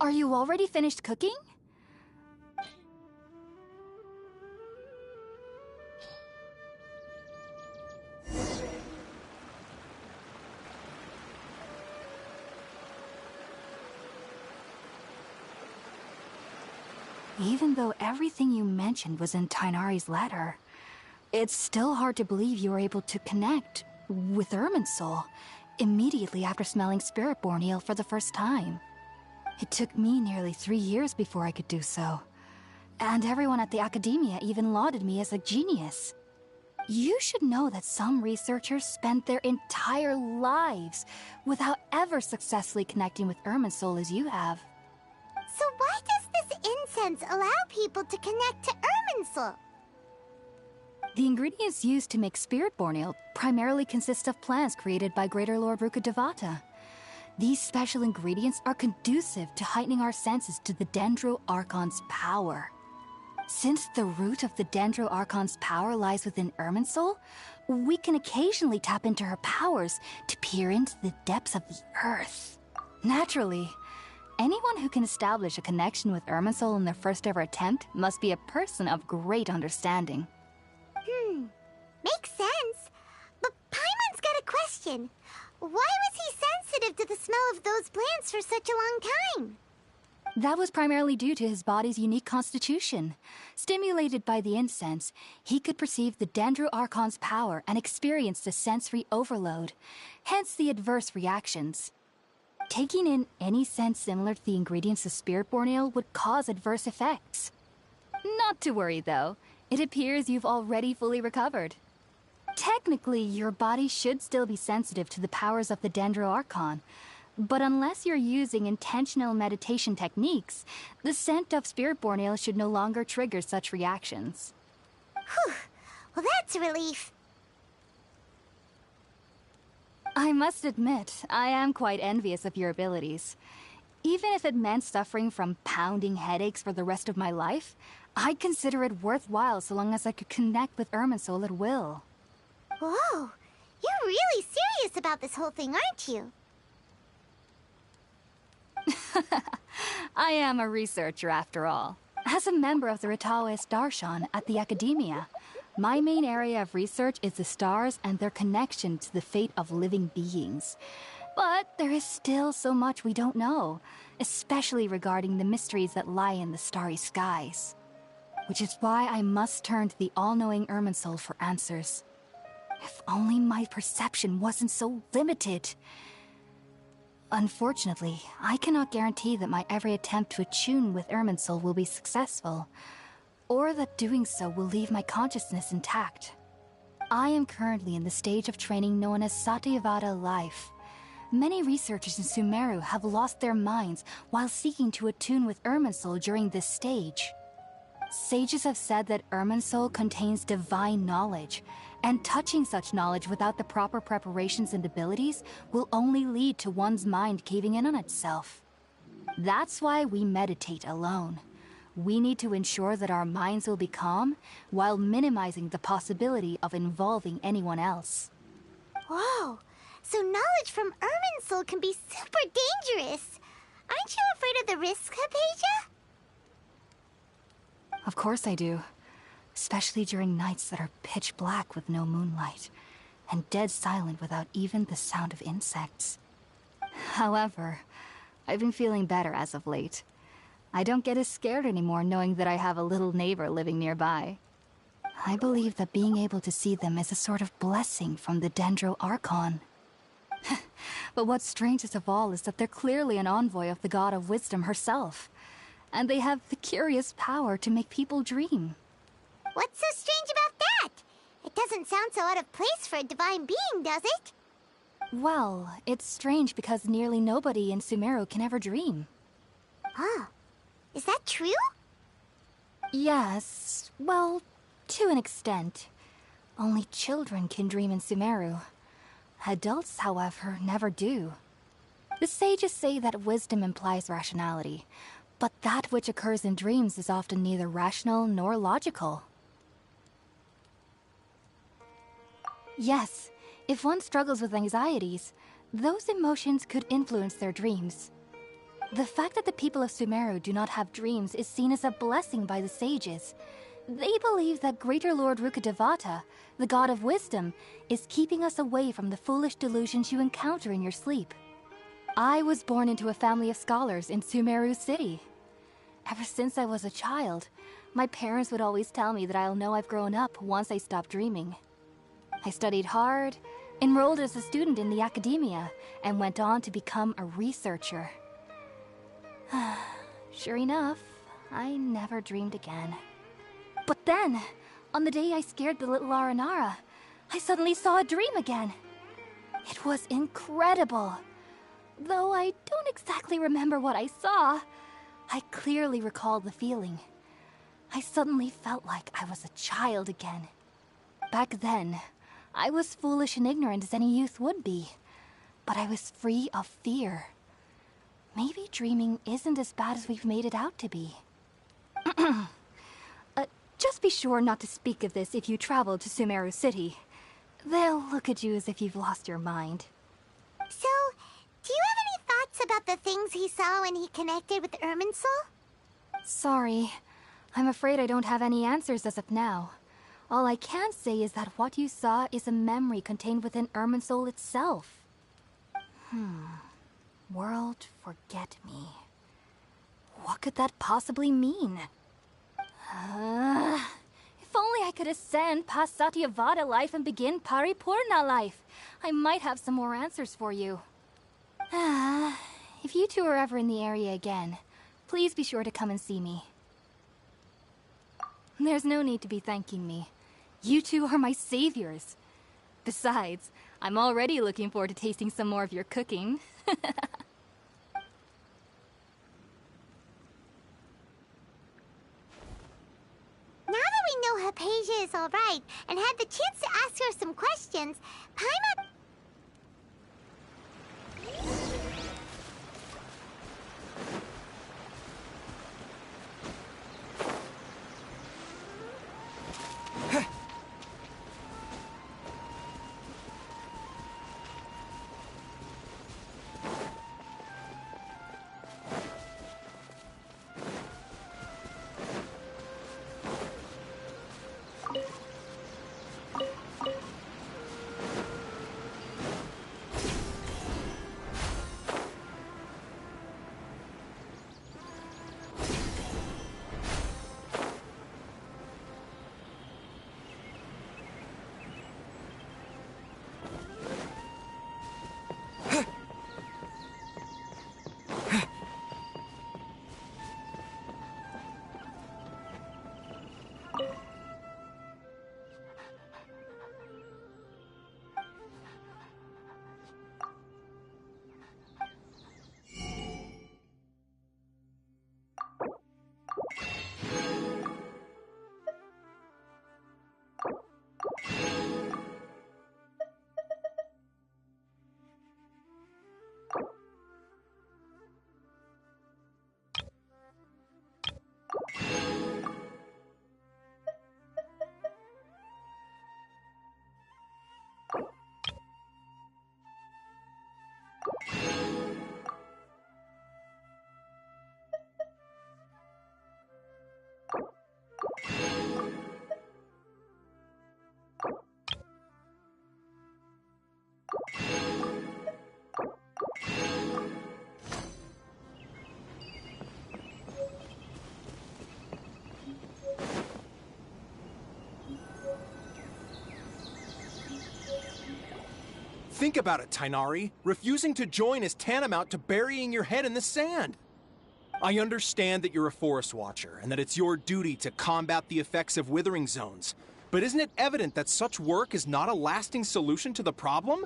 Are you already finished cooking? Even though everything you mentioned was in Tighnari's letter, it's still hard to believe you were able to connect with Irminsul immediately after smelling Spiritborn ale for the first time. It took me nearly 3 years before I could do so. And everyone at the Academia even lauded me as a genius. You should know that some researchers spent their entire lives without ever successfully connecting with Irminsul as you have. So why does this incense allow people to connect to Irminsul? The ingredients used to make Spiritborn ale primarily consist of plants created by Greater Lord Rukkhadevata. These special ingredients are conducive to heightening our senses to the Dendro Archon's power. Since the root of the Dendro Archon's power lies within Irminsul, we can occasionally tap into her powers to peer into the depths of the earth. Naturally, anyone who can establish a connection with Irminsul in their first ever attempt must be a person of great understanding. Makes sense. But Paimon's got a question. Why was he sensitive to the smell of those plants for such a long time? That was primarily due to his body's unique constitution. Stimulated by the incense, he could perceive the Dendro Archon's power and experience the sensory overload, hence the adverse reactions. Taking in any sense similar to the ingredients of Spiritborn ale would cause adverse effects. Not to worry, though. It appears you've already fully recovered. Technically, your body should still be sensitive to the powers of the Dendro Archon, but unless you're using intentional meditation techniques, the scent of Spiritborn ale should no longer trigger such reactions. Whew. Well, that's a relief. I must admit, I am quite envious of your abilities. Even if it meant suffering from pounding headaches for the rest of my life, I'd consider it worthwhile so long as I could connect with Irminsul at will. Whoa, you're really serious about this whole thing, aren't you? I am a researcher after all. As a member of the Ritaoist Darshan at the Academia, my main area of research is the stars and their connection to the fate of living beings. But there is still so much we don't know, especially regarding the mysteries that lie in the starry skies. Which is why I must turn to the all-knowing Irminsul for answers. If only my perception wasn't so limited. Unfortunately, I cannot guarantee that my every attempt to attune with Irminsul will be successful, or that doing so will leave my consciousness intact. I am currently in the stage of training known as Satyavada life. Many researchers in Sumeru have lost their minds while seeking to attune with Irminsul during this stage. Sages have said that Irminsul contains divine knowledge, and touching such knowledge without the proper preparations and abilities will only lead to one's mind caving in on itself. That's why we meditate alone. We need to ensure that our minds will be calm while minimizing the possibility of involving anyone else. Whoa, so knowledge from Irminsul can be super dangerous. Aren't you afraid of the risks, Hypatia? Of course I do. Especially during nights that are pitch black with no moonlight, and dead silent without even the sound of insects. However, I've been feeling better as of late. I don't get as scared anymore knowing that I have a little neighbor living nearby. I believe that being able to see them is a sort of blessing from the Dendro Archon. But what's strangest of all is that they're clearly an envoy of the God of Wisdom herself, and they have the curious power to make people dream. What's so strange about that? It doesn't sound so out of place for a divine being, does it? Well, it's strange because nearly nobody in Sumeru can ever dream. Huh. Is that true? Yes, well, to an extent. Only children can dream in Sumeru. Adults, however, never do. The sages say that wisdom implies rationality, but that which occurs in dreams is often neither rational nor logical. Yes, if one struggles with anxieties, those emotions could influence their dreams. The fact that the people of Sumeru do not have dreams is seen as a blessing by the sages. They believe that Greater Lord Rukkhadevata, the god of wisdom, is keeping us away from the foolish delusions you encounter in your sleep. I was born into a family of scholars in Sumeru City. Ever since I was a child, my parents would always tell me that I'll know I've grown up once I stop dreaming. I studied hard, enrolled as a student in the academia, and went on to become a researcher. Sure enough, I never dreamed again. But then, on the day I scared the little Aranara, I suddenly saw a dream again. It was incredible. Though I don't exactly remember what I saw, I clearly recall the feeling. I suddenly felt like I was a child again. Back then, I was foolish and ignorant as any youth would be, but I was free of fear. Maybe dreaming isn't as bad as we've made it out to be. Just be sure not to speak of this if you travel to Sumeru City. They'll look at you as if you've lost your mind. So, do you have any thoughts about the things he saw when he connected with Irminsul? Sorry. I'm afraid I don't have any answers as of now. All I can say is that what you saw is a memory contained within Irminsul itself. World forget me. What could that possibly mean? If only I could ascend past Satyavada life and begin Paripurna life. I might have some more answers for you. If you two are ever in the area again, please be sure to come and see me. There's no need to be thanking me. You two are my saviors. Besides, I'm already looking forward to tasting some more of your cooking. Now that we know Hypatia is alright and had the chance to ask her some questions, Paimon... Think about it, Tainari. Refusing to join is tantamount to burying your head in the sand. I understand that you're a forest watcher and that it's your duty to combat the effects of withering zones. But isn't it evident that such work is not a lasting solution to the problem?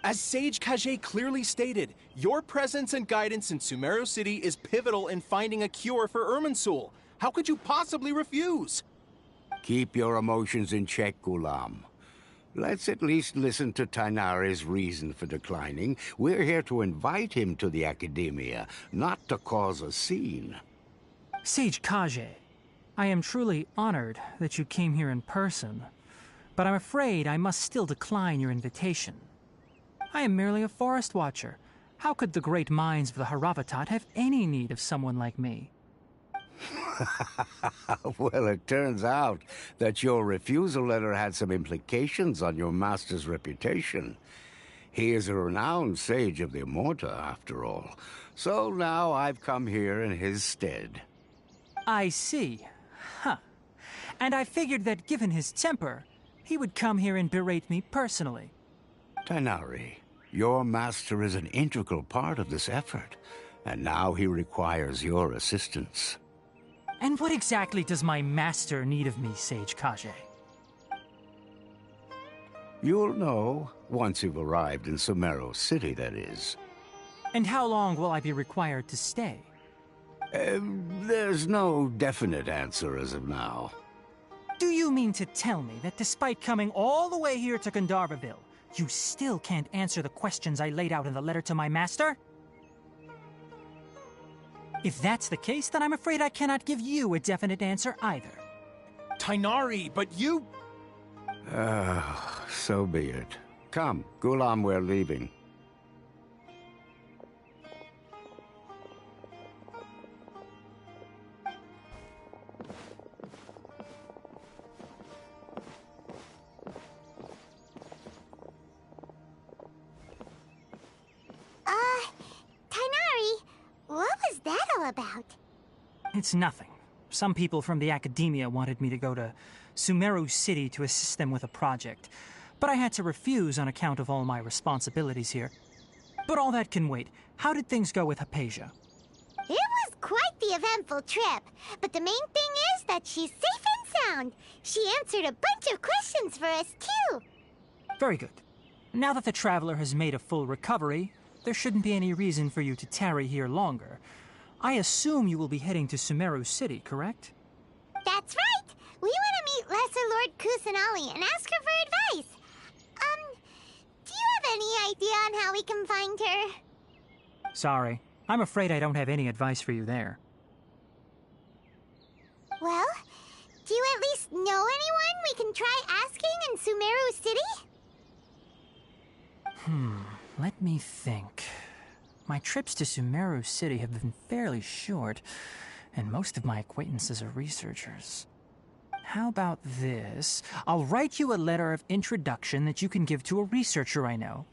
As Sage Kage clearly stated, your presence and guidance in Sumeru City is pivotal in finding a cure for Irminsul. How could you possibly refuse? Keep your emotions in check, Ghulam. Let's at least listen to Tainari's reason for declining. We're here to invite him to the Academia, not to cause a scene. Sage Kage, I am truly honored that you came here in person, but I'm afraid I must still decline your invitation. I am merely a forest watcher, How could the great minds of the Haravatat have any need of someone like me? Well, it turns out that your refusal letter had some implications on your master's reputation. He is a renowned sage of the Immorta, after all. So now I've come here in his stead. I see. Huh. And I figured that given his temper, he would come here and berate me personally. Tighnari, your master is an integral part of this effort, and now he requires your assistance. And what exactly does my master need of me, Sage Kage? You'll know once you've arrived in Sumeru City, that is. And how long will I be required to stay? There's no definite answer as of now. Do you mean to tell me that despite coming all the way here to Gandharvaville, you still can't answer the questions I laid out in the letter to my master? If that's the case, then I'm afraid I cannot give you a definite answer either. Tighnari, but you... So be it. Come, Gulam, we're leaving. Tighnari, what was that all about? It's nothing. Some people from the academia wanted me to go to Sumeru City to assist them with a project, but I had to refuse on account of all my responsibilities here. But all that can wait. How did things go with Hypatia? It was quite the eventful trip, but the main thing is that she's safe and sound. She answered a bunch of questions for us, too. Very good. Now that the traveler has made a full recovery, there shouldn't be any reason for you to tarry here longer. I assume you will be heading to Sumeru City, correct? That's right! We want to meet Lesser Lord Kusanali and ask her for advice. Do you have any idea on how we can find her? Sorry. I'm afraid I don't have any advice for you there. Well, do you at least know anyone we can try asking in Sumeru City? Let me think. My trips to Sumeru City have been fairly short, and most of my acquaintances are researchers. How about this? I'll write you a letter of introduction that you can give to a researcher I know.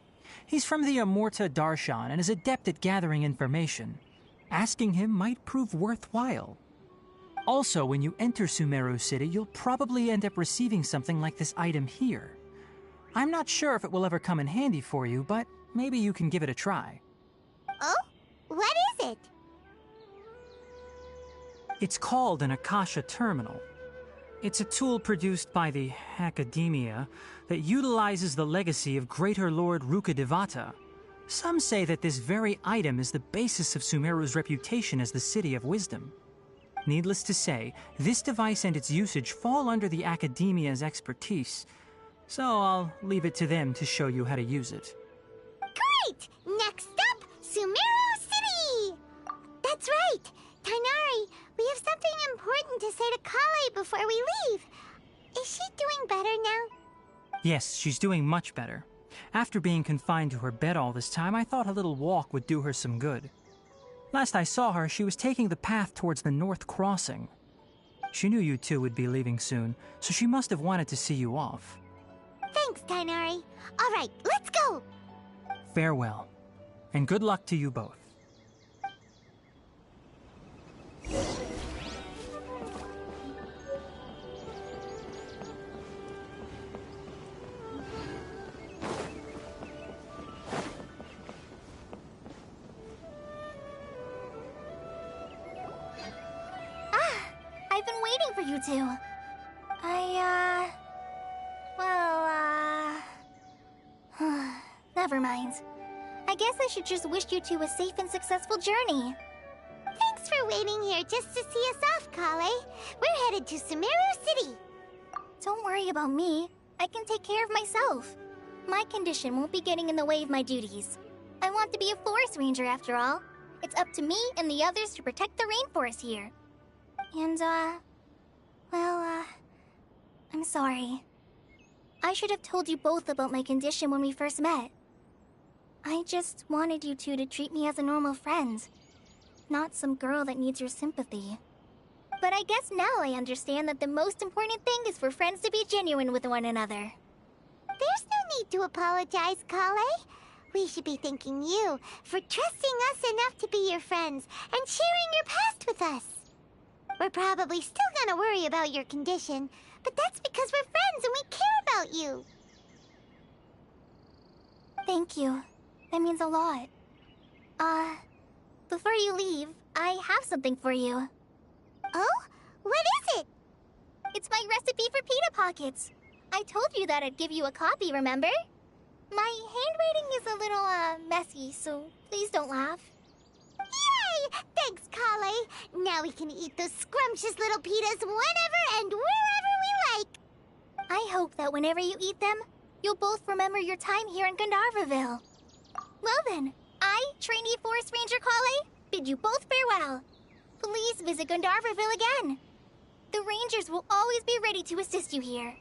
He's from the Immorta Darshan and is adept at gathering information. Asking him might prove worthwhile. Also, when you enter Sumeru City, you'll probably end up receiving something like this item here. I'm not sure if it will ever come in handy for you, but maybe you can give it a try. Oh? What is it? It's called an Akasha Terminal. It's a tool produced by the Academia that utilizes the legacy of Greater Lord Rukkhadevata. Some say that this very item is the basis of Sumeru's reputation as the City of Wisdom. Needless to say, this device and its usage fall under the Academia's expertise, so I'll leave it to them to show you how to use it. Great! Next up, Sumeru City! That's right! Tighnari, we have something important to say to Kale before we leave. Is she doing better now? Yes, she's doing much better. After being confined to her bed all this time, I thought a little walk would do her some good. Last I saw her, she was taking the path towards the North Crossing. She knew you two would be leaving soon, so she must have wanted to see you off. Thanks, Tighnari. All right, let's go! Farewell, and good luck to you both. I've been waiting for you two. Never mind. I guess I should just wish you two a safe and successful journey. Thanks for waiting here just to see us off, Kale. We're headed to Sumeru City. Don't worry about me. I can take care of myself. My condition won't be getting in the way of my duties. I want to be a forest ranger after all. It's up to me and the others to protect the rainforest here. And, I'm sorry. I should have told you both about my condition when we first met. I just wanted you two to treat me as a normal friend, not some girl that needs your sympathy. But I guess now I understand that the most important thing is for friends to be genuine with one another. There's no need to apologize, Kale. We should be thanking you for trusting us enough to be your friends and sharing your past with us. We're probably still gonna worry about your condition, but that's because we're friends and we care about you. Thank you. That means a lot. Before you leave, I have something for you. Oh? What is it? It's my recipe for pita pockets. I told you that I'd give you a copy, remember? My handwriting is a little, messy, so please don't laugh. Yay! Thanks, Kale. Now we can eat those scrumptious little pitas whenever and wherever we like. I hope that whenever you eat them, you'll both remember your time here in Gandharvaville. Well then, I, trainee Forest Ranger Kale, bid you both farewell. Please visit Gandharvaville again. The Rangers will always be ready to assist you here.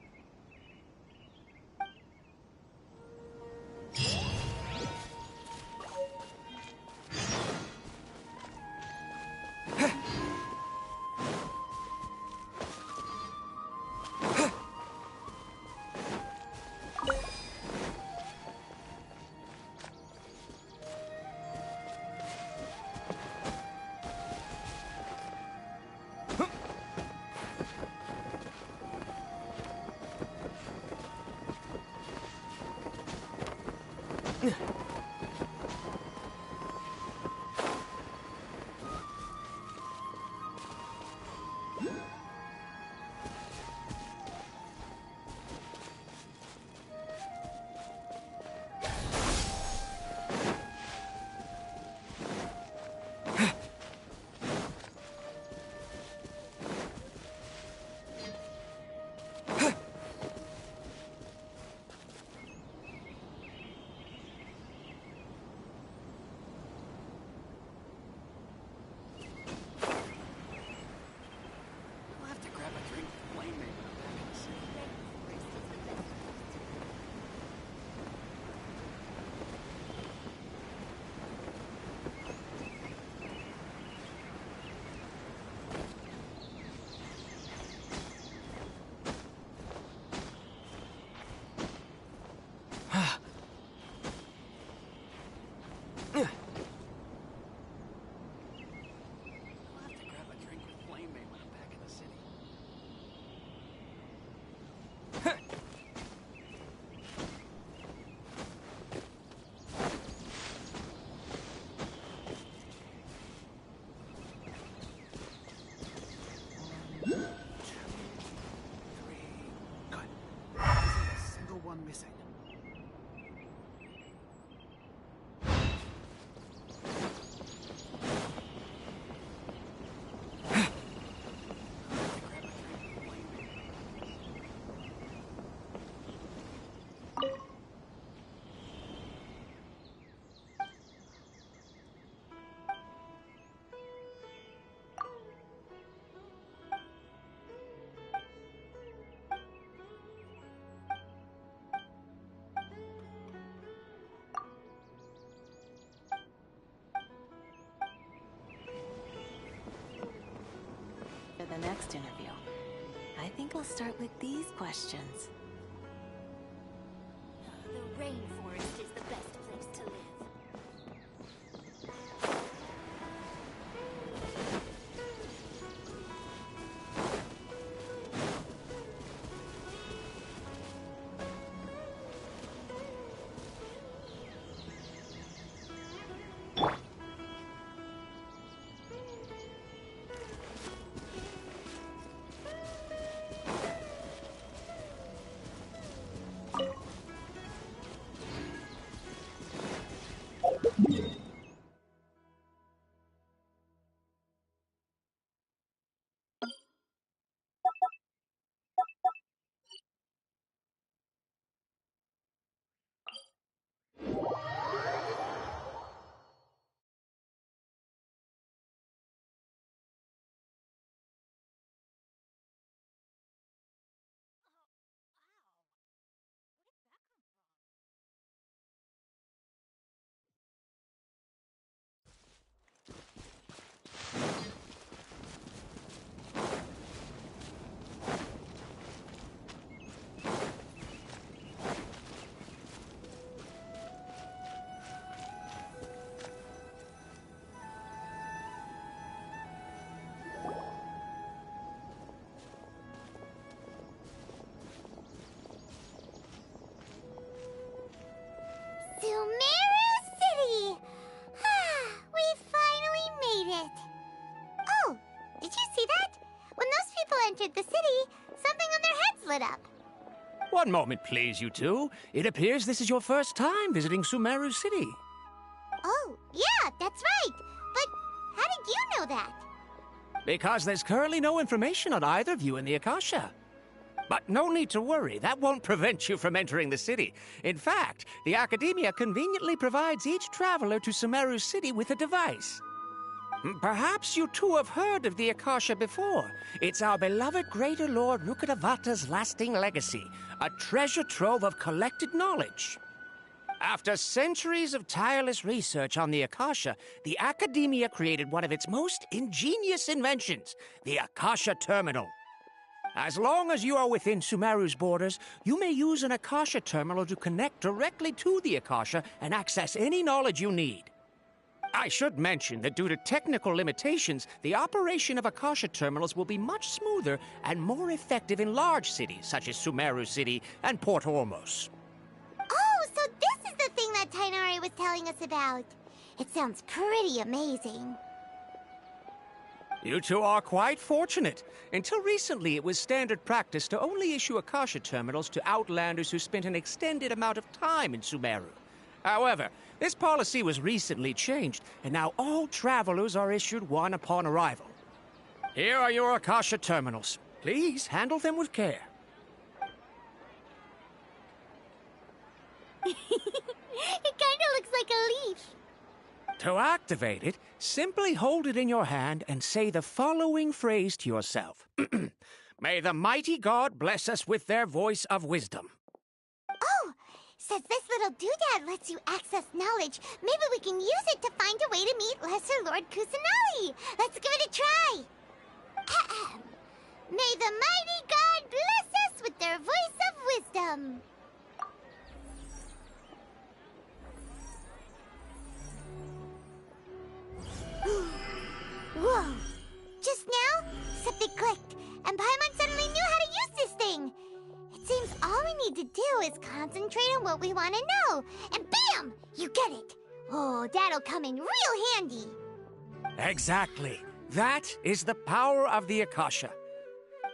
Missing. For the next interview, I think I'll start with these questions. The rainforest is the best place to live. Sumeru City! We finally made it! Oh, did you see that? When those people entered the city, something on their heads lit up. One moment, please, you two. It appears this is your first time visiting Sumeru City. Oh, yeah, that's right. But how did you know that? Because there's currently no information on either of you in the Akasha. But no need to worry, that won't prevent you from entering the city. In fact, the Academia conveniently provides each traveler to Sumeru City with a device. Perhaps you two have heard of the Akasha before. It's our beloved Greater Lord Rukkhadevata's lasting legacy, a treasure trove of collected knowledge. After centuries of tireless research on the Akasha, the Academia created one of its most ingenious inventions, the Akasha Terminal. As long as you are within Sumeru's borders, you may use an Akasha terminal to connect directly to the Akasha and access any knowledge you need. I should mention that due to technical limitations, the operation of Akasha terminals will be much smoother and more effective in large cities such as Sumeru City and Port Ormos. Oh, so this is the thing that Tainari was telling us about. It sounds pretty amazing. You two are quite fortunate. Until recently, it was standard practice to only issue Akasha terminals to outlanders who spent an extended amount of time in Sumeru. However, this policy was recently changed, and now all travelers are issued one upon arrival. Here are your Akasha terminals. Please handle them with care. It kinda looks like a leaf. To activate it, simply hold it in your hand and say the following phrase to yourself. May the mighty God bless us with their voice of wisdom. Oh, since this little doodad lets you access knowledge, maybe we can use it to find a way to meet Lesser Lord Kusanali. Let's give it a try. May the mighty God bless us with their voice of wisdom. Whoa! Just now, something clicked, and Paimon suddenly knew how to use this thing. It seems all we need to do is concentrate on what we want to know, and bam! You get it. Oh, that'll come in real handy. Exactly. That is the power of the Akasha.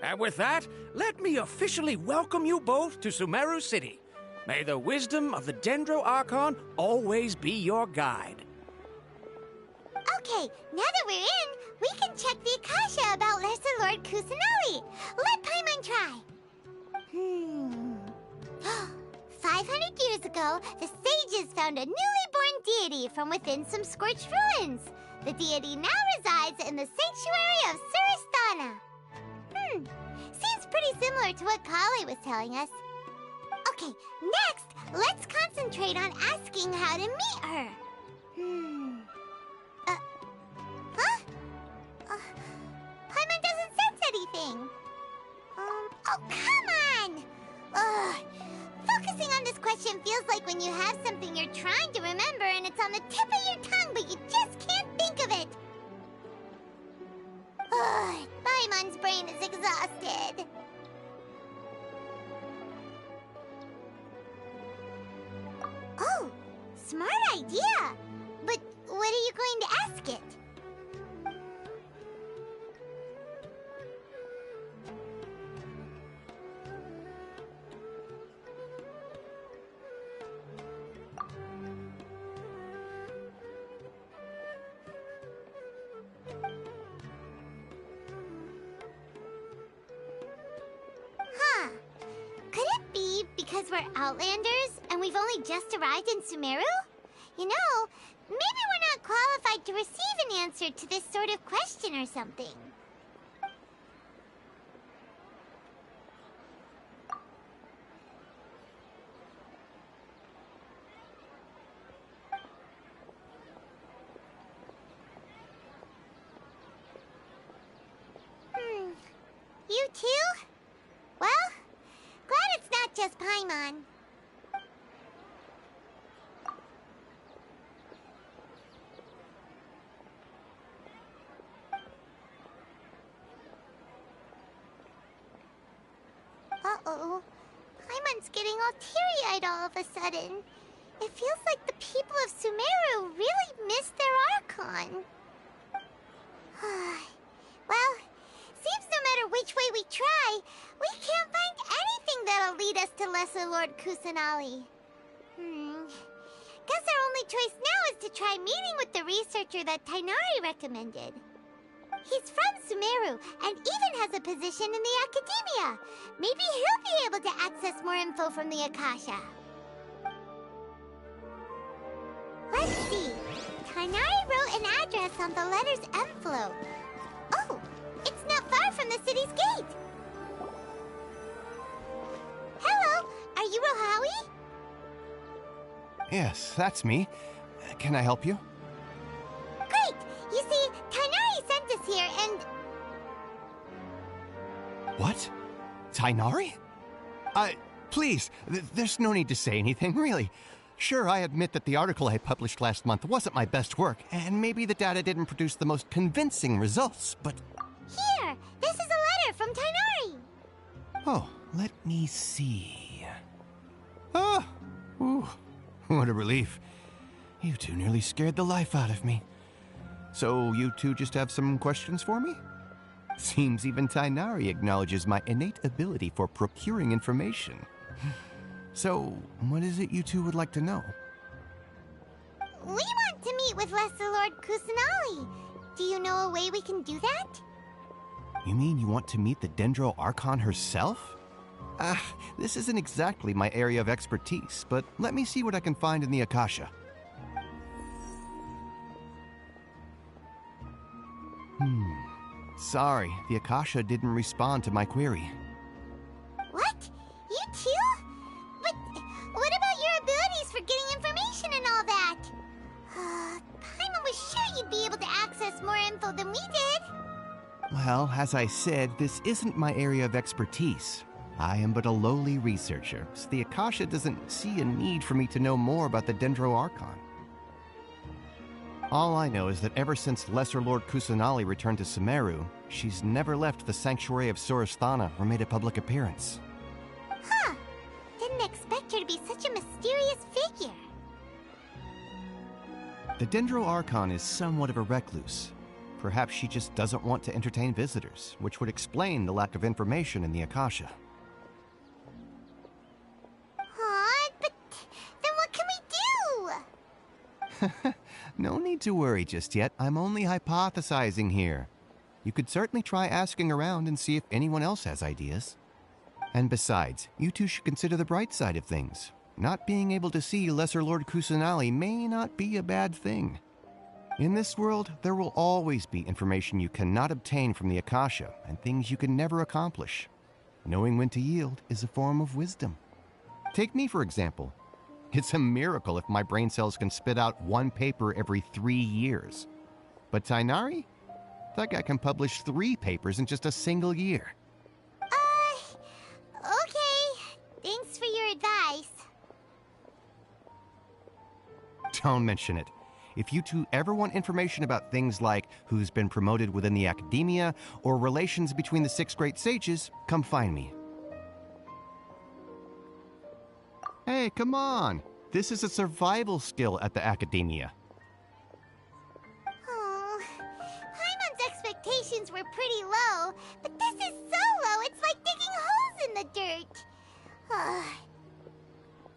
And with that, let me officially welcome you both to Sumeru City. May the wisdom of the Dendro Archon always be your guide. Okay, now that we're in, we can check the Akasha about Lesser Lord Kusanali. Let Paimon try. 500 years ago, the sages found a newly born deity from within some scorched ruins. The deity now resides in the sanctuary of Suristana. Seems pretty similar to what Kali was telling us. Okay, next, let's concentrate on asking how to meet her. Paimon doesn't sense anything. Oh, come on! Ugh. Focusing on this question feels like when you have something you're trying to remember and it's on the tip of your tongue, but you just can't think of it. Ugh, Paimon's brain is exhausted. Oh, smart idea. But what are you going to ask it? Could it be because we're Outlanders and we've only just arrived in Sumeru? You know, maybe we're not qualified to receive an answer to this sort of question or something. You too? Well, glad it's not just Paimon. Uh-oh. Paimon's getting all teary-eyed all of a sudden. It feels like the people of Sumeru really missed their Archon. Well, seems no matter which way we try, we can't find anything that'll lead us to Lesser Lord Kusanali. Guess our only choice now is to try meeting with the researcher that Tighnari recommended. He's from Sumeru and even has a position in the Academia. Maybe he'll be able to access more info from the Akasha. Let's see. Tighnari wrote an address on the letter's envelope. Oh, it's not far from the city's gate. Hello, are you Rohawi? Yes, that's me. Can I help you? Great! You see, Tighnari sent us here and... What? Tighnari? Please, there's no need to say anything, really. Sure, I admit that the article I published last month wasn't my best work, and maybe the data didn't produce the most convincing results, but... Here! This is a letter from Tighnari! Oh, let me see... Oh! Ooh, what a relief. You two nearly scared the life out of me. So you two just have some questions for me? Seems even Tighnari acknowledges my innate ability for procuring information. So, what is it you two would like to know? We want to meet with Lesser Lord Kusanali. Do you know a way we can do that? You mean you want to meet the Dendro Archon herself? This isn't exactly my area of expertise, but let me see what I can find in the Akasha. Sorry, the Akasha didn't respond to my query. What? You too? But what about your abilities for getting information and all that? Paimon was sure you'd be able to access more info than we did. Well, as I said, this isn't my area of expertise. I am but a lowly researcher, so the Akasha doesn't see a need for me to know more about the Dendro Archon. All I know is that ever since Lesser Lord Kusanali returned to Sumeru, she's never left the Sanctuary of Sorasthana or made a public appearance. Huh. Didn't expect her to be such a mysterious figure. The Dendro Archon is somewhat of a recluse. Perhaps she just doesn't want to entertain visitors, which would explain the lack of information in the Akasha. But then what can we do? No need to worry just yet. I'm only hypothesizing here. You could certainly try asking around and see if anyone else has ideas. And besides, you two should consider the bright side of things. Not being able to see Lesser Lord Kusanali may not be a bad thing. In this world, there will always be information you cannot obtain from the Akasha and things you can never accomplish. Knowing when to yield is a form of wisdom. Take me, for example. It's a miracle if my brain cells can spit out one paper every 3 years. But Tighnari? That guy can publish 3 papers in just a single year. Okay. Thanks for your advice. Don't mention it. If you two ever want information about things like who's been promoted within the Academia or relations between the 6 great sages, come find me. Hey, come on! This is a survival skill at the Academia. Oh, Paimon's expectations were pretty low, but this is so low it's like digging holes in the dirt.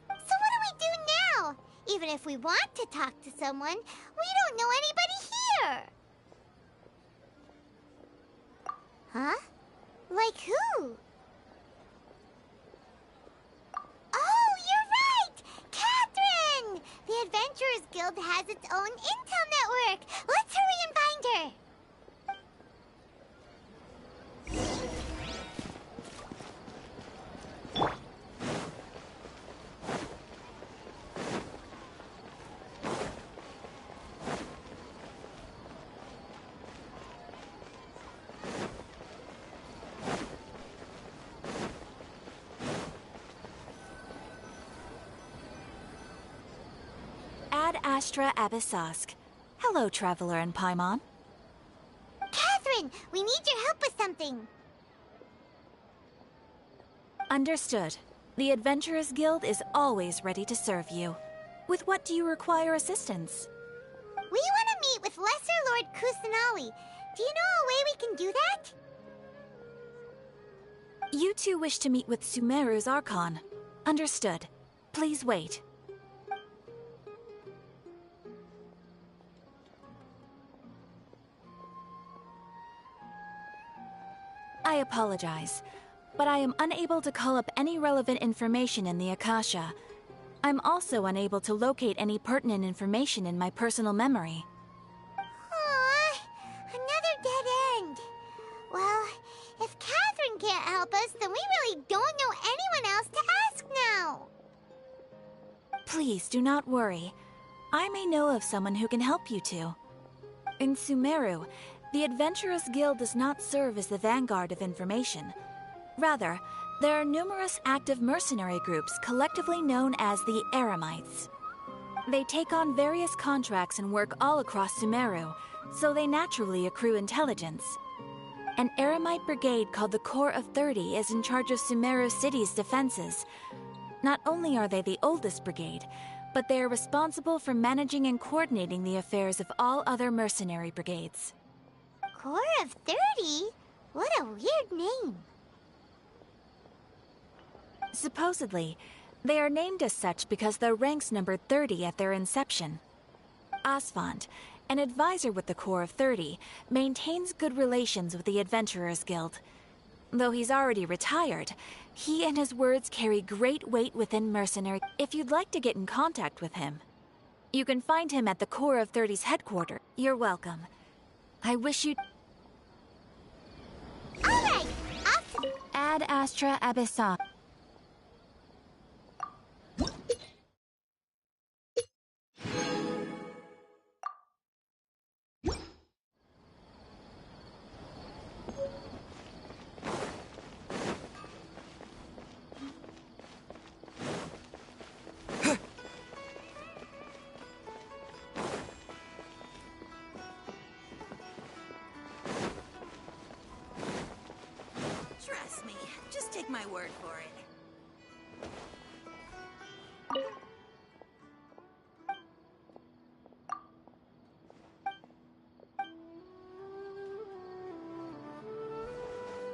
So what do we do now? Even if we want to talk to someone, we don't know anybody here. Huh? Like who? Oh, you're right! Catherine! The Adventurers Guild has its own intel network. Let's hurry and find her. Ad Astra Abyssosk. Hello, Traveler and Paimon. Catherine, we need your help with something. Understood. The Adventurers Guild is always ready to serve you. With what do you require assistance? We want to meet with Lesser Lord Kusanali. Do you know a way we can do that? You two wish to meet with Sumeru's Archon. Understood. Please wait. I apologize, but I am unable to call up any relevant information in the Akasha. I'm also unable to locate any pertinent information in my personal memory. Aww, another dead end. Well, if Catherine can't help us, then we really don't know anyone else to ask now. Please do not worry. I may know of someone who can help you two. In Sumeru, the Adventurers Guild does not serve as the vanguard of information. Rather, there are numerous active mercenary groups collectively known as the Eremites. They take on various contracts and work all across Sumeru, so they naturally accrue intelligence. An Eremite brigade called the Corps of 30 is in charge of Sumeru City's defenses. Not only are they the oldest brigade, but they are responsible for managing and coordinating the affairs of all other mercenary brigades. Corps of 30? What a weird name. Supposedly, they are named as such because their ranks numbered 30 at their inception. Asfand, an advisor with the Corps of 30, maintains good relations with the Adventurers Guild. Though he's already retired, he and his words carry great weight within mercenary. If you'd like to get in contact with him, you can find him at the Corps of 30's headquarters. You're welcome. I wish you... Alright, Ad Astra Abyssa. Trust me, just take my word for it.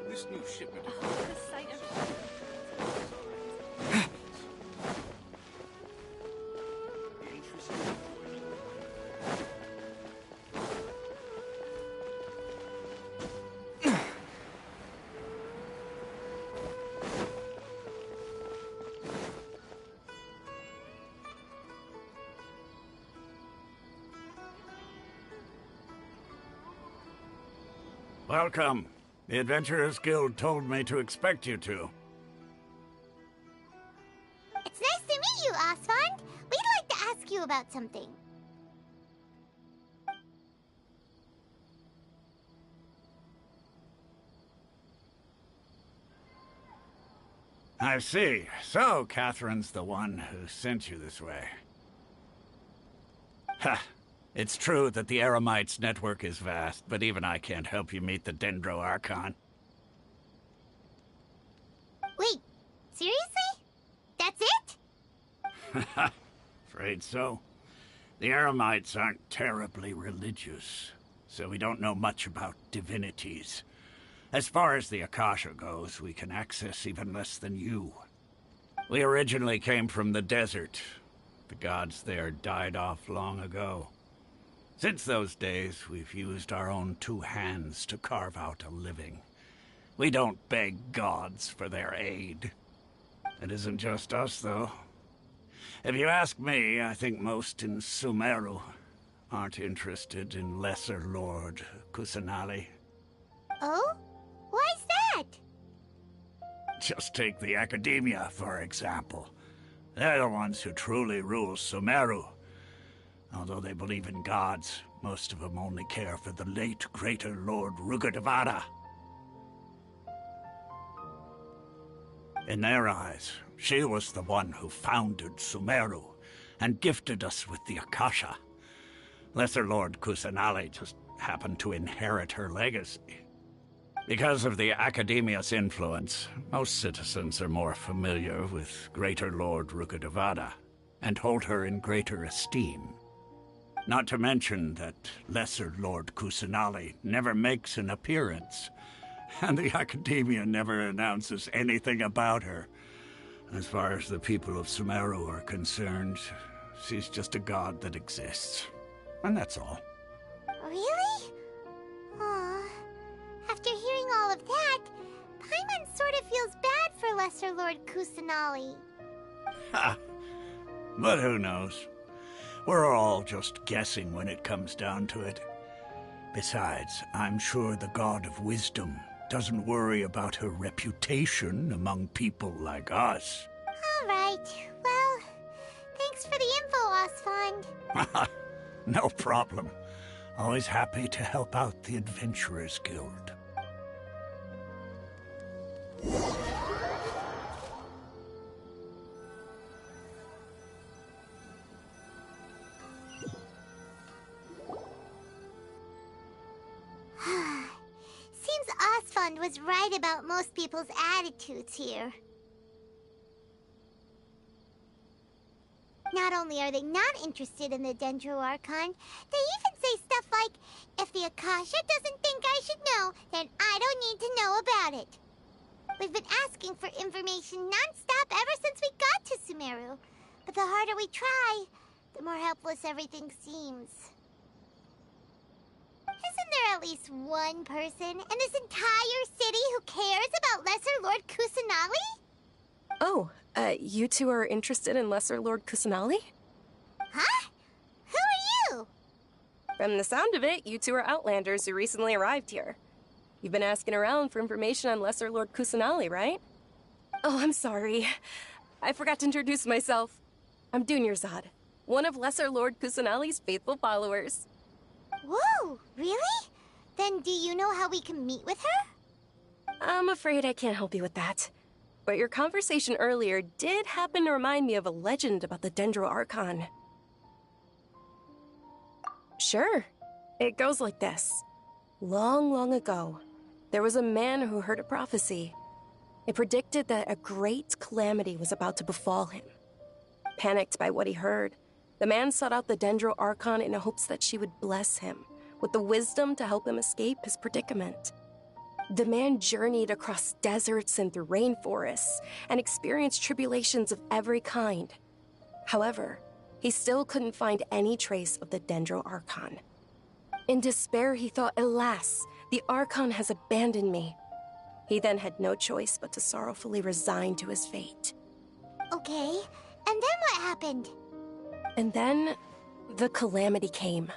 This new shipment of... The sight of... Welcome. The Adventurers Guild told me to expect you two. It's nice to meet you, Asfand. We'd like to ask you about something. I see. So, Catherine's the one who sent you this way. Ha! It's true that the Eremites' network is vast, but even I can't help you meet the Dendro Archon. Wait, seriously? That's it? Afraid so. The Eremites aren't terribly religious, so we don't know much about divinities. As far as the Akasha goes, we can access even less than you. We originally came from the desert. The gods there died off long ago. Since those days, we've used our own two hands to carve out a living. We don't beg gods for their aid. It isn't just us, though. If you ask me, I think most in Sumeru aren't interested in Lesser Lord Kusanali. Oh? Why's that? Just take the Academia, for example. They're the ones who truly rule Sumeru. Although they believe in gods, most of them only care for the late Greater Lord Rugurdevada. In their eyes, she was the one who founded Sumeru and gifted us with the Akasha. Lesser Lord Kusanali just happened to inherit her legacy. Because of the Academia's influence, most citizens are more familiar with Greater Lord Rugurdevada. and hold her in greater esteem. Not to mention that Lesser Lord Kusanali never makes an appearance, and the Academia never announces anything about her. As far as the people of Sumeru are concerned, she's just a god that exists. And that's all. Really? Aw. After hearing all of that, Paimon sort of feels bad for Lesser Lord Kusanali. Ha! But who knows? We're all just guessing when it comes down to it. Besides, I'm sure the God of Wisdom doesn't worry about her reputation among people like us. All right. Well, thanks for the info, Osfond. No problem. Always happy to help out the Adventurers Guild. Seems Osfond was right about most people's attitudes here. Not only are they not interested in the Dendro Archon, they even say stuff like, if the Akasha doesn't think I should know, then I don't need to know about it. We've been asking for information non-stop ever since we got to Sumeru. But the harder we try, the more helpless everything seems. Isn't there at least one person in this entire city who cares about Lesser Lord Kusanali? Oh, you two are interested in Lesser Lord Kusanali? Huh? Who are you? From the sound of it, you two are Outlanders who recently arrived here. You've been asking around for information on Lesser Lord Kusanali, right? Oh, I'm sorry. I forgot to introduce myself. I'm Dunyarzad, one of Lesser Lord Kusanali's faithful followers. Whoa, really? Then do you know how we can meet with her? I'm afraid I can't help you with that. But your conversation earlier did happen to remind me of a legend about the Dendro Archon. Sure. It goes like this. Long, long ago, there was a man who heard a prophecy. It predicted that a great calamity was about to befall him. Panicked by what he heard, the man sought out the Dendro Archon in hopes that she would bless him with the wisdom to help him escape his predicament. The man journeyed across deserts and through rainforests and experienced tribulations of every kind. However, he still couldn't find any trace of the Dendro Archon. In despair, he thought, alas, the Archon has abandoned me. He then had no choice but to sorrowfully resign to his fate. Okay, and then what happened? And then, the calamity came.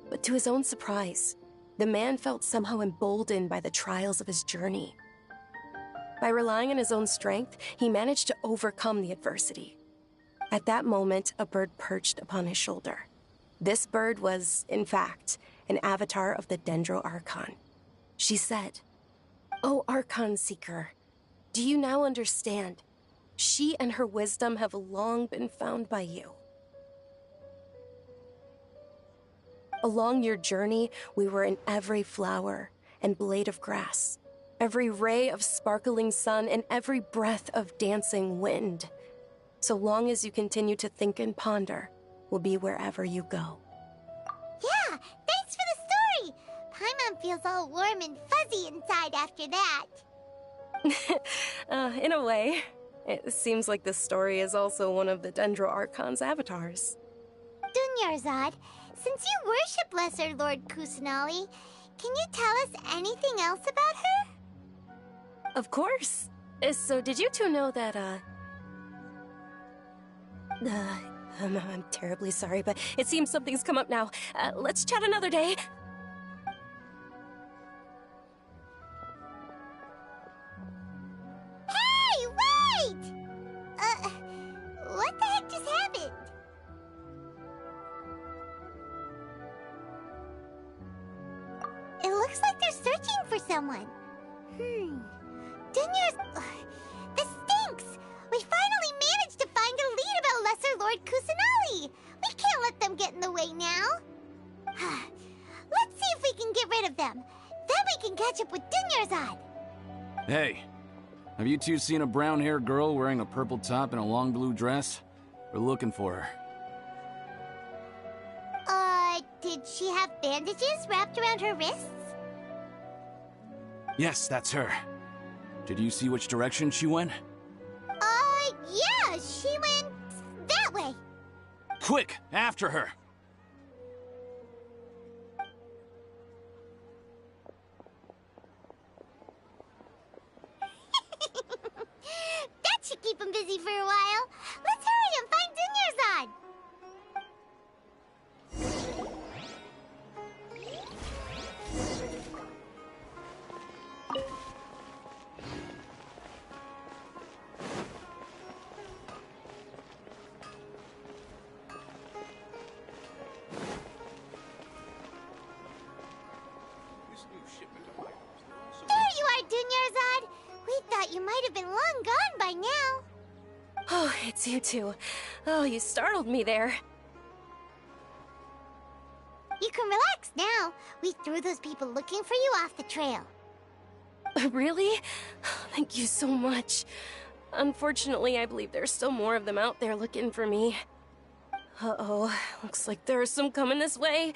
But to his own surprise, the man felt somehow emboldened by the trials of his journey. By relying on his own strength, he managed to overcome the adversity. At that moment, a bird perched upon his shoulder. This bird was, in fact, an avatar of the Dendro Archon. She said, "O Archon Seeker, do you now understand? She and her wisdom have long been found by you. Along your journey, we were in every flower and blade of grass, every ray of sparkling sun, and every breath of dancing wind. So long as you continue to think and ponder, we'll be wherever you go." Yeah, thanks for the story! Paimon feels all warm and fuzzy inside after that. In a way, it seems like this story is also one of the Dendro Archon's avatars. Dunyarzad, since you worship Lesser Lord Kusanali, can you tell us anything else about her? Of course. So did you two know that, I'm terribly sorry, but it seems something's come up now. Let's chat another day. Hey, wait! What the heck just happened? It looks like they're searching for someone. This stinks! We finally managed to find a lead about Lesser Lord Kusanali! We can't let them get in the way now. Let's see if we can get rid of them. Then we can catch up with Dunyarzad. Hey, have you two seen a brown-haired girl wearing a purple top and a long blue dress? We're looking for her. Did she have bandages wrapped around her wrists? Yes, that's her. Did you see which direction she went? Yeah, she went that way. Quick, after her! That should keep him busy for a while. Let's hurry and find Dunyarzad. There you are, Dunyarzad. We thought you might have been long gone by now. Oh, it's you two. Oh, you startled me there. You can relax now. We threw those people looking for you off the trail. Really? Thank you so much. Unfortunately, I believe there's still more of them out there looking for me. Uh-oh, looks like there's some coming this way.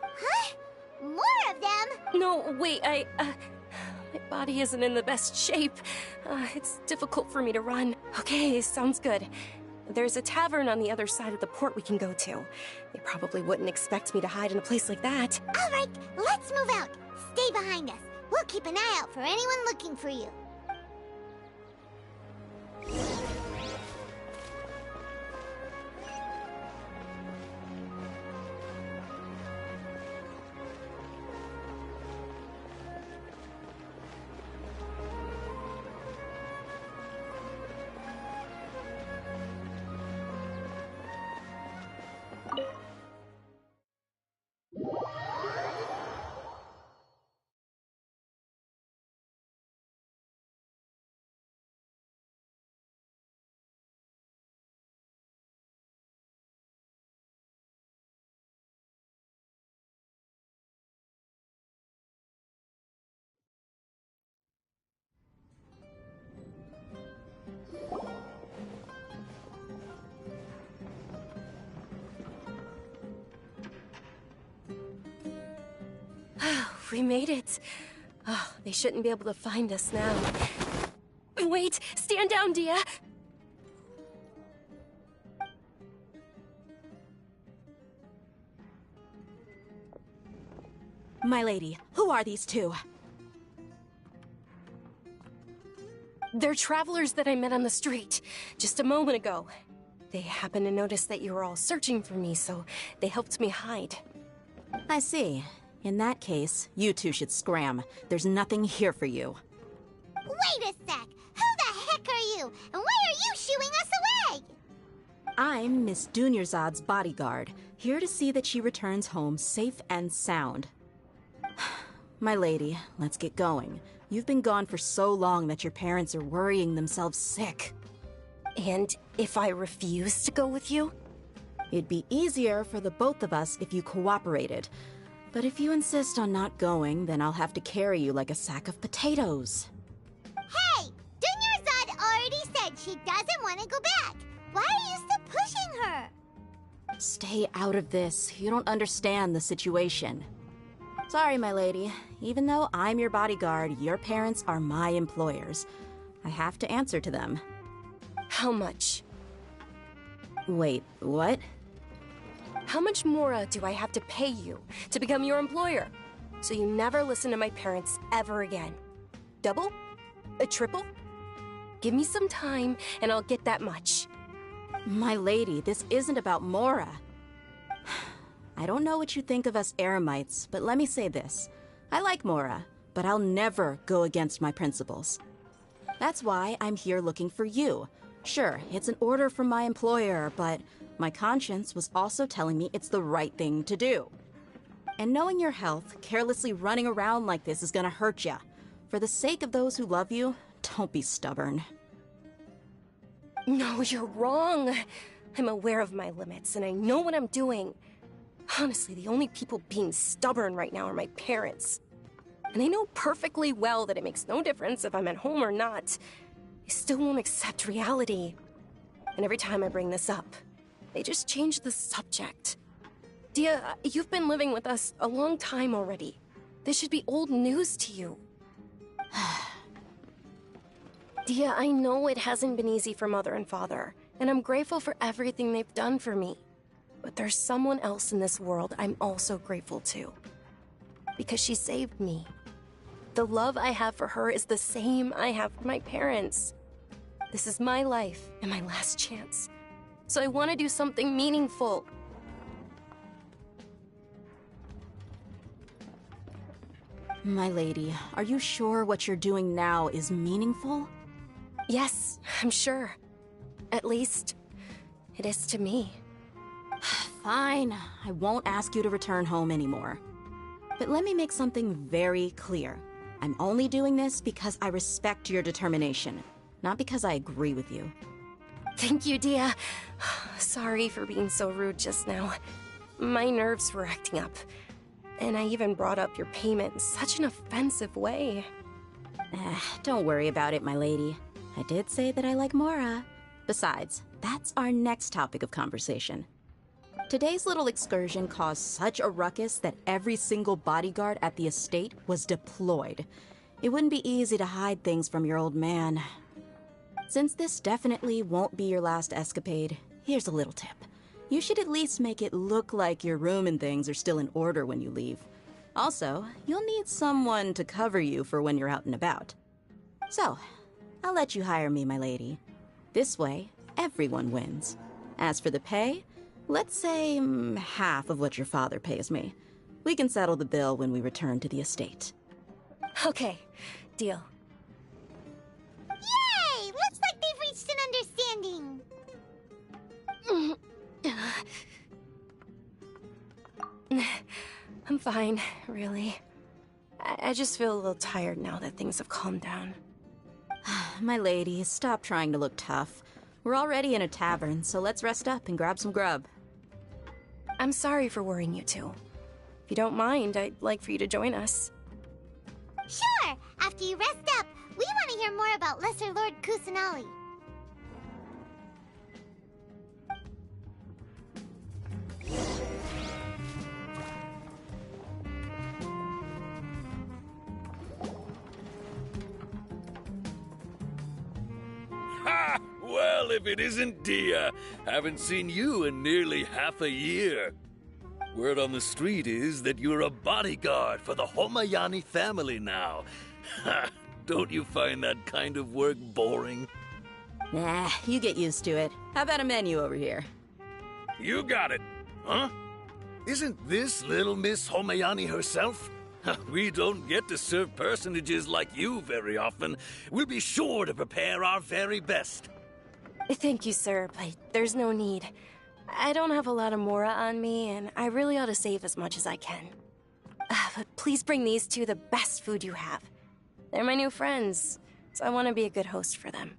Huh? More of them? No, wait, my body isn't in the best shape. It's difficult for me to run. Okay, sounds good. There's a tavern on the other side of the port we can go to. They probably wouldn't expect me to hide in a place like that. All right, let's move out. Stay behind us. We'll keep an eye out for anyone looking for you. We made it. Oh, they shouldn't be able to find us now. Wait! Stand down, Dia! My lady, who are these two? They're travelers that I met on the street just a moment ago. They happened to notice that you were all searching for me, so they helped me hide. I see. In that case, you two should scram. There's nothing here for you. Wait a sec! Who the heck are you? And why are you shooing us away? I'm Miss Dunyarzad's bodyguard, here to see that she returns home safe and sound. My lady, let's get going. You've been gone for so long that your parents are worrying themselves sick. And if I refuse to go with you? It'd be easier for the both of us if you cooperated. But if you insist on not going, then I'll have to carry you like a sack of potatoes. Hey! Dunyarzad already said she doesn't want to go back. Why are you still pushing her? Stay out of this. You don't understand the situation. Sorry, my lady. Even though I'm your bodyguard, your parents are my employers. I have to answer to them. How much? Wait, what? How much more do I have to pay you to become your employer? So you never listen to my parents ever again. Double? A triple? Give me some time and I'll get that much. My lady, this isn't about Mora. I don't know what you think of us Eremites, but let me say this. I like Mora, but I'll never go against my principles. That's why I'm here looking for you. Sure, it's an order from my employer, but my conscience was also telling me it's the right thing to do. And knowing your health, carelessly running around like this is gonna hurt ya. For the sake of those who love you, don't be stubborn. No, you're wrong. I'm aware of my limits, and I know what I'm doing. Honestly, the only people being stubborn right now are my parents. And I know perfectly well that it makes no difference if I'm at home or not. still won't accept reality. And every time I bring this up, they just change the subject. Dia, you've been living with us a long time already. This should be old news to you. Dia, I know it hasn't been easy for Mother and Father, and I'm grateful for everything they've done for me. But there's someone else in this world I'm also grateful to. Because she saved me. The love I have for her is the same I have for my parents. This is my life and my last chance. So I want to do something meaningful. My lady, are you sure what you're doing now is meaningful? Yes, I'm sure. At least, it is to me. Fine, I won't ask you to return home anymore. But let me make something very clear. I'm only doing this because I respect your determination, not because I agree with you. Thank you, Dia. Sorry for being so rude just now. My nerves were acting up. And I even brought up your payment in such an offensive way. Don't worry about it, my lady. I did say that I like Mora. Besides, that's our next topic of conversation. Today's little excursion caused such a ruckus that every single bodyguard at the estate was deployed. It wouldn't be easy to hide things from your old man. Since this definitely won't be your last escapade, here's a little tip. You should at least make it look like your room and things are still in order when you leave. Also, you'll need someone to cover you for when you're out and about. So, I'll let you hire me, my lady. This way, everyone wins. As for the pay, let's say half of what your father pays me. We can settle the bill when we return to the estate. Okay, deal. Yay! Looks like they've reached an understanding. I'm fine, really. I just feel a little tired now that things have calmed down. My lady, stop trying to look tough. We're already in a tavern, so let's rest up and grab some grub. I'm sorry for worrying you two. If you don't mind, I'd like for you to join us. Sure! After you rest up, we want to hear more about Lesser Lord Kusanali. Ha! Well, if it isn't Dia, haven't seen you in nearly half a year. Word on the street is that you're a bodyguard for the Homayani family now. Ha! Don't you find that kind of work boring? Nah, you get used to it. How about a menu over here? You got it. Huh? Isn't this little Miss Homayani herself? We don't get to serve personages like you very often. We'll be sure to prepare our very best. Thank you, sir, but there's no need. I don't have a lot of Mora on me, and I really ought to save as much as I can. But please bring these two the best food you have. They're my new friends, so I want to be a good host for them.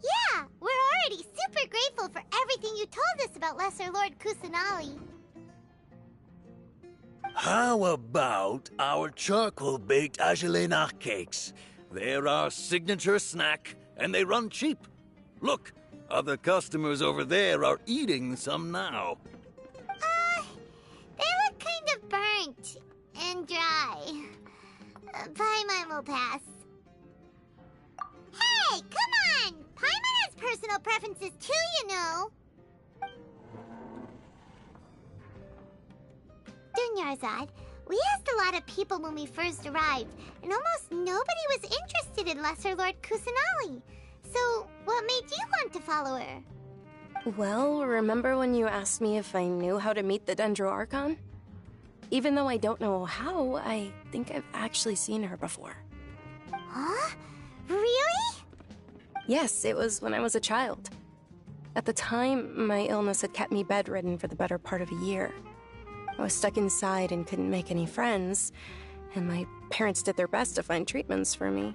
Yeah, we're already super grateful for everything you told us about Lesser Lord Kusanali. How about our charcoal-baked agelenach cakes? They're our signature snack, and they run cheap. Look, other customers over there are eating some now. They look kind of burnt and dry. Paimon will pass. Hey, come on! Paimon has personal preferences too, you know. Dunyarzad, we asked a lot of people when we first arrived, and almost nobody was interested in Lesser Lord Kusanali. So, what made you want to follow her? Well, remember when you asked me if I knew how to meet the Dendro Archon? Even though I don't know how, I think I've actually seen her before. Huh? Really? Yes, it was when I was a child. At the time, my illness had kept me bedridden for the better part of a year. I was stuck inside and couldn't make any friends, and my parents did their best to find treatments for me.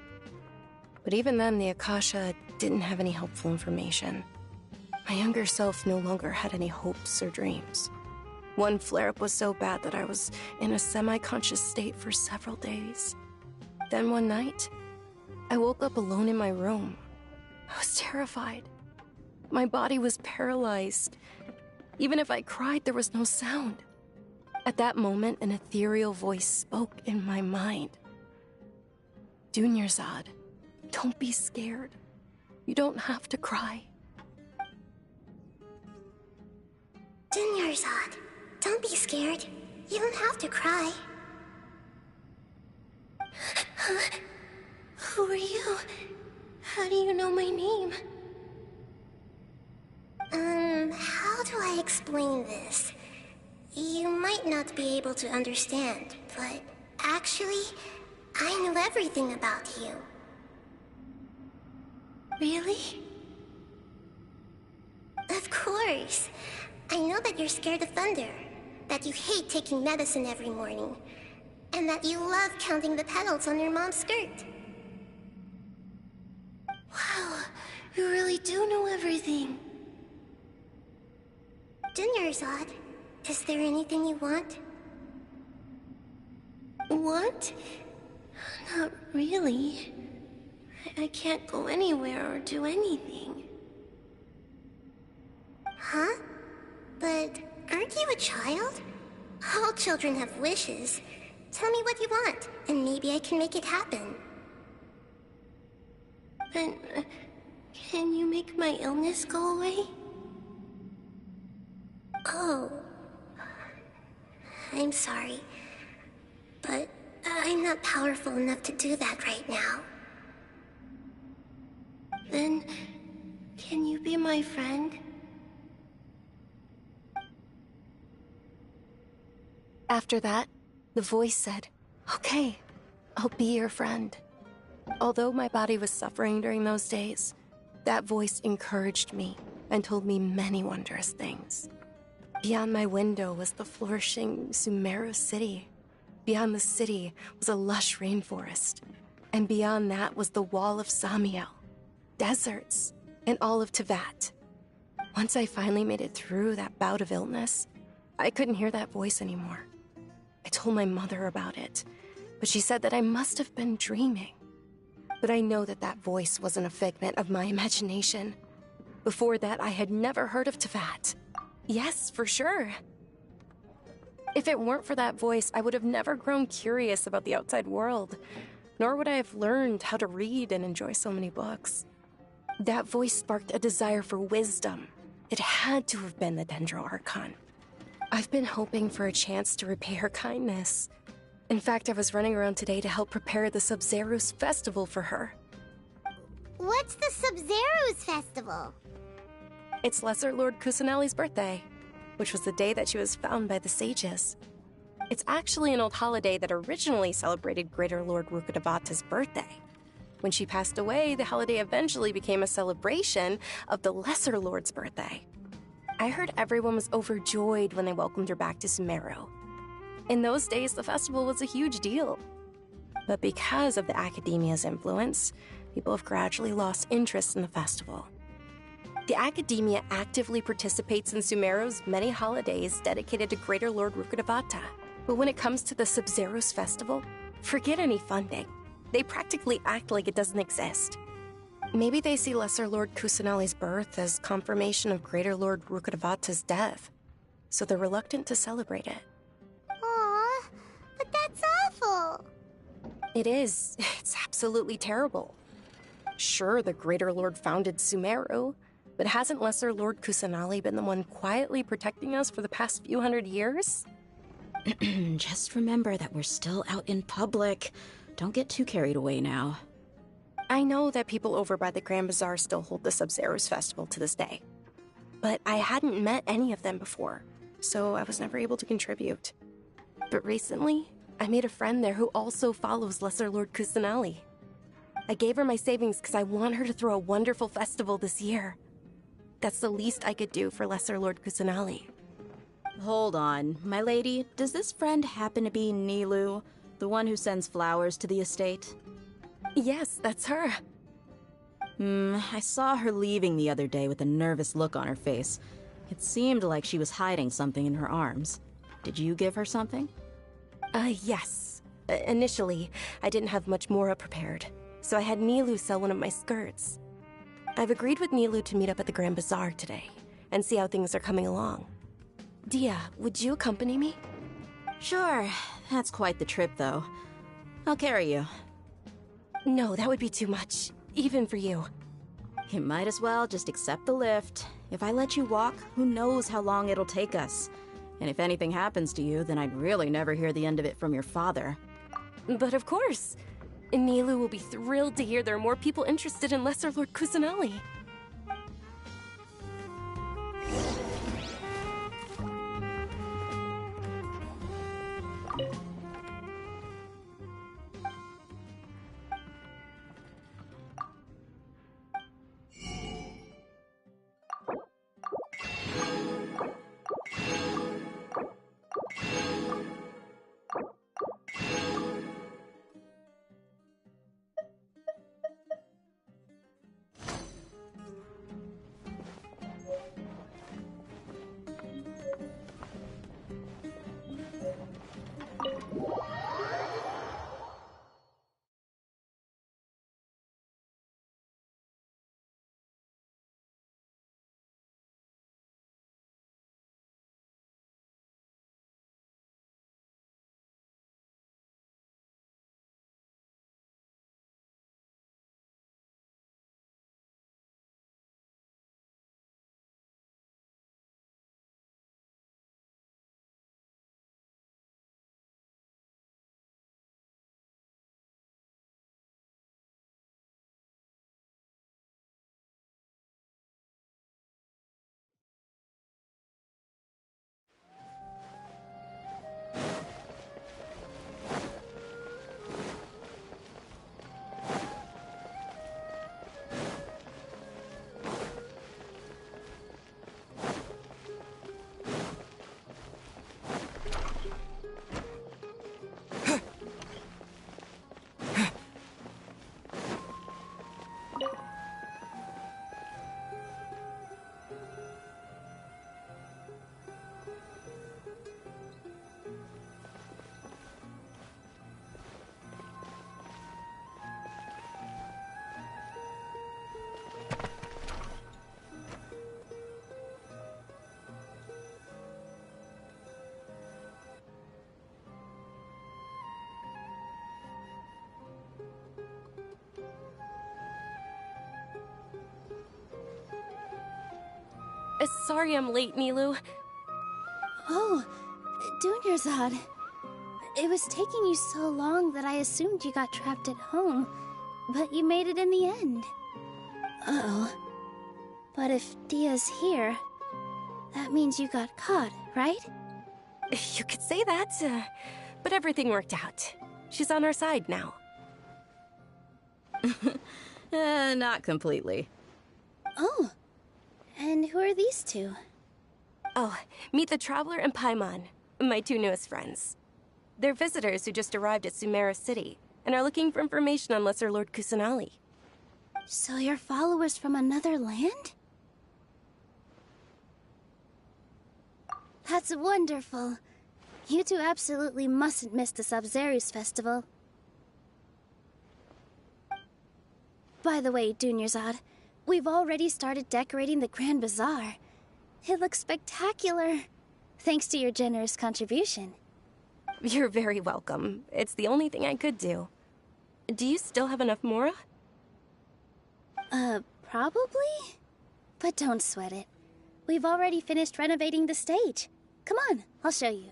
But even then, the Akasha didn't have any helpful information. My younger self no longer had any hopes or dreams. One flare-up was so bad that I was in a semi-conscious state for several days. Then one night, I woke up alone in my room. I was terrified. My body was paralyzed. Even if I cried, there was no sound. At that moment, an ethereal voice spoke in my mind. Dunyarzad, don't be scared. You don't have to cry. Dunyarzad, don't be scared. You don't have to cry. Who are you? How do you know my name? How do I explain this? You might not be able to understand, but actually, I know everything about you. Really? Of course. I know that you're scared of thunder, that you hate taking medicine every morning, and that you love counting the petals on your mom's skirt. Wow, you really do know everything. Dunyarzad, is there anything you want? Want? Not really. I can't go anywhere or do anything. Huh? But aren't you a child? All children have wishes. Tell me what you want, and maybe I can make it happen. But can you make my illness go away? Oh. I'm sorry. But I'm not powerful enough to do that right now. Then, can you be my friend? After that, the voice said, "Okay, I'll be your friend." Although my body was suffering during those days, that voice encouraged me and told me many wondrous things. Beyond my window was the flourishing Sumeru city. Beyond the city was a lush rainforest. And beyond that was the wall of Samiel, deserts, and all of Teyvat. Once I finally made it through that bout of illness, I couldn't hear that voice anymore. I told my mother about it, but she said that I must have been dreaming. But I know that that voice wasn't a figment of my imagination. Before that, I had never heard of Teyvat. Yes, for sure. If it weren't for that voice, I would have never grown curious about the outside world, nor would I have learned how to read and enjoy so many books. That voice sparked a desire for wisdom. It had to have been the Dendro Archon. I've been hoping for a chance to repay her kindness. In fact, I was running around today to help prepare the Sub-Zerus festival for her. What's the Sub-Zerus festival? It's Lesser Lord Kusanali's birthday, which was the day that she was found by the sages. It's actually an old holiday that originally celebrated Greater Lord Rukkhadevata's birthday. When she passed away, the holiday eventually became a celebration of the Lesser Lord's birthday. I heard everyone was overjoyed when they welcomed her back to Sumeru. In those days, the festival was a huge deal. But because of the Academia's influence, people have gradually lost interest in the festival. The Academia actively participates in Sumeru's many holidays dedicated to Greater Lord Rukkhadevata. But when it comes to the Sub-Zerus festival, forget any funding. They practically act like it doesn't exist. Maybe they see Lesser Lord Kusanali's birth as confirmation of Greater Lord Rukkhadevata's death, so they're reluctant to celebrate it. Aww, but that's awful. It is. It's absolutely terrible. Sure, the Greater Lord founded Sumeru, but hasn't Lesser Lord Kusanali been the one quietly protecting us for the past few hundred years? Just remember that we're still out in public. Don't get too carried away now. I know that people over by the Grand Bazaar still hold the Sub-Zerus festival to this day. But I hadn't met any of them before, so I was never able to contribute. But recently, I made a friend there who also follows Lesser Lord Kusanali. I gave her my savings because I want her to throw a wonderful festival this year. That's the least I could do for Lesser Lord Kusanali. Hold on, my lady. Does this friend happen to be Nilu, the one who sends flowers to the estate? Yes, that's her. I saw her leaving the other day with a nervous look on her face. It seemed like she was hiding something in her arms. Did you give her something? Yes. Initially, I didn't have much Mora prepared, so I had Nilu sell one of my skirts. I've agreed with Nilu to meet up at the Grand Bazaar today, and see how things are coming along. Dia, would you accompany me? Sure. That's quite the trip, though. I'll carry you. No, that would be too much, even for you. You might as well just accept the lift. If I let you walk, who knows how long it'll take us. And if anything happens to you, then I'd really never hear the end of it from your father. But of course. Nilu will be thrilled to hear there are more people interested in Lesser Lord Kusanali. Sorry I'm late, Nilu. Oh, Dunyarzad. It was taking you so long that I assumed you got trapped at home, but you made it in the end. Uh-oh. But if Dia's here, that means you got caught, right? You could say that, but everything worked out. She's on our side now. Not completely. Oh. And who are these two? Oh, meet the Traveler and Paimon, my two newest friends. They're visitors who just arrived at Sumeru City and are looking for information on Lesser Lord Kusanali. So you're followers from another land? That's wonderful. You two absolutely mustn't miss the Sabzeruz festival. By the way, Dunyarzad, we've already started decorating the Grand Bazaar. It looks spectacular, thanks to your generous contribution. You're very welcome. It's the only thing I could do. Do you still have enough Mora? Probably? But don't sweat it. We've already finished renovating the stage. Come on, I'll show you.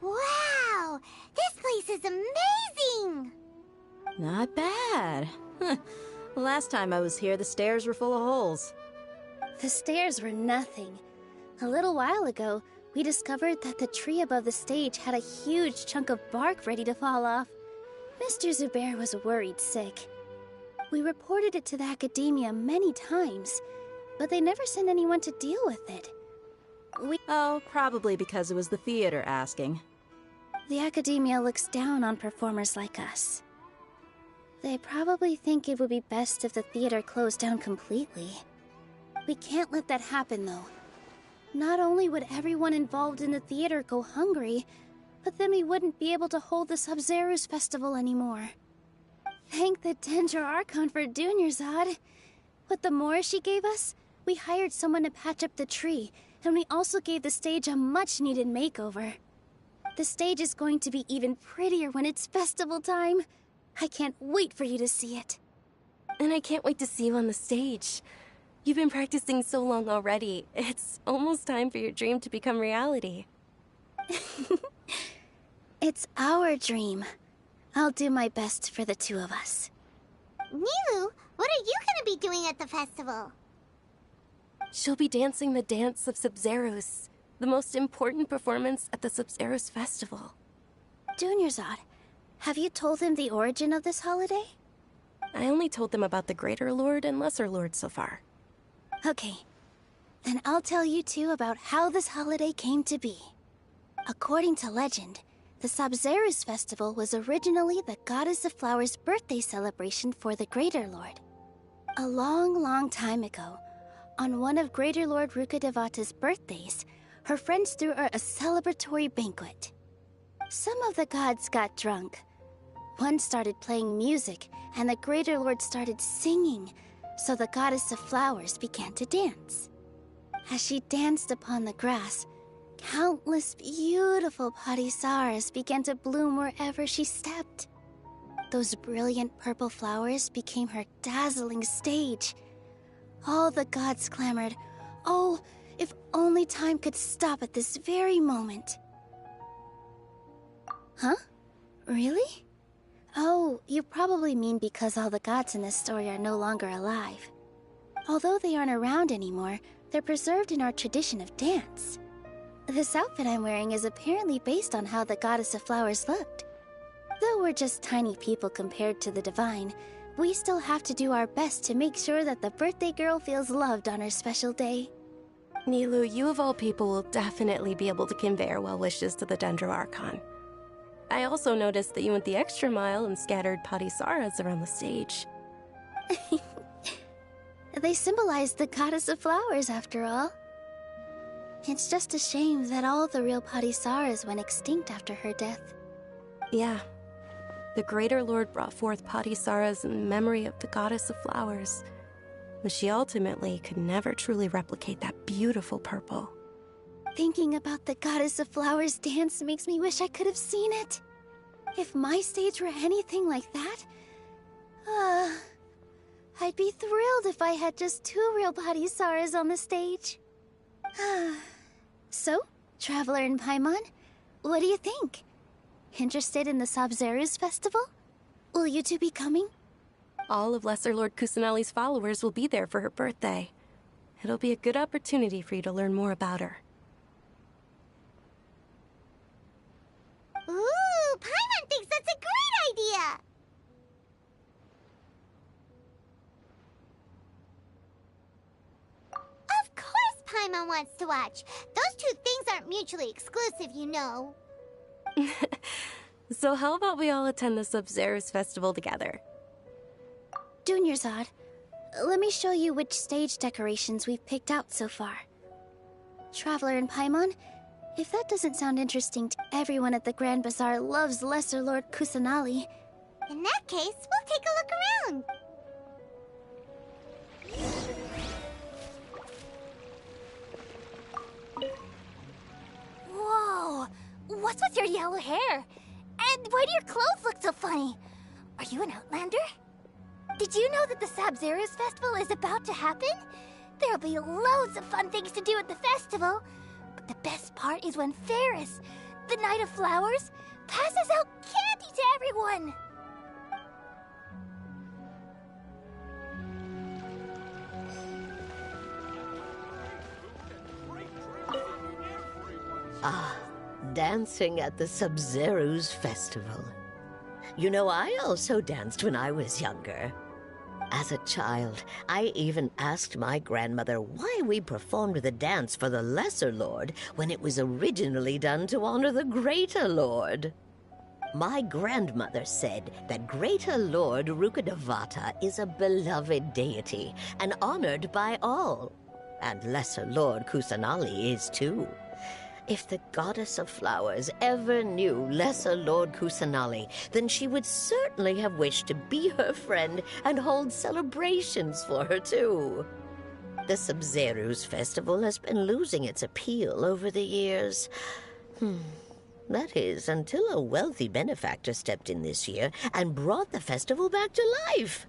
Wow! This place is amazing! Not bad. Last time I was here, the stairs were full of holes. The stairs were nothing. A little while ago, we discovered that the tree above the stage had a huge chunk of bark ready to fall off. Mr. Zubair was worried sick. We reported it to the academia many times, but they never sent anyone to deal with it. Oh, probably because it was the theater asking. The Academia looks down on performers like us. They probably think it would be best if the theater closed down completely. We can't let that happen, though. Not only would everyone involved in the theater go hungry, but then we wouldn't be able to hold the Sub-Zero's festival anymore. Thank the Dendro Archon for Dunyarzad. With the Mora she gave us, we hired someone to patch up the tree, and we also gave the stage a much-needed makeover. The stage is going to be even prettier when it's festival time. I can't wait for you to see it. And I can't wait to see you on the stage. You've been practicing so long already. It's almost time for your dream to become reality. It's our dream. I'll do my best for the two of us. Nilou, what are you gonna be doing at the festival? She'll be dancing the dance of Sub-Zeros, the most important performance at the Sub-Zeros festival. Dunyarzad, have you told him the origin of this holiday? I only told them about the Greater Lord and Lesser Lord so far. Okay, then I'll tell you two about how this holiday came to be. According to legend, the Sub-Zeros festival was originally the Goddess of Flowers' birthday celebration for the Greater Lord. A long, long time ago, on one of Greater Lord Rukkhadevata's birthdays, her friends threw her a celebratory banquet. Some of the gods got drunk. One started playing music, and the Greater Lord started singing, so the Goddess of Flowers began to dance. As she danced upon the grass, countless beautiful parisaras began to bloom wherever she stepped. Those brilliant purple flowers became her dazzling stage. All the gods clamored, "Oh, if only time could stop at this very moment." Huh? Really? Oh, you probably mean because all the gods in this story are no longer alive. Although they aren't around anymore, they're preserved in our tradition of dance. This outfit I'm wearing is apparently based on how the Goddess of Flowers looked. Though we're just tiny people compared to the Divine, we still have to do our best to make sure that the birthday girl feels loved on her special day. Nilou, you of all people will definitely be able to convey our well wishes to the Dendro Archon. I also noticed that you went the extra mile and scattered parisaras around the stage. They symbolize the Goddess of Flowers, after all. It's just a shame that all the real parisaras went extinct after her death. Yeah. The Greater Lord brought forth parisaras in memory of the Goddess of Flowers, but she ultimately could never truly replicate that beautiful purple. Thinking about the Goddess of Flowers dance makes me wish I could have seen it. If my stage were anything like that, I'd be thrilled if I had just 2 real parisaras on the stage. So, Traveler and Paimon, what do you think? Interested in the Sub-Zeros festival? Will you two be coming? All of Lesser Lord Kusanali's followers will be there for her birthday. It'll be a good opportunity for you to learn more about her. Ooh, Paimon thinks that's a great idea! Of course Paimon wants to watch. Those two things aren't mutually exclusive, you know. So how about we all attend the Sub-Zeros festival together? Dunyarzad, let me show you which stage decorations we've picked out so far. Traveler and Paimon, if that doesn't sound interesting to everyone at the Grand Bazaar loves Lesser Lord Kusanali. In that case, we'll take a look around. Whoa! What's with your yellow hair? And why do your clothes look so funny? Are you an Outlander? Did you know that the Sub-Zeros festival is about to happen? There'll be loads of fun things to do at the festival. But the best part is when Ferris, the Knight of Flowers, passes out candy to everyone. Ah, dancing at the Sub-Zeros festival. You know, I also danced when I was younger. As a child, I even asked my grandmother why we performed the dance for the Lesser Lord when it was originally done to honor the Greater Lord. My grandmother said that Greater Lord Rukkhadevata is a beloved deity and honored by all. And Lesser Lord Kusanali is too. If the goddess of flowers ever knew Lesser Lord Kusanali, then she would certainly have wished to be her friend and hold celebrations for her too. The Sumeru's festival has been losing its appeal over the years. That is, until a wealthy benefactor stepped in this year and brought the festival back to life.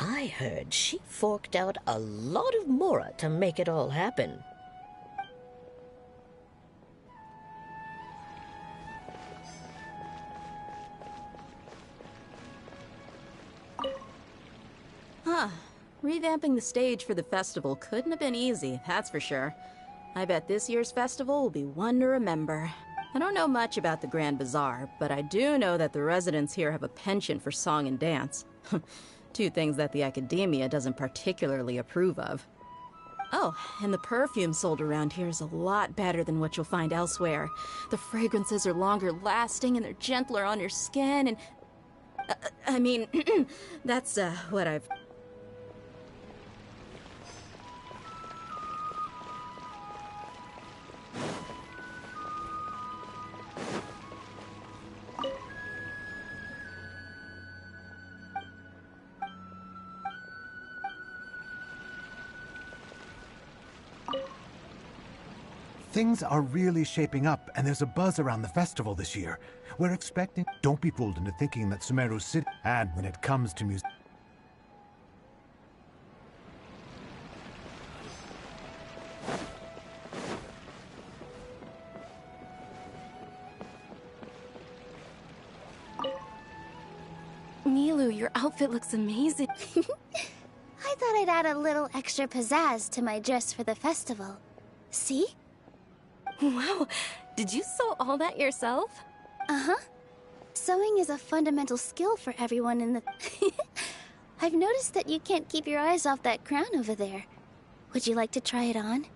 I heard she forked out a lot of mora to make it all happen. Huh. Revamping the stage for the festival couldn't have been easy, that's for sure. I bet this year's festival will be one to remember. I don't know much about the Grand Bazaar, but I do know that the residents here have a penchant for song and dance. Two things that the Academia doesn't particularly approve of. Oh, and the perfume sold around here is a lot better than what you'll find elsewhere. The fragrances are longer lasting and they're gentler on your skin and... I mean, that's what I've... Things are really shaping up, and there's a buzz around the festival this year. We're expecting... Don't be fooled into thinking that Sumeru City... And when it comes to music... Milu, your outfit looks amazing. I thought I'd add a little extra pizzazz to my dress for the festival. See? Wow, did you sew all that yourself? Uh-huh. Sewing is a fundamental skill for everyone in the... I've noticed that you can't keep your eyes off that crown over there. Would you like to try it on?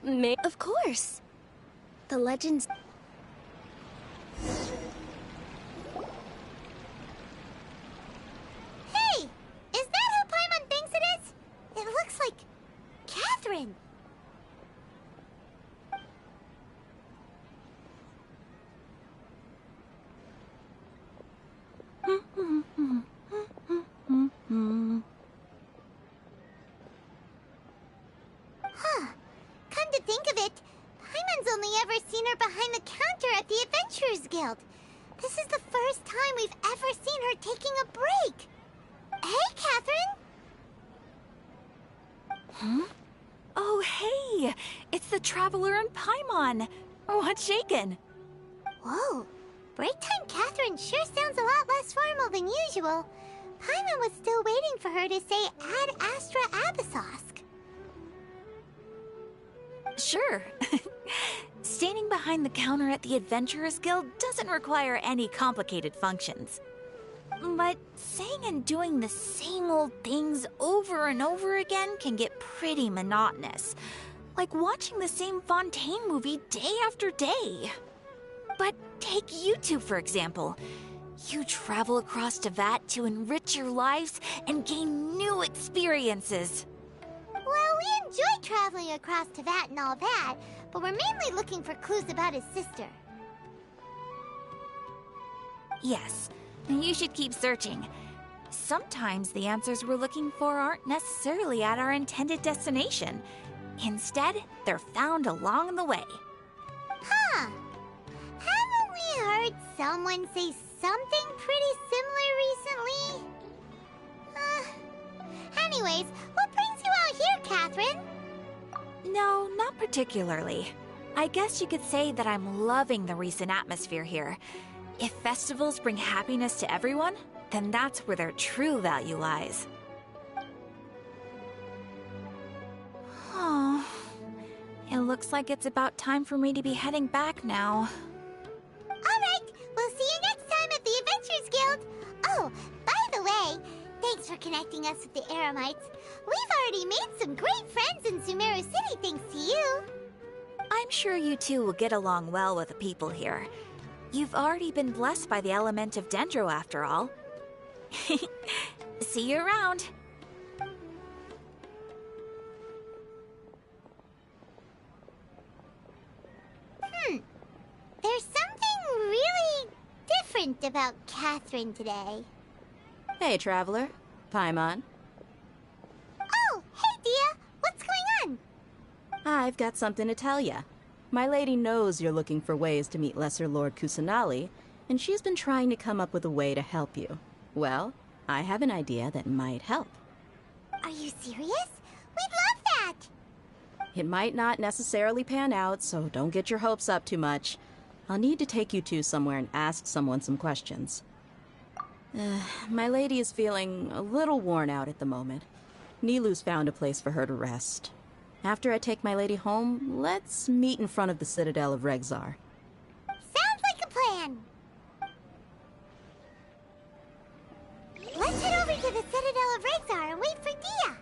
Me? Of course. The legends... Hey! Is that who Paimon thinks it is? It looks like... Catherine! Huh. Come to think of it, Paimon's only ever seen her behind the counter at the Adventurers Guild. This is the first time we've ever seen her taking a break. Hey, Catherine! Huh? Oh, hey! It's the Traveler and Paimon! What's shaken? Whoa. Break time Catherine sure sounds a lot less formal than usual. Paimon was still waiting for her to say Ad Astra Abyssosque. Sure. Standing behind the counter at the Adventurers Guild doesn't require any complicated functions. But saying and doing the same old things over and over again can get pretty monotonous. Like watching the same Fontaine movie day after day. But take you two, for example. You travel across Teyvat to enrich your lives and gain new experiences. Well, we enjoy traveling across Teyvat and all that, but we're mainly looking for clues about his sister. Yes, you should keep searching. Sometimes the answers we're looking for aren't necessarily at our intended destination. Instead, they're found along the way. Huh. Haven't we heard someone say something pretty similar recently? Anyways, what brings you out here, Catherine? No, not particularly. I guess you could say that I'm loving the recent atmosphere here. If festivals bring happiness to everyone, then that's where their true value lies. Oh, it looks like it's about time for me to be heading back now. Alright, we'll see you next time at the Adventurers Guild. Oh, by the way, thanks for connecting us with the Eremites. We've already made some great friends in Sumeru City thanks to you. I'm sure you two will get along well with the people here. You've already been blessed by the element of Dendro after all. See you around. There's something really different about Catherine today. Hey, Traveler. Paimon. Oh, hey, Dia. What's going on? I've got something to tell ya. My lady knows you're looking for ways to meet Lesser Lord Kusanali, and she's been trying to come up with a way to help you. Well, I have an idea that might help. Are you serious? We'd love that! It might not necessarily pan out, so don't get your hopes up too much. I'll need to take you two somewhere and ask someone some questions. My lady is feeling a little worn out at the moment. Nilu's found a place for her to rest. After I take my lady home, let's meet in front of the Citadel of Regzar. Sounds like a plan! Let's head over to the Citadel of Regzar and wait for Dia!